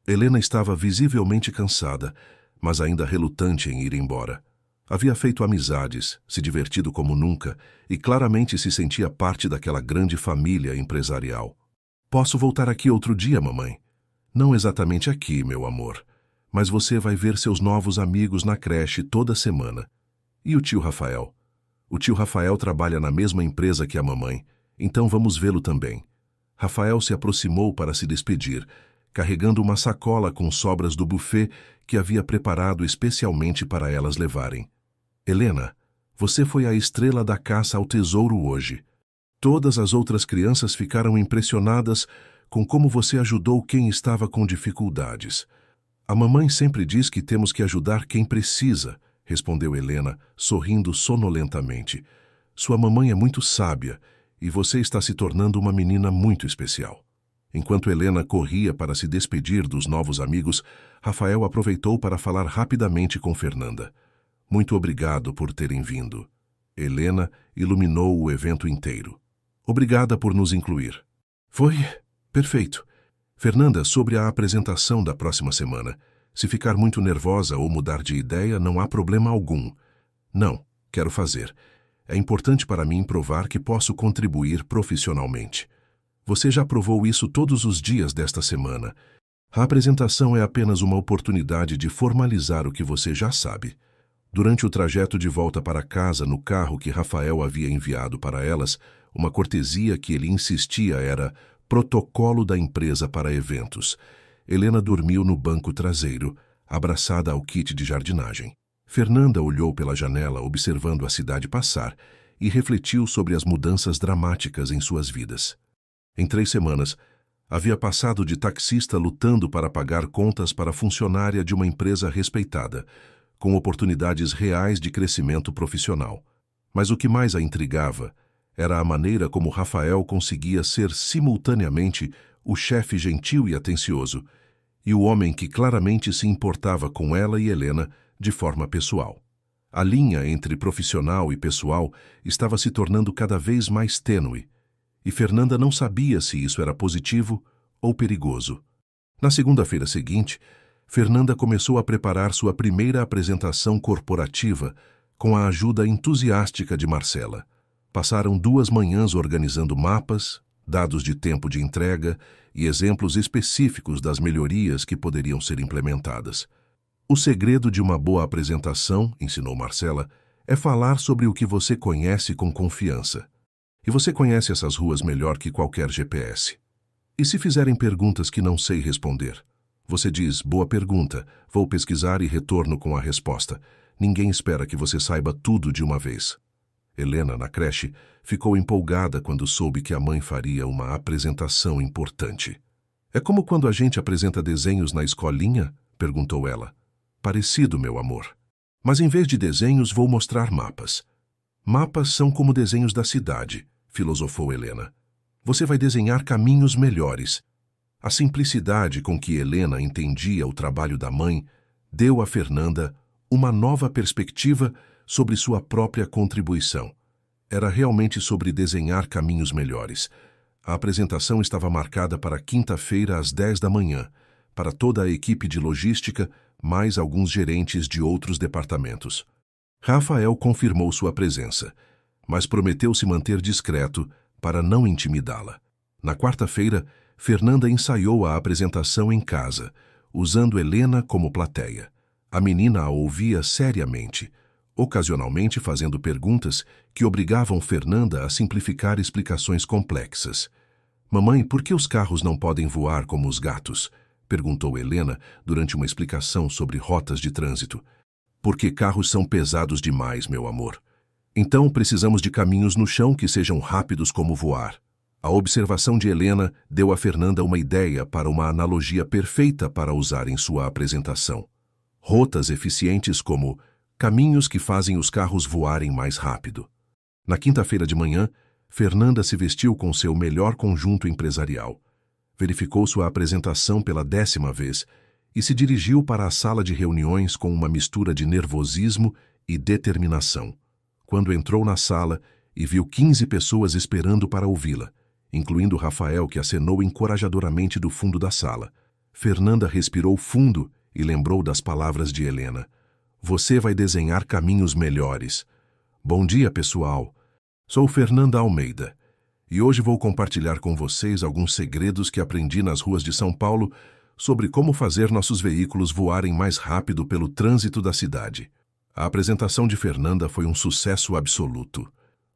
Helena estava visivelmente cansada, mas ainda relutante em ir embora. Havia feito amizades, se divertido como nunca e claramente se sentia parte daquela grande família empresarial. Posso voltar aqui outro dia, mamãe? Não exatamente aqui, meu amor. Mas você vai ver seus novos amigos na creche toda semana. E o tio Rafael? O tio Rafael trabalha na mesma empresa que a mamãe, então vamos vê-lo também. Rafael se aproximou para se despedir, carregando uma sacola com sobras do buffet que havia preparado especialmente para elas levarem. Helena, você foi a estrela da caça ao tesouro hoje. Todas as outras crianças ficaram impressionadas com como você ajudou quem estava com dificuldades. A mamãe sempre diz que temos que ajudar quem precisa, respondeu Helena, sorrindo sonolentamente. Sua mamãe é muito sábia e você está se tornando uma menina muito especial. Enquanto Helena corria para se despedir dos novos amigos, Rafael aproveitou para falar rapidamente com Fernanda. Muito obrigado por terem vindo. Helena iluminou o evento inteiro. Obrigada por nos incluir. Foi perfeito. Fernanda, sobre a apresentação da próxima semana. Se ficar muito nervosa ou mudar de ideia, não há problema algum. Não, quero fazer. É importante para mim provar que posso contribuir profissionalmente. Você já provou isso todos os dias desta semana. A apresentação é apenas uma oportunidade de formalizar o que você já sabe. Durante o trajeto de volta para casa no carro que Rafael havia enviado para elas, uma cortesia que ele insistia era protocolo da empresa para eventos. Helena dormiu no banco traseiro, abraçada ao kit de jardinagem. Fernanda olhou pela janela observando a cidade passar e refletiu sobre as mudanças dramáticas em suas vidas. Em 3 semanas, havia passado de taxista lutando para pagar contas para funcionária de uma empresa respeitada, com oportunidades reais de crescimento profissional. Mas o que mais a intrigava era a maneira como Rafael conseguia ser simultaneamente o chefe gentil e atencioso e o homem que claramente se importava com ela e Helena de forma pessoal. A linha entre profissional e pessoal estava se tornando cada vez mais tênue, e Fernanda não sabia se isso era positivo ou perigoso. Na segunda-feira seguinte, Fernanda começou a preparar sua primeira apresentação corporativa com a ajuda entusiástica de Marcela. Passaram 2 manhãs organizando mapas, dados de tempo de entrega e exemplos específicos das melhorias que poderiam ser implementadas. O segredo de uma boa apresentação, ensinou Marcela, é falar sobre o que você conhece com confiança. E você conhece essas ruas melhor que qualquer GPS. E se fizerem perguntas que não sei responder? Você diz, boa pergunta, vou pesquisar e retorno com a resposta. Ninguém espera que você saiba tudo de uma vez. Helena, na creche, ficou empolgada quando soube que a mãe faria uma apresentação importante. É como quando a gente apresenta desenhos na escolinha? Perguntou ela. Parecido, meu amor. Mas em vez de desenhos, vou mostrar mapas. Mapas são como desenhos da cidade, filosofou Helena. Você vai desenhar caminhos melhores. A simplicidade com que Helena entendia o trabalho da mãe deu a Fernanda uma nova perspectiva sobre sua própria contribuição. Era realmente sobre desenhar caminhos melhores. A apresentação estava marcada para quinta-feira às 10 da manhã, para toda a equipe de logística, mais alguns gerentes de outros departamentos. Rafael confirmou sua presença, mas prometeu se manter discreto para não intimidá-la. Na quarta-feira, Fernanda ensaiou a apresentação em casa, usando Helena como plateia. A menina a ouvia seriamente, ocasionalmente fazendo perguntas que obrigavam Fernanda a simplificar explicações complexas. Mamãe, por que os carros não podem voar como os gatos? Perguntou Helena durante uma explicação sobre rotas de trânsito. Porque carros são pesados demais, meu amor. Então precisamos de caminhos no chão que sejam rápidos como voar. A observação de Helena deu a Fernanda uma ideia para uma analogia perfeita para usar em sua apresentação. Rotas eficientes como caminhos que fazem os carros voarem mais rápido. Na quinta-feira de manhã, Fernanda se vestiu com seu melhor conjunto empresarial. Verificou sua apresentação pela 10ª vez e se dirigiu para a sala de reuniões com uma mistura de nervosismo e determinação. Quando entrou na sala e viu 15 pessoas esperando para ouvi-la, incluindo Rafael, que acenou encorajadoramente do fundo da sala, Fernanda respirou fundo e lembrou das palavras de Helena. Você vai desenhar caminhos melhores. Bom dia, pessoal. Sou Fernanda Almeida e hoje vou compartilhar com vocês alguns segredos que aprendi nas ruas de São Paulo sobre como fazer nossos veículos voarem mais rápido pelo trânsito da cidade. A apresentação de Fernanda foi um sucesso absoluto.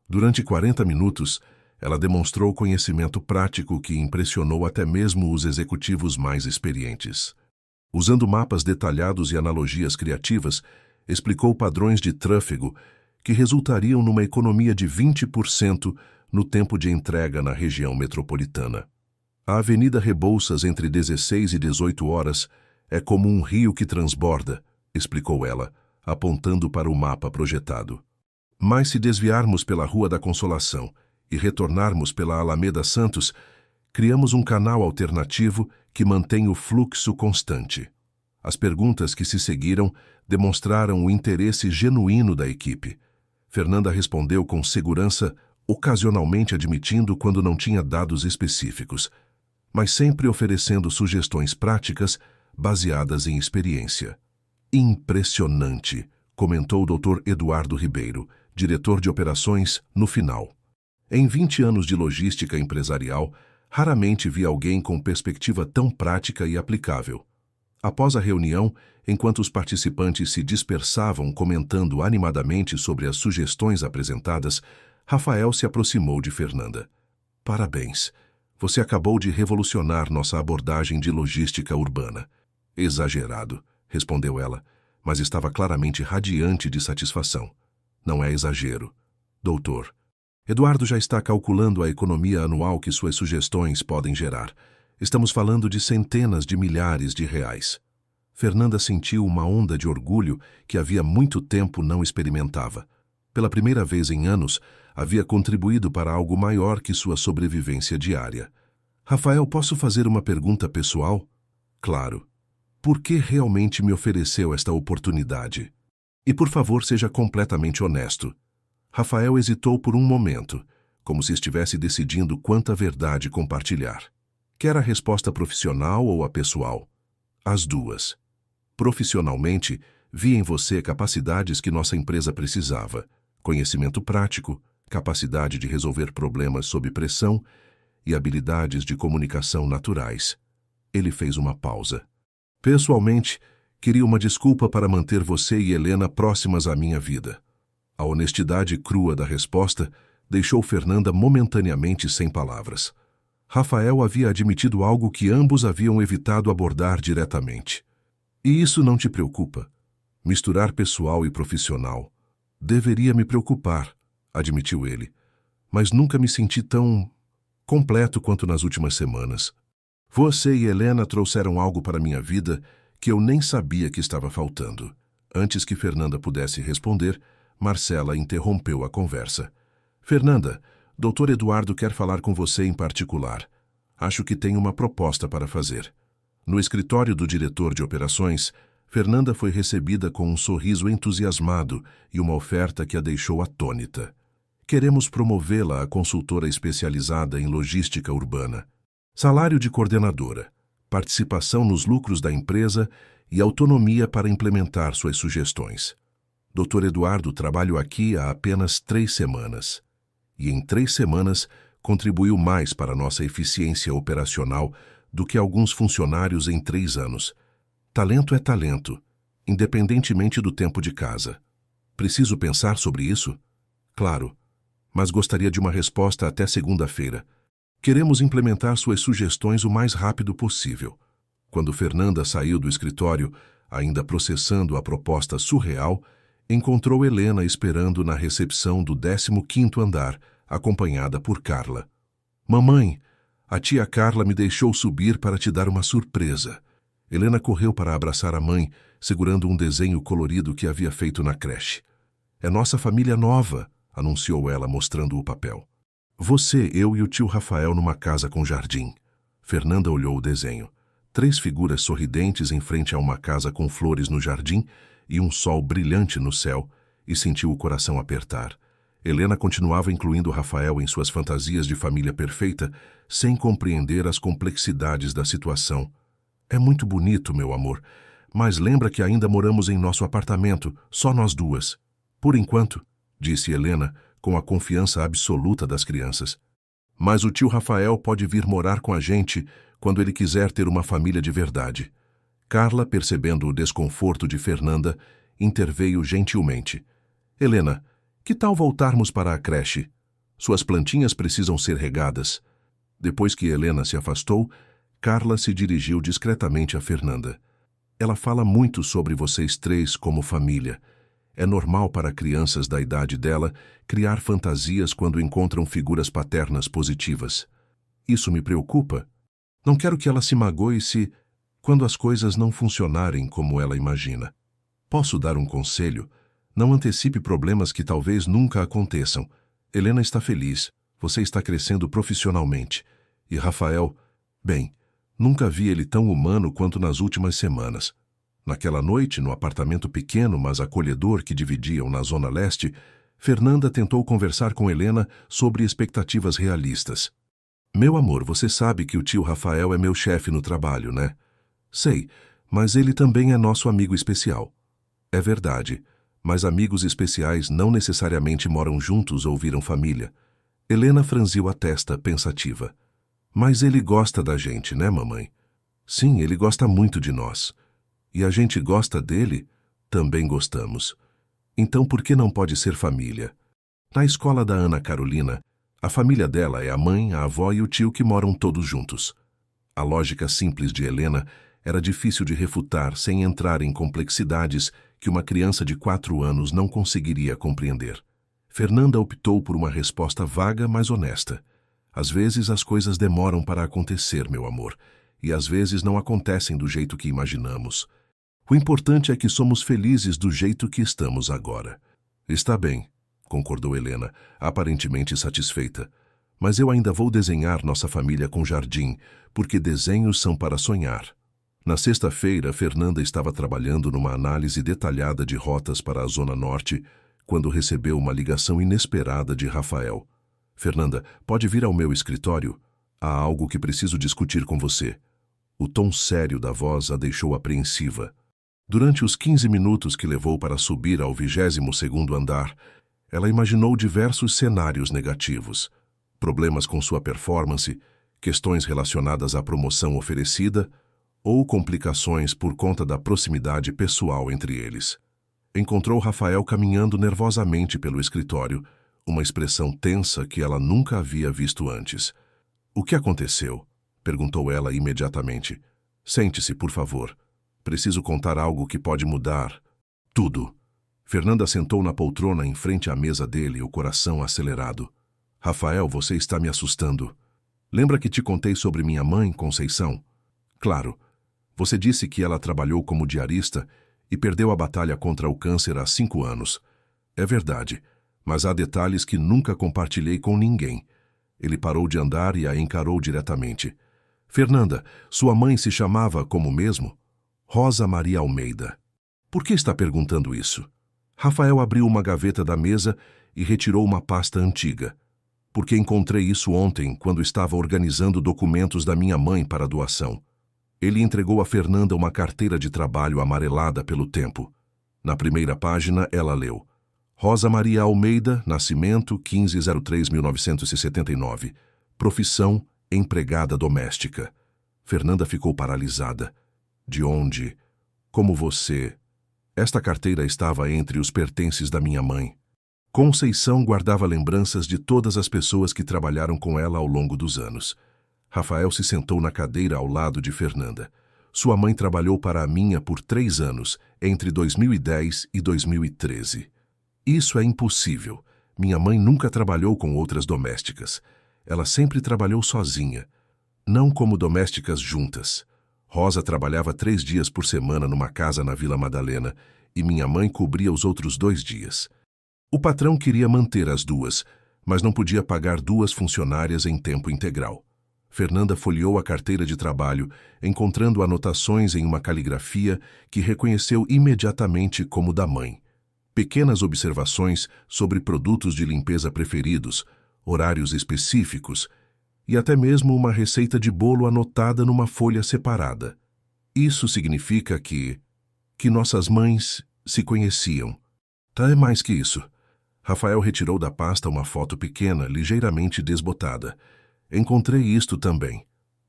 Durante 40 minutos, ela demonstrou conhecimento prático que impressionou até mesmo os executivos mais experientes. Usando mapas detalhados e analogias criativas, explicou padrões de tráfego que resultariam numa economia de 20% no tempo de entrega na região metropolitana. A Avenida Rebouças entre 16 e 18 horas é como um rio que transborda, explicou ela, apontando para o mapa projetado. Mas se desviarmos pela Rua da Consolação e retornarmos pela Alameda Santos, criamos um canal alternativo que mantém o fluxo constante. As perguntas que se seguiram demonstraram o interesse genuíno da equipe. Fernanda respondeu com segurança, ocasionalmente admitindo quando não tinha dados específicos, mas sempre oferecendo sugestões práticas baseadas em experiência. Impressionante, comentou o Dr. Eduardo Ribeiro, diretor de operações, no final. Em 20 anos de logística empresarial, raramente vi alguém com perspectiva tão prática e aplicável. Após a reunião, enquanto os participantes se dispersavam comentando animadamente sobre as sugestões apresentadas, Rafael se aproximou de Fernanda. Parabéns! Você acabou de revolucionar nossa abordagem de logística urbana. Exagerado, respondeu ela, mas estava claramente radiante de satisfação. Não é exagero. Doutor, Eduardo já está calculando a economia anual que suas sugestões podem gerar. Estamos falando de centenas de milhares de reais. Fernanda sentiu uma onda de orgulho que havia muito tempo não experimentava. Pela primeira vez em anos, havia contribuído para algo maior que sua sobrevivência diária. Rafael, posso fazer uma pergunta pessoal? Claro. Por que realmente me ofereceu esta oportunidade? E por favor, seja completamente honesto. Rafael hesitou por um momento, como se estivesse decidindo quanta verdade compartilhar. Quer a resposta profissional ou a pessoal? As duas. Profissionalmente, vi em você capacidades que nossa empresa precisava: conhecimento prático, capacidade de resolver problemas sob pressão e habilidades de comunicação naturais. Ele fez uma pausa. Pessoalmente, queria uma desculpa para manter você e Helena próximas à minha vida. A honestidade crua da resposta deixou Fernanda momentaneamente sem palavras. Rafael havia admitido algo que ambos haviam evitado abordar diretamente. E isso não te preocupa? Misturar pessoal e profissional. Deveria me preocupar, admitiu ele. Mas nunca me senti tão completo quanto nas últimas semanas. Você e Helena trouxeram algo para minha vida que eu nem sabia que estava faltando. Antes que Fernanda pudesse responder, Marcela interrompeu a conversa. Fernanda, Dr. Eduardo quer falar com você em particular. Acho que tem uma proposta para fazer. No escritório do diretor de operações, Fernanda foi recebida com um sorriso entusiasmado e uma oferta que a deixou atônita. Queremos promovê-la a consultora especializada em logística urbana. Salário de coordenadora, participação nos lucros da empresa e autonomia para implementar suas sugestões. Dr. Eduardo trabalha aqui há apenas 3 semanas. E em 3 semanas contribuiu mais para nossa eficiência operacional do que alguns funcionários em 3 anos. Talento é talento, independentemente do tempo de casa. Preciso pensar sobre isso? Claro, mas gostaria de uma resposta até segunda-feira. Queremos implementar suas sugestões o mais rápido possível. Quando Fernanda saiu do escritório, ainda processando a proposta surreal, encontrou Helena esperando na recepção do 15º andar, acompanhada por Carla. Mamãe, a tia Carla me deixou subir para te dar uma surpresa. Helena correu para abraçar a mãe, segurando um desenho colorido que havia feito na creche. É nossa família nova, anunciou ela mostrando o papel. Você, eu e o tio Rafael numa casa com jardim. Fernanda olhou o desenho. 3 figuras sorridentes em frente a uma casa com flores no jardim e um sol brilhante no céu, e sentiu o coração apertar. Helena continuava incluindo Rafael em suas fantasias de família perfeita, sem compreender as complexidades da situação. É muito bonito, meu amor, mas lembra que ainda moramos em nosso apartamento, só nós duas. Por enquanto, disse Helena, com a confiança absoluta das crianças. Mas o tio Rafael pode vir morar com a gente quando ele quiser ter uma família de verdade. Carla, percebendo o desconforto de Fernanda, interveio gentilmente. Helena, que tal voltarmos para a creche? Suas plantinhas precisam ser regadas. Depois que Helena se afastou, Carla se dirigiu discretamente a Fernanda. Ela fala muito sobre vocês 3 como família. É normal para crianças da idade dela criar fantasias quando encontram figuras paternas positivas. Isso me preocupa. Não quero que ela se magoe quando as coisas não funcionarem como ela imagina. Posso dar um conselho? Não antecipe problemas que talvez nunca aconteçam. Helena está feliz. Você está crescendo profissionalmente. E Rafael, bem, nunca vi ele tão humano quanto nas últimas semanas. Naquela noite, no apartamento pequeno, mas acolhedor que dividiam na Zona Leste, Fernanda tentou conversar com Helena sobre expectativas realistas. Meu amor, você sabe que o tio Rafael é meu chefe no trabalho, né? Sei, mas ele também é nosso amigo especial. É verdade, mas amigos especiais não necessariamente moram juntos ou viram família. Helena franziu a testa, pensativa. Mas ele gosta da gente, né, mamãe? Sim, ele gosta muito de nós. E a gente gosta dele? Também gostamos. Então por que não pode ser família? Na escola da Ana Carolina, a família dela é a mãe, a avó e o tio que moram todos juntos. A lógica simples de Helena era difícil de refutar sem entrar em complexidades que uma criança de 4 anos não conseguiria compreender. Fernanda optou por uma resposta vaga, mas honesta. Às vezes as coisas demoram para acontecer, meu amor, e às vezes não acontecem do jeito que imaginamos. O importante é que somos felizes do jeito que estamos agora. Está bem, concordou Helena, aparentemente satisfeita. Mas eu ainda vou desenhar nossa família com jardim, porque desenhos são para sonhar. Na sexta-feira, Fernanda estava trabalhando numa análise detalhada de rotas para a Zona Norte, quando recebeu uma ligação inesperada de Rafael. Fernanda, pode vir ao meu escritório? Há algo que preciso discutir com você. O tom sério da voz a deixou apreensiva. Durante os 15 minutos que levou para subir ao 22º andar, ela imaginou diversos cenários negativos, problemas com sua performance, questões relacionadas à promoção oferecida ou complicações por conta da proximidade pessoal entre eles. Encontrou Rafael caminhando nervosamente pelo escritório, uma expressão tensa que ela nunca havia visto antes. "O que aconteceu?" perguntou ela imediatamente. "Sente-se, por favor. Preciso contar algo que pode mudar tudo." Fernanda sentou na poltrona em frente à mesa dele, o coração acelerado. "Rafael, você está me assustando. Lembra que te contei sobre minha mãe, Conceição?" "Claro. Você disse que ela trabalhou como diarista e perdeu a batalha contra o câncer há 5 anos. É verdade, mas há detalhes que nunca compartilhei com ninguém." Ele parou de andar e a encarou diretamente. "Fernanda, sua mãe se chamava como mesmo?" "Rosa Maria Almeida." "Por que está perguntando isso?" Rafael abriu uma gaveta da mesa e retirou uma pasta antiga. "Porque encontrei isso ontem, quando estava organizando documentos da minha mãe para doação." Ele entregou a Fernanda uma carteira de trabalho amarelada pelo tempo. Na primeira página, ela leu: Rosa Maria Almeida, nascimento 15/03/1979. Profissão, empregada doméstica. Fernanda ficou paralisada. "De onde? Como você?" "Esta carteira estava entre os pertences da minha mãe." Conceição guardava lembranças de todas as pessoas que trabalharam com ela ao longo dos anos. Rafael se sentou na cadeira ao lado de Fernanda. "Sua mãe trabalhou para a minha por 3 anos, entre 2010 e 2013. "Isso é impossível. Minha mãe nunca trabalhou com outras domésticas. Ela sempre trabalhou sozinha, não como domésticas juntas. Rosa trabalhava 3 dias por semana numa casa na Vila Madalena e minha mãe cobria os outros 2 dias. O patrão queria manter as duas, mas não podia pagar 2 funcionárias em tempo integral." Fernanda folheou a carteira de trabalho, encontrando anotações em uma caligrafia que reconheceu imediatamente como da mãe. Pequenas observações sobre produtos de limpeza preferidos, horários específicos e até mesmo uma receita de bolo anotada numa folha separada. Isso significa que nossas mães se conheciam. Tá, é mais que isso. Rafael retirou da pasta uma foto pequena, ligeiramente desbotada. "Encontrei isto também."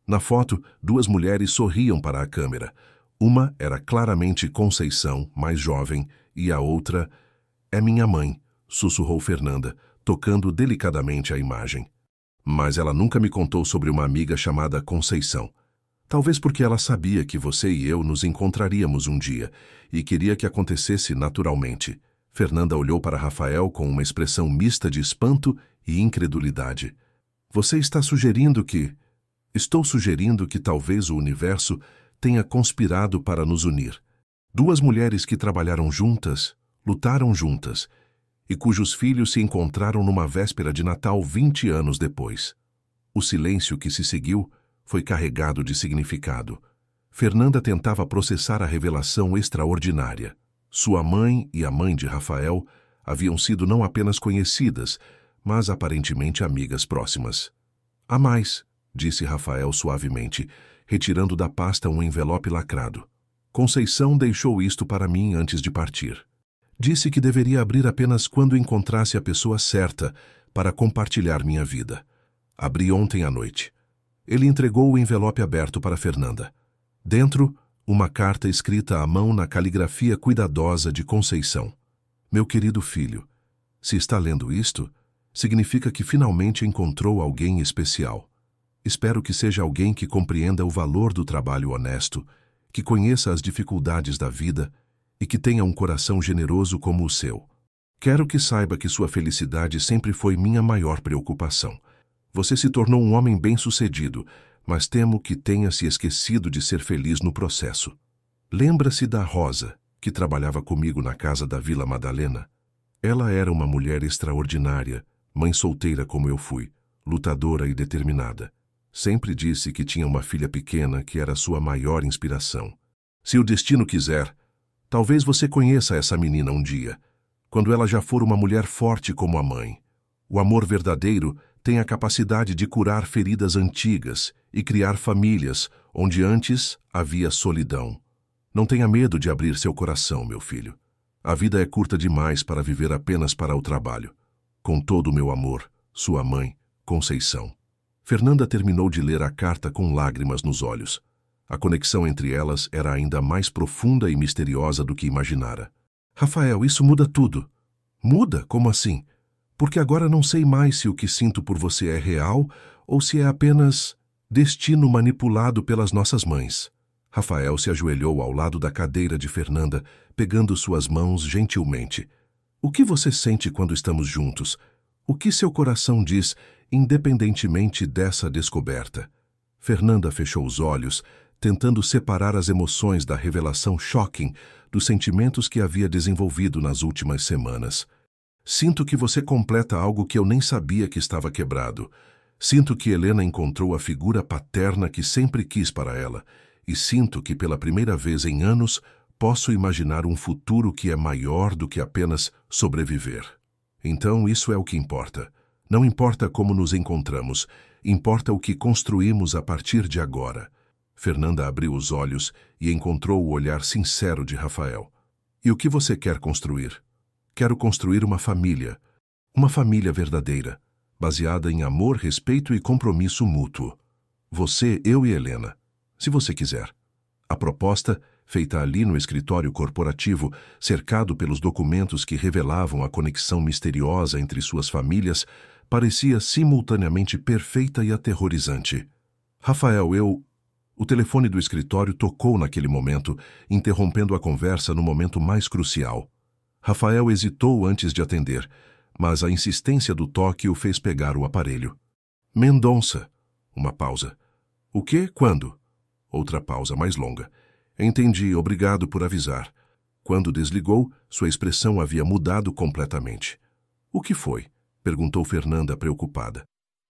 Na foto, 2 mulheres sorriam para a câmera. Uma era claramente Conceição, mais jovem, e a outra... "É minha mãe", sussurrou Fernanda, tocando delicadamente a imagem. "Mas ela nunca me contou sobre uma amiga chamada Conceição. Talvez porque ela sabia que você e eu nos encontraríamos um dia e queria que acontecesse naturalmente." Fernanda olhou para Rafael com uma expressão mista de espanto e incredulidade. "Você está sugerindo que..." "Estou sugerindo que talvez o universo tenha conspirado para nos unir. 2 mulheres que trabalharam juntas, lutaram juntas, e cujos filhos se encontraram numa véspera de Natal 20 anos depois." O silêncio que se seguiu foi carregado de significado. Fernanda tentava processar a revelação extraordinária. Sua mãe e a mãe de Rafael haviam sido não apenas conhecidas, mas aparentemente amigas próximas. "Há mais", disse Rafael suavemente, retirando da pasta um envelope lacrado. "Conceição deixou isto para mim antes de partir. Disse que deveria abrir apenas quando encontrasse a pessoa certa para compartilhar minha vida. Abri ontem à noite." Ele entregou o envelope aberto para Fernanda. Dentro, uma carta escrita à mão na caligrafia cuidadosa de Conceição. "Meu querido filho, se está lendo isto, significa que finalmente encontrou alguém especial. Espero que seja alguém que compreenda o valor do trabalho honesto, que conheça as dificuldades da vida e que tenha um coração generoso como o seu. Quero que saiba que sua felicidade sempre foi minha maior preocupação. Você se tornou um homem bem-sucedido, mas temo que tenha se esquecido de ser feliz no processo. Lembra-se da Rosa, que trabalhava comigo na casa da Vila Madalena? Ela era uma mulher extraordinária, mãe solteira como eu fui, lutadora e determinada. Sempre disse que tinha uma filha pequena que era sua maior inspiração. Se o destino quiser, talvez você conheça essa menina um dia, quando ela já for uma mulher forte como a mãe. O amor verdadeiro tem a capacidade de curar feridas antigas e criar famílias onde antes havia solidão. Não tenha medo de abrir seu coração, meu filho. A vida é curta demais para viver apenas para o trabalho. Com todo o meu amor, sua mãe, Conceição. Fernanda terminou de ler a carta com lágrimas nos olhos. A conexão entre elas era ainda mais profunda e misteriosa do que imaginara. Rafael, isso muda tudo. Muda? Como assim? Porque agora não sei mais se o que sinto por você é real ou se é apenas destino manipulado pelas nossas mães. Rafael se ajoelhou ao lado da cadeira de Fernanda, pegando suas mãos gentilmente. O que você sente quando estamos juntos? O que seu coração diz, independentemente dessa descoberta? Fernanda fechou os olhos, tentando separar as emoções da revelação shocking dos sentimentos que havia desenvolvido nas últimas semanas. Sinto que você completa algo que eu nem sabia que estava quebrado. Sinto que Helena encontrou a figura paterna que sempre quis para ela. E sinto que pela primeira vez em anos posso imaginar um futuro que é maior do que apenas sobreviver. Então isso é o que importa. Não importa como nos encontramos, importa o que construímos a partir de agora. Fernanda abriu os olhos e encontrou o olhar sincero de Rafael. E o que você quer construir? Quero construir uma família verdadeira, baseada em amor, respeito e compromisso mútuo. Você, eu e Helena. Se você quiser. A proposta, feita ali no escritório corporativo, cercado pelos documentos que revelavam a conexão misteriosa entre suas famílias, parecia simultaneamente perfeita e aterrorizante. Rafael, O telefone do escritório tocou naquele momento, interrompendo a conversa no momento mais crucial. Rafael hesitou antes de atender, mas a insistência do toque o fez pegar o aparelho. Mendonça. Uma pausa. O quê? Quando? Outra pausa mais longa. Entendi, obrigado por avisar. Quando desligou, sua expressão havia mudado completamente. O que foi? Perguntou Fernanda preocupada.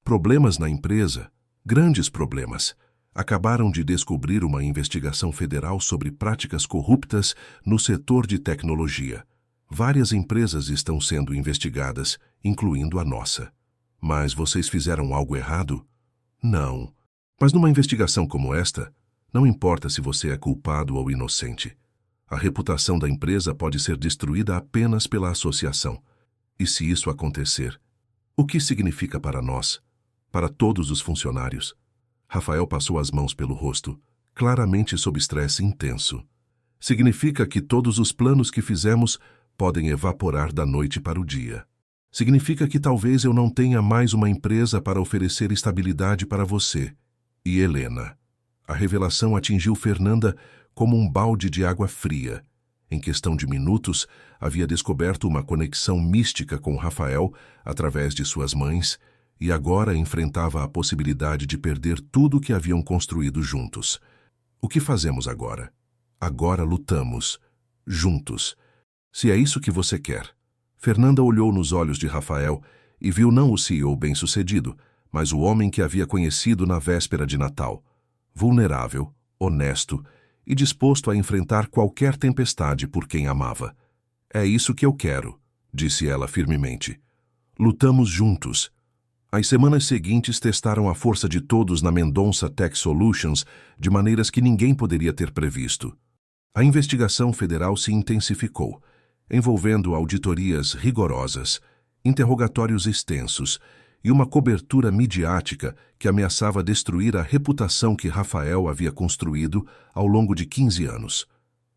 Problemas na empresa? Grandes problemas. Acabaram de descobrir uma investigação federal sobre práticas corruptas no setor de tecnologia. Várias empresas estão sendo investigadas, incluindo a nossa. Mas vocês fizeram algo errado? Não. Mas numa investigação como esta, não importa se você é culpado ou inocente. A reputação da empresa pode ser destruída apenas pela associação. E se isso acontecer, o que significa para nós, para todos os funcionários? Rafael passou as mãos pelo rosto, claramente sob estresse intenso. Significa que todos os planos que fizemos podem evaporar da noite para o dia. Significa que talvez eu não tenha mais uma empresa para oferecer estabilidade para você e Helena. A revelação atingiu Fernanda como um balde de água fria. Em questão de minutos, havia descoberto uma conexão mística com Rafael através de suas mães e agora enfrentava a possibilidade de perder tudo o que haviam construído juntos. O que fazemos agora? Agora lutamos. Juntos. Se é isso que você quer. Fernanda olhou nos olhos de Rafael e viu não o CEO bem-sucedido, mas o homem que havia conhecido na véspera de Natal. Vulnerável, honesto e disposto a enfrentar qualquer tempestade por quem amava. É isso que eu quero, disse ela firmemente. Lutamos juntos. As semanas seguintes testaram a força de todos na Mendonça Tech Solutions de maneiras que ninguém poderia ter previsto. A investigação federal se intensificou, envolvendo auditorias rigorosas, interrogatórios extensos e uma cobertura midiática que ameaçava destruir a reputação que Rafael havia construído ao longo de 15 anos.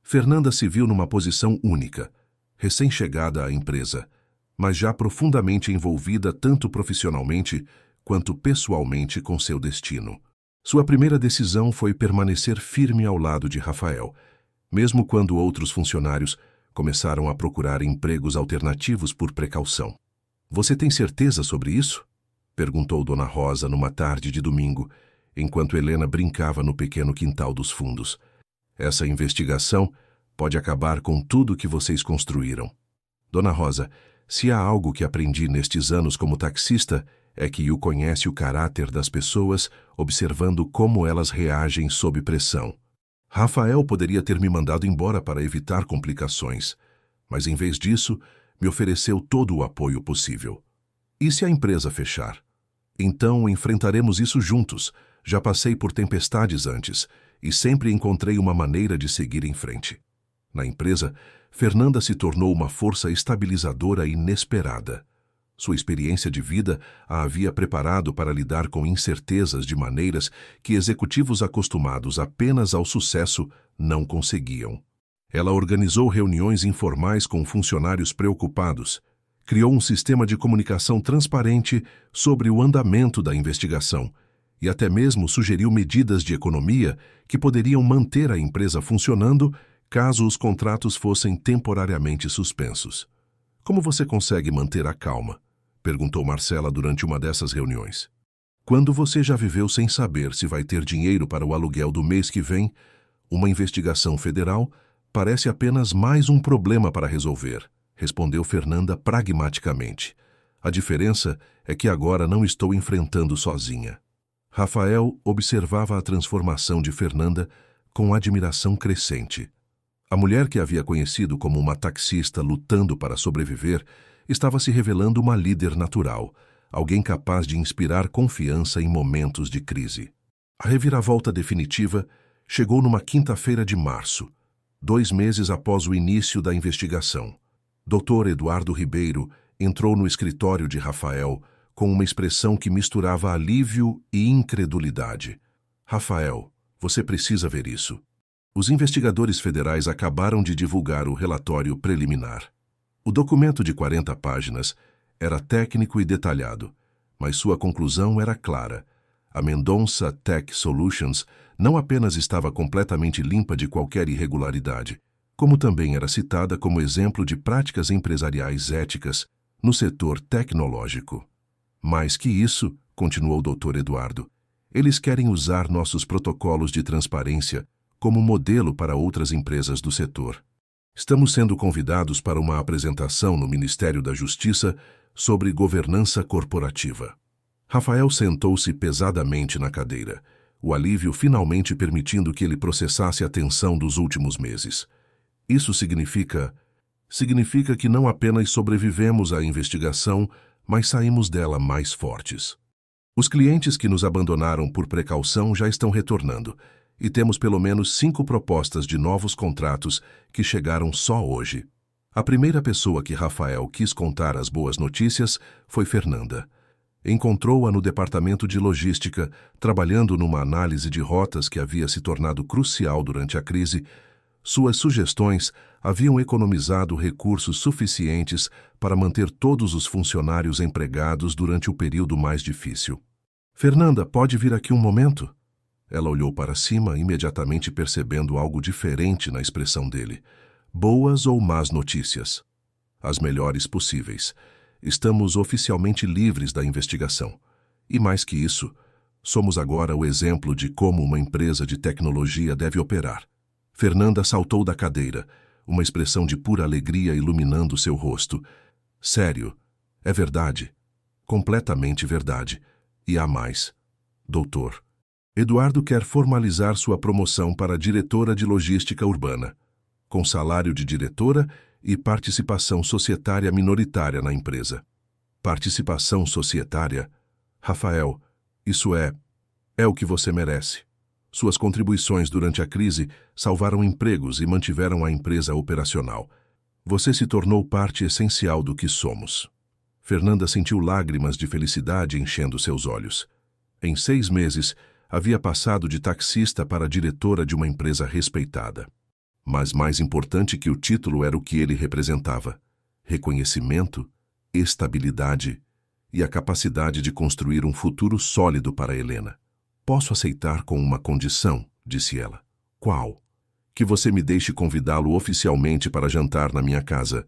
Fernanda se viu numa posição única, recém-chegada à empresa, mas já profundamente envolvida tanto profissionalmente quanto pessoalmente com seu destino. Sua primeira decisão foi permanecer firme ao lado de Rafael, mesmo quando outros funcionários começaram a procurar empregos alternativos por precaução. Você tem certeza sobre isso? Perguntou Dona Rosa numa tarde de domingo, enquanto Helena brincava no pequeno quintal dos fundos. Essa investigação pode acabar com tudo que vocês construíram. Dona Rosa, se há algo que aprendi nestes anos como taxista, é que Yu conhece o caráter das pessoas, observando como elas reagem sob pressão. Rafael poderia ter me mandado embora para evitar complicações, mas em vez disso, me ofereceu todo o apoio possível. E se a empresa fechar? Então enfrentaremos isso juntos. Já passei por tempestades antes, e sempre encontrei uma maneira de seguir em frente. Na empresa, Fernanda se tornou uma força estabilizadora inesperada. Sua experiência de vida a havia preparado para lidar com incertezas de maneiras que executivos acostumados apenas ao sucesso não conseguiam. Ela organizou reuniões informais com funcionários preocupados, criou um sistema de comunicação transparente sobre o andamento da investigação e até mesmo sugeriu medidas de economia que poderiam manter a empresa funcionando caso os contratos fossem temporariamente suspensos. Como você consegue manter a calma? Perguntou Marcela durante uma dessas reuniões. Quando você já viveu sem saber se vai ter dinheiro para o aluguel do mês que vem, uma investigação federal parece apenas mais um problema para resolver, respondeu Fernanda pragmaticamente. A diferença é que agora não estou enfrentando sozinha. Rafael observava a transformação de Fernanda com admiração crescente. A mulher que havia conhecido como uma taxista lutando para sobreviver estava se revelando uma líder natural, alguém capaz de inspirar confiança em momentos de crise. A reviravolta definitiva chegou numa quinta-feira de março, 2 meses após o início da investigação. Dr. Eduardo Ribeiro entrou no escritório de Rafael com uma expressão que misturava alívio e incredulidade. Rafael, você precisa ver isso. Os investigadores federais acabaram de divulgar o relatório preliminar. O documento de 40 páginas era técnico e detalhado, mas sua conclusão era clara. A Mendonça Tech Solutions não apenas estava completamente limpa de qualquer irregularidade, como também era citada como exemplo de práticas empresariais éticas no setor tecnológico. Mais que isso, continuou o Dr. Eduardo, eles querem usar nossos protocolos de transparência como modelo para outras empresas do setor. Estamos sendo convidados para uma apresentação no Ministério da Justiça sobre governança corporativa. Rafael sentou-se pesadamente na cadeira, o alívio finalmente permitindo que ele processasse a tensão dos últimos meses. Isso significa que não apenas sobrevivemos à investigação, mas saímos dela mais fortes. Os clientes que nos abandonaram por precaução já estão retornando, e temos pelo menos 5 propostas de novos contratos que chegaram só hoje. A primeira pessoa que Rafael quis contar as boas notícias foi Fernanda. Encontrou-a no departamento de logística, trabalhando numa análise de rotas que havia se tornado crucial durante a crise. Suas sugestões haviam economizado recursos suficientes para manter todos os funcionários empregados durante o período mais difícil. Fernanda, pode vir aqui um momento? Ela olhou para cima, imediatamente percebendo algo diferente na expressão dele. Boas ou más notícias? As melhores possíveis. Estamos oficialmente livres da investigação. E mais que isso, somos agora o exemplo de como uma empresa de tecnologia deve operar. Fernanda saltou da cadeira, uma expressão de pura alegria iluminando seu rosto. Sério, é verdade. Completamente verdade. E há mais. Doutor, Eduardo quer formalizar sua promoção para diretora de logística urbana, com salário de diretora e participação societária minoritária na empresa. Participação societária? Rafael, isso é o que você merece. Suas contribuições durante a crise salvaram empregos e mantiveram a empresa operacional. Você se tornou parte essencial do que somos. Fernanda sentiu lágrimas de felicidade enchendo seus olhos. Em 6 meses, havia passado de taxista para diretora de uma empresa respeitada. Mas mais importante que o título era o que ele representava: reconhecimento, estabilidade e a capacidade de construir um futuro sólido para Helena. Posso aceitar com uma condição, disse ela. Qual? Que você me deixe convidá-lo oficialmente para jantar na minha casa.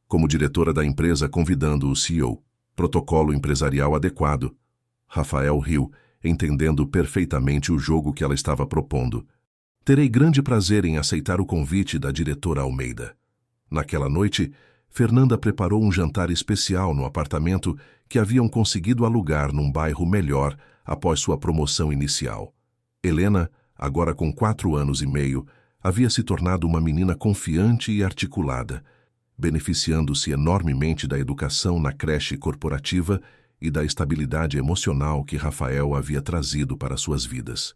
Como diretora da empresa convidando o CEO. Protocolo empresarial adequado. Rafael riu, entendendo perfeitamente o jogo que ela estava propondo. Terei grande prazer em aceitar o convite da diretora Almeida. Naquela noite, Fernanda preparou um jantar especial no apartamento que haviam conseguido alugar num bairro melhor após sua promoção inicial. Helena, agora com 4 anos e meio, havia se tornado uma menina confiante e articulada, beneficiando-se enormemente da educação na creche corporativa e da estabilidade emocional que Rafael havia trazido para suas vidas.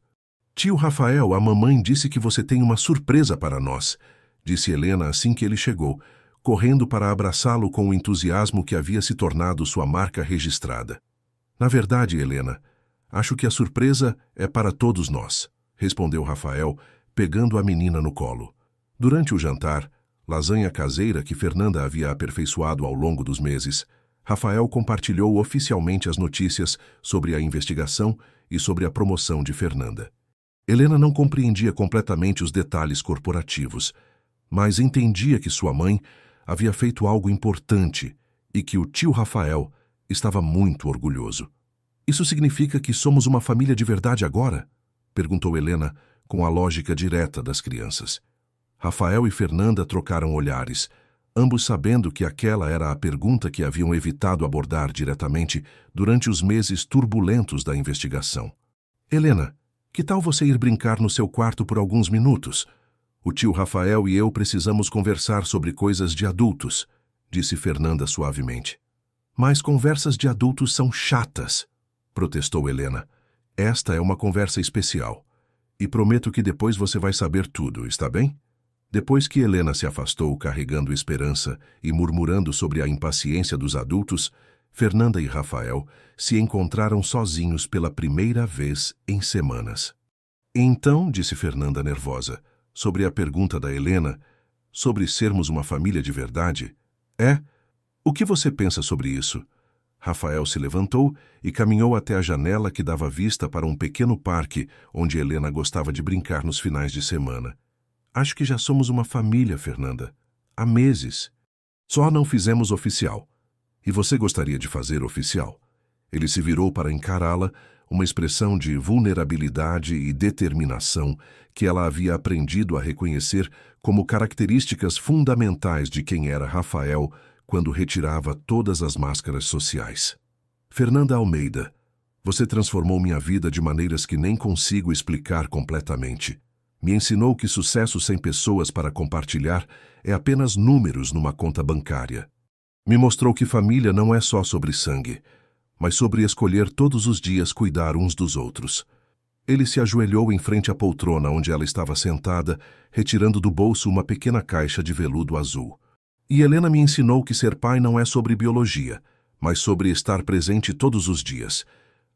Tio Rafael, a mamãe disse que você tem uma surpresa para nós, disse Helena assim que ele chegou, correndo para abraçá-lo com o entusiasmo que havia se tornado sua marca registrada. Na verdade, Helena, acho que a surpresa é para todos nós, respondeu Rafael, pegando a menina no colo. Durante o jantar, lasanha caseira que Fernanda havia aperfeiçoado ao longo dos meses, Rafael compartilhou oficialmente as notícias sobre a investigação e sobre a promoção de Fernanda. Helena não compreendia completamente os detalhes corporativos, mas entendia que sua mãe havia feito algo importante e que o tio Rafael estava muito orgulhoso. Isso significa que somos uma família de verdade agora? Perguntou Helena com a lógica direta das crianças. Rafael e Fernanda trocaram olhares, ambos sabendo que aquela era a pergunta que haviam evitado abordar diretamente durante os meses turbulentos da investigação. Helena, que tal você ir brincar no seu quarto por alguns minutos? O tio Rafael e eu precisamos conversar sobre coisas de adultos, disse Fernanda suavemente. Mas conversas de adultos são chatas, protestou Helena. Esta é uma conversa especial. E prometo que depois você vai saber tudo, está bem? Depois que Helena se afastou carregando esperança e murmurando sobre a impaciência dos adultos, Fernanda e Rafael se encontraram sozinhos pela primeira vez em semanas. Então, disse Fernanda nervosa, sobre a pergunta da Helena, sobre sermos uma família de verdade, o que você pensa sobre isso? Rafael se levantou e caminhou até a janela que dava vista para um pequeno parque onde Helena gostava de brincar nos finais de semana. Acho que já somos uma família, Fernanda. Há meses. Só não fizemos oficial. E você gostaria de fazer oficial? Ele se virou para encará-la, uma expressão de vulnerabilidade e determinação que ela havia aprendido a reconhecer como características fundamentais de quem era Rafael quando retirava todas as máscaras sociais. Fernanda Almeida, você transformou minha vida de maneiras que nem consigo explicar completamente. Me ensinou que sucesso sem pessoas para compartilhar é apenas números numa conta bancária. Me mostrou que família não é só sobre sangue, mas sobre escolher todos os dias cuidar uns dos outros. Ele se ajoelhou em frente à poltrona onde ela estava sentada, retirando do bolso uma pequena caixa de veludo azul. E Helena me ensinou que ser pai não é sobre biologia, mas sobre estar presente todos os dias,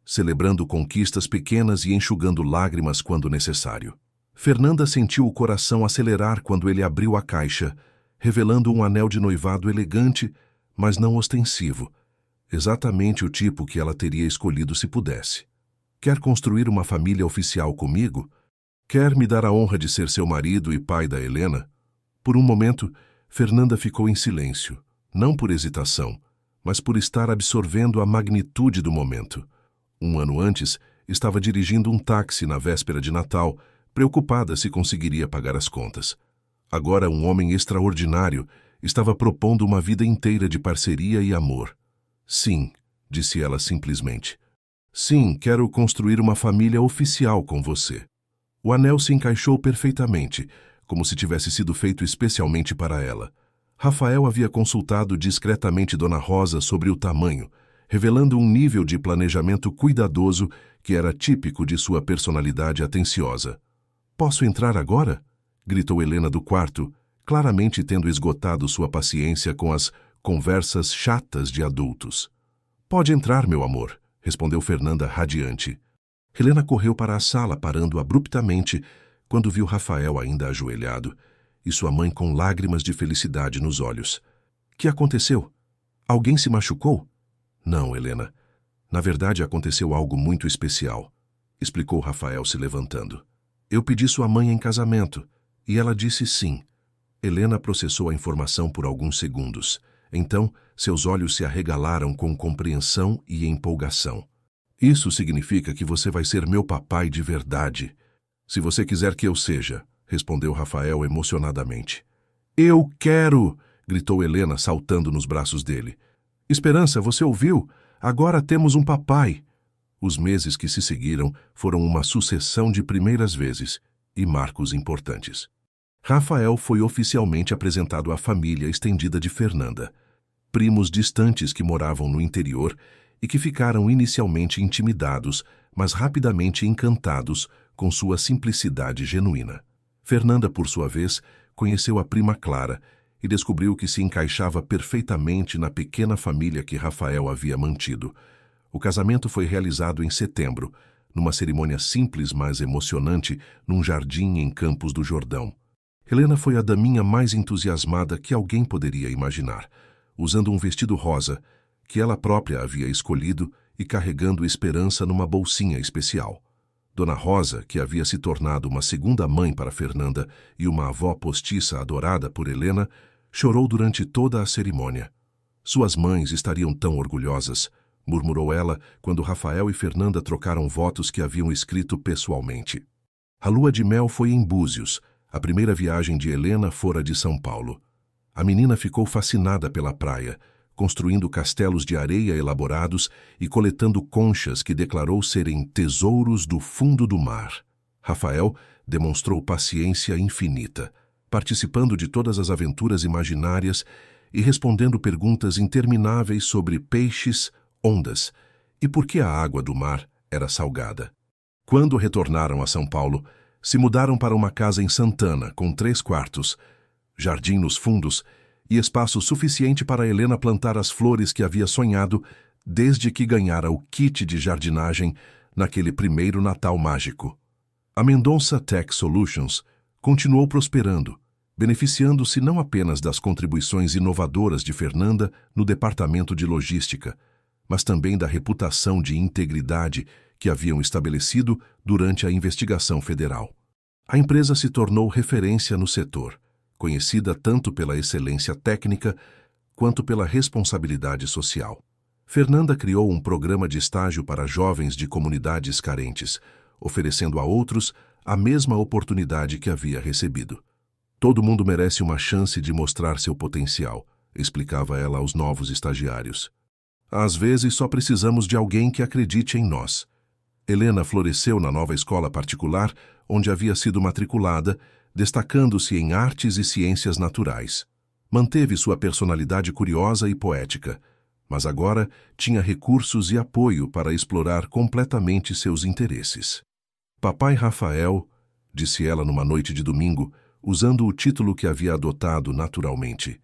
celebrando conquistas pequenas e enxugando lágrimas quando necessário. Fernanda sentiu o coração acelerar quando ele abriu a caixa, revelando um anel de noivado elegante, mas não ostensivo, exatamente o tipo que ela teria escolhido se pudesse. Quer construir uma família oficial comigo? Quer me dar a honra de ser seu marido e pai da Helena? Por um momento, Fernanda ficou em silêncio, não por hesitação, mas por estar absorvendo a magnitude do momento. Um ano antes, estava dirigindo um táxi na véspera de Natal, preocupada se conseguiria pagar as contas. Agora, um homem extraordinário estava propondo uma vida inteira de parceria e amor. Sim, disse ela simplesmente. Sim, quero construir uma família oficial com você. O anel se encaixou perfeitamente, como se tivesse sido feito especialmente para ela. Rafael havia consultado discretamente Dona Rosa sobre o tamanho, revelando um nível de planejamento cuidadoso que era típico de sua personalidade atenciosa. Posso entrar agora? Gritou Helena do quarto, claramente tendo esgotado sua paciência com as conversas chatas de adultos. Pode entrar, meu amor, respondeu Fernanda radiante. Helena correu para a sala, parando abruptamente quando viu Rafael ainda ajoelhado e sua mãe com lágrimas de felicidade nos olhos. Que aconteceu? Alguém se machucou? Não, Helena. Na verdade, aconteceu algo muito especial, explicou Rafael se levantando. Eu pedi sua mãe em casamento e ela disse sim. Helena processou a informação por alguns segundos. Então, seus olhos se arregalaram com compreensão e empolgação. Isso significa que você vai ser meu papai de verdade. Se você quiser que eu seja, respondeu Rafael emocionadamente. Eu quero! Gritou Helena, saltando nos braços dele. Esperança, você ouviu? Agora temos um papai! Os meses que se seguiram foram uma sucessão de primeiras vezes e marcos importantes. Rafael foi oficialmente apresentado à família estendida de Fernanda, primos distantes que moravam no interior e que ficaram inicialmente intimidados, mas rapidamente encantados com sua simplicidade genuína. Fernanda, por sua vez, conheceu a prima Clara e descobriu que se encaixava perfeitamente na pequena família que Rafael havia mantido. O casamento foi realizado em setembro, numa cerimônia simples, mas emocionante, num jardim em Campos do Jordão. Helena foi a daminha mais entusiasmada que alguém poderia imaginar, usando um vestido rosa, que ela própria havia escolhido, e carregando esperança numa bolsinha especial. Dona Rosa, que havia se tornado uma segunda mãe para Fernanda e uma avó postiça adorada por Helena, chorou durante toda a cerimônia. Suas mães estariam tão orgulhosas, murmurou ela quando Rafael e Fernanda trocaram votos que haviam escrito pessoalmente. A lua de mel foi em Búzios. A primeira viagem de Helena fora de São Paulo. A menina ficou fascinada pela praia, construindo castelos de areia elaborados e coletando conchas que declarou serem tesouros do fundo do mar. Rafael demonstrou paciência infinita, participando de todas as aventuras imaginárias e respondendo perguntas intermináveis sobre peixes, ondas e por que a água do mar era salgada. Quando retornaram a São Paulo, se mudaram para uma casa em Santana, com 3 quartos, jardim nos fundos e espaço suficiente para Helena plantar as flores que havia sonhado desde que ganhara o kit de jardinagem naquele primeiro Natal mágico. A Mendonça Tech Solutions continuou prosperando, beneficiando-se não apenas das contribuições inovadoras de Fernanda no departamento de logística, mas também da reputação de integridade que haviam estabelecido durante a investigação federal. A empresa se tornou referência no setor, conhecida tanto pela excelência técnica quanto pela responsabilidade social. Fernanda criou um programa de estágio para jovens de comunidades carentes, oferecendo a outros a mesma oportunidade que havia recebido. Todo mundo merece uma chance de mostrar seu potencial, explicava ela aos novos estagiários. Às vezes só precisamos de alguém que acredite em nós. Helena floresceu na nova escola particular, onde havia sido matriculada, destacando-se em artes e ciências naturais. Manteve sua personalidade curiosa e poética, mas agora tinha recursos e apoio para explorar completamente seus interesses. Papai Rafael, disse ela numa noite de domingo, usando o título que havia adotado naturalmente.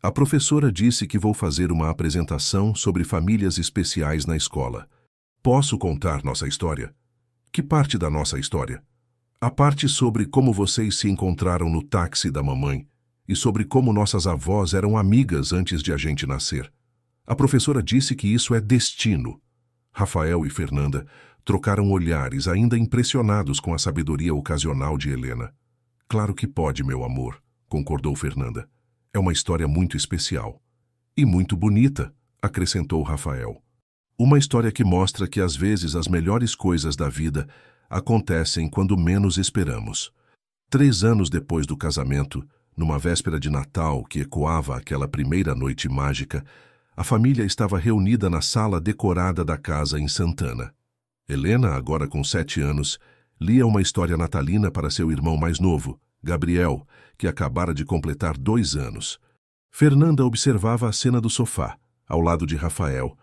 A professora disse que vou fazer uma apresentação sobre famílias especiais na escola. Posso contar nossa história? Que parte da nossa história? A parte sobre como vocês se encontraram no táxi da mamãe e sobre como nossas avós eram amigas antes de a gente nascer. A professora disse que isso é destino. Rafael e Fernanda trocaram olhares, ainda impressionados com a sabedoria ocasional de Helena. Claro que pode, meu amor, concordou Fernanda. É uma história muito especial. E muito bonita, acrescentou Rafael. Uma história que mostra que às vezes as melhores coisas da vida acontecem quando menos esperamos. 3 anos depois do casamento, numa véspera de Natal que ecoava aquela primeira noite mágica, a família estava reunida na sala decorada da casa em Santana. Helena, agora com 7 anos, lia uma história natalina para seu irmão mais novo, Gabriel, que acabara de completar 2 anos. Fernanda observava a cena do sofá, ao lado de Rafael,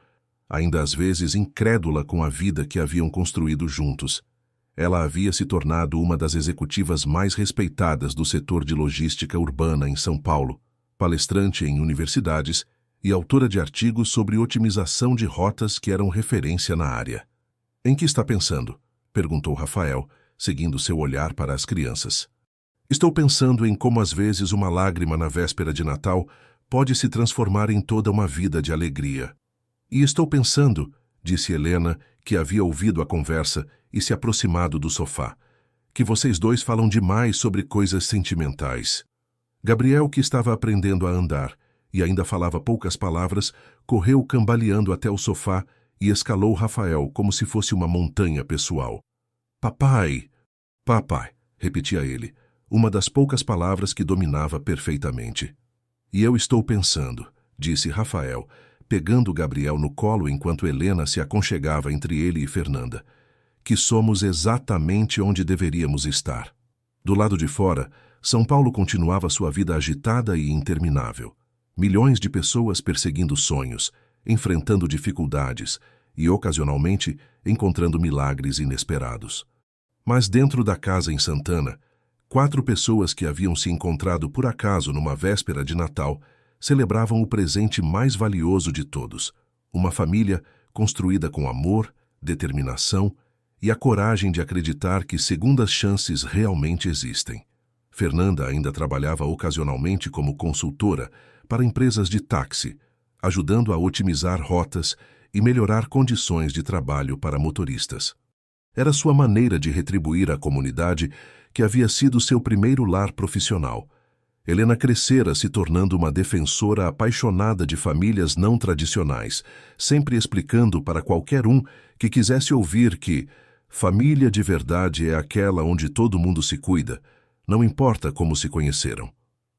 ainda às vezes incrédula com a vida que haviam construído juntos. Ela havia se tornado uma das executivas mais respeitadas do setor de logística urbana em São Paulo, palestrante em universidades e autora de artigos sobre otimização de rotas que eram referência na área. Em que está pensando? Perguntou Rafael, seguindo seu olhar para as crianças. Estou pensando em como às vezes uma lágrima na véspera de Natal pode se transformar em toda uma vida de alegria. E estou pensando, disse Helena, que havia ouvido a conversa e se aproximado do sofá, que vocês dois falam demais sobre coisas sentimentais. Gabriel, que estava aprendendo a andar e ainda falava poucas palavras, correu cambaleando até o sofá e escalou Rafael como se fosse uma montanha pessoal. Papai! Papai! Repetia ele, uma das poucas palavras que dominava perfeitamente. E eu estou pensando, disse Rafael, pegando Gabriel no colo enquanto Helena se aconchegava entre ele e Fernanda, que somos exatamente onde deveríamos estar. Do lado de fora, São Paulo continuava sua vida agitada e interminável. Milhões de pessoas perseguindo sonhos, enfrentando dificuldades e, ocasionalmente, encontrando milagres inesperados. Mas dentro da casa em Santana, 4 pessoas que haviam se encontrado por acaso numa véspera de Natal celebravam o presente mais valioso de todos, uma família construída com amor, determinação e a coragem de acreditar que segundas chances realmente existem. Fernanda ainda trabalhava ocasionalmente como consultora para empresas de táxi, ajudando a otimizar rotas e melhorar condições de trabalho para motoristas. Era sua maneira de retribuir à comunidade que havia sido seu primeiro lar profissional. Helena crescera se tornando uma defensora apaixonada de famílias não tradicionais, sempre explicando para qualquer um que quisesse ouvir que família de verdade é aquela onde todo mundo se cuida, não importa como se conheceram.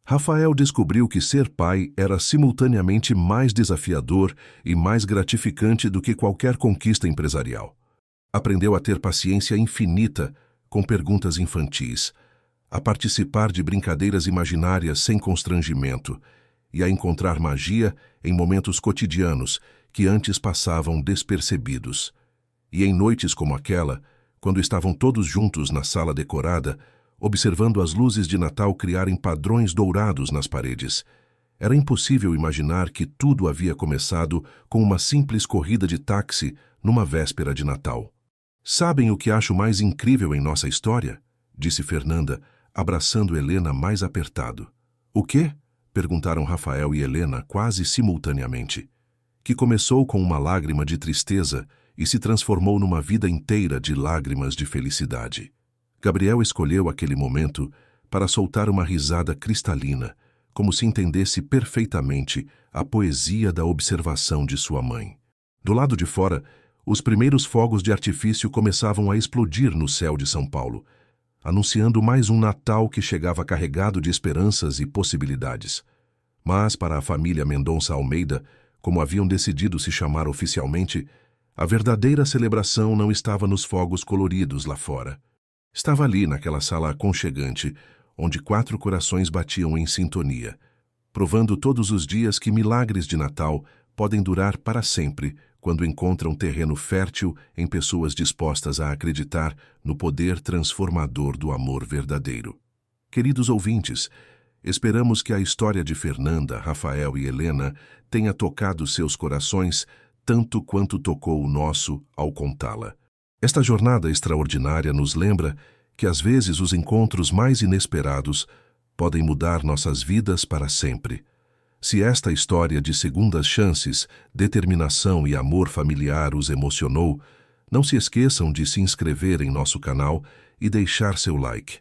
Rafael descobriu que ser pai era simultaneamente mais desafiador e mais gratificante do que qualquer conquista empresarial. Aprendeu a ter paciência infinita com perguntas infantis, a participar de brincadeiras imaginárias sem constrangimento e a encontrar magia em momentos cotidianos que antes passavam despercebidos. E em noites como aquela, quando estavam todos juntos na sala decorada, observando as luzes de Natal criarem padrões dourados nas paredes, era impossível imaginar que tudo havia começado com uma simples corrida de táxi numa véspera de Natal. "Sabem o que acho mais incrível em nossa história?" disse Fernanda, abraçando Helena mais apertado. "O quê?" perguntaram Rafael e Helena quase simultaneamente. "Que começou com uma lágrima de tristeza e se transformou numa vida inteira de lágrimas de felicidade." Gabriel escolheu aquele momento para soltar uma risada cristalina, como se entendesse perfeitamente a poesia da observação de sua mãe. Do lado de fora, os primeiros fogos de artifício começavam a explodir no céu de São Paulo, anunciando mais um Natal que chegava carregado de esperanças e possibilidades. Mas para a família Mendonça Almeida, como haviam decidido se chamar oficialmente, a verdadeira celebração não estava nos fogos coloridos lá fora. Estava ali naquela sala aconchegante, onde 4 corações batiam em sintonia, provando todos os dias que milagres de Natal podem durar para sempre quando encontram terreno fértil em pessoas dispostas a acreditar no poder transformador do amor verdadeiro. Queridos ouvintes, esperamos que a história de Fernanda, Rafael e Helena tenha tocado seus corações tanto quanto tocou o nosso ao contá-la. Esta jornada extraordinária nos lembra que às vezes os encontros mais inesperados podem mudar nossas vidas para sempre. Se esta história de segundas chances, determinação e amor familiar os emocionou, não se esqueçam de se inscrever em nosso canal e deixar seu like.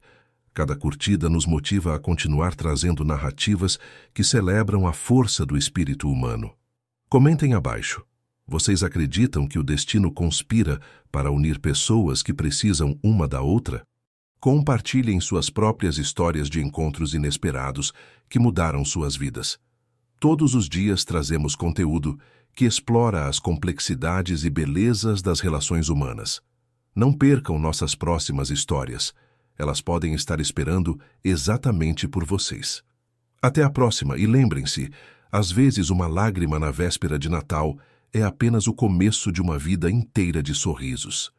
Cada curtida nos motiva a continuar trazendo narrativas que celebram a força do espírito humano. Comentem abaixo. Vocês acreditam que o destino conspira para unir pessoas que precisam uma da outra? Compartilhem suas próprias histórias de encontros inesperados que mudaram suas vidas. Todos os dias trazemos conteúdo que explora as complexidades e belezas das relações humanas. Não percam nossas próximas histórias. Elas podem estar esperando exatamente por vocês. Até a próxima e lembrem-se, às vezes uma lágrima na véspera de Natal é apenas o começo de uma vida inteira de sorrisos.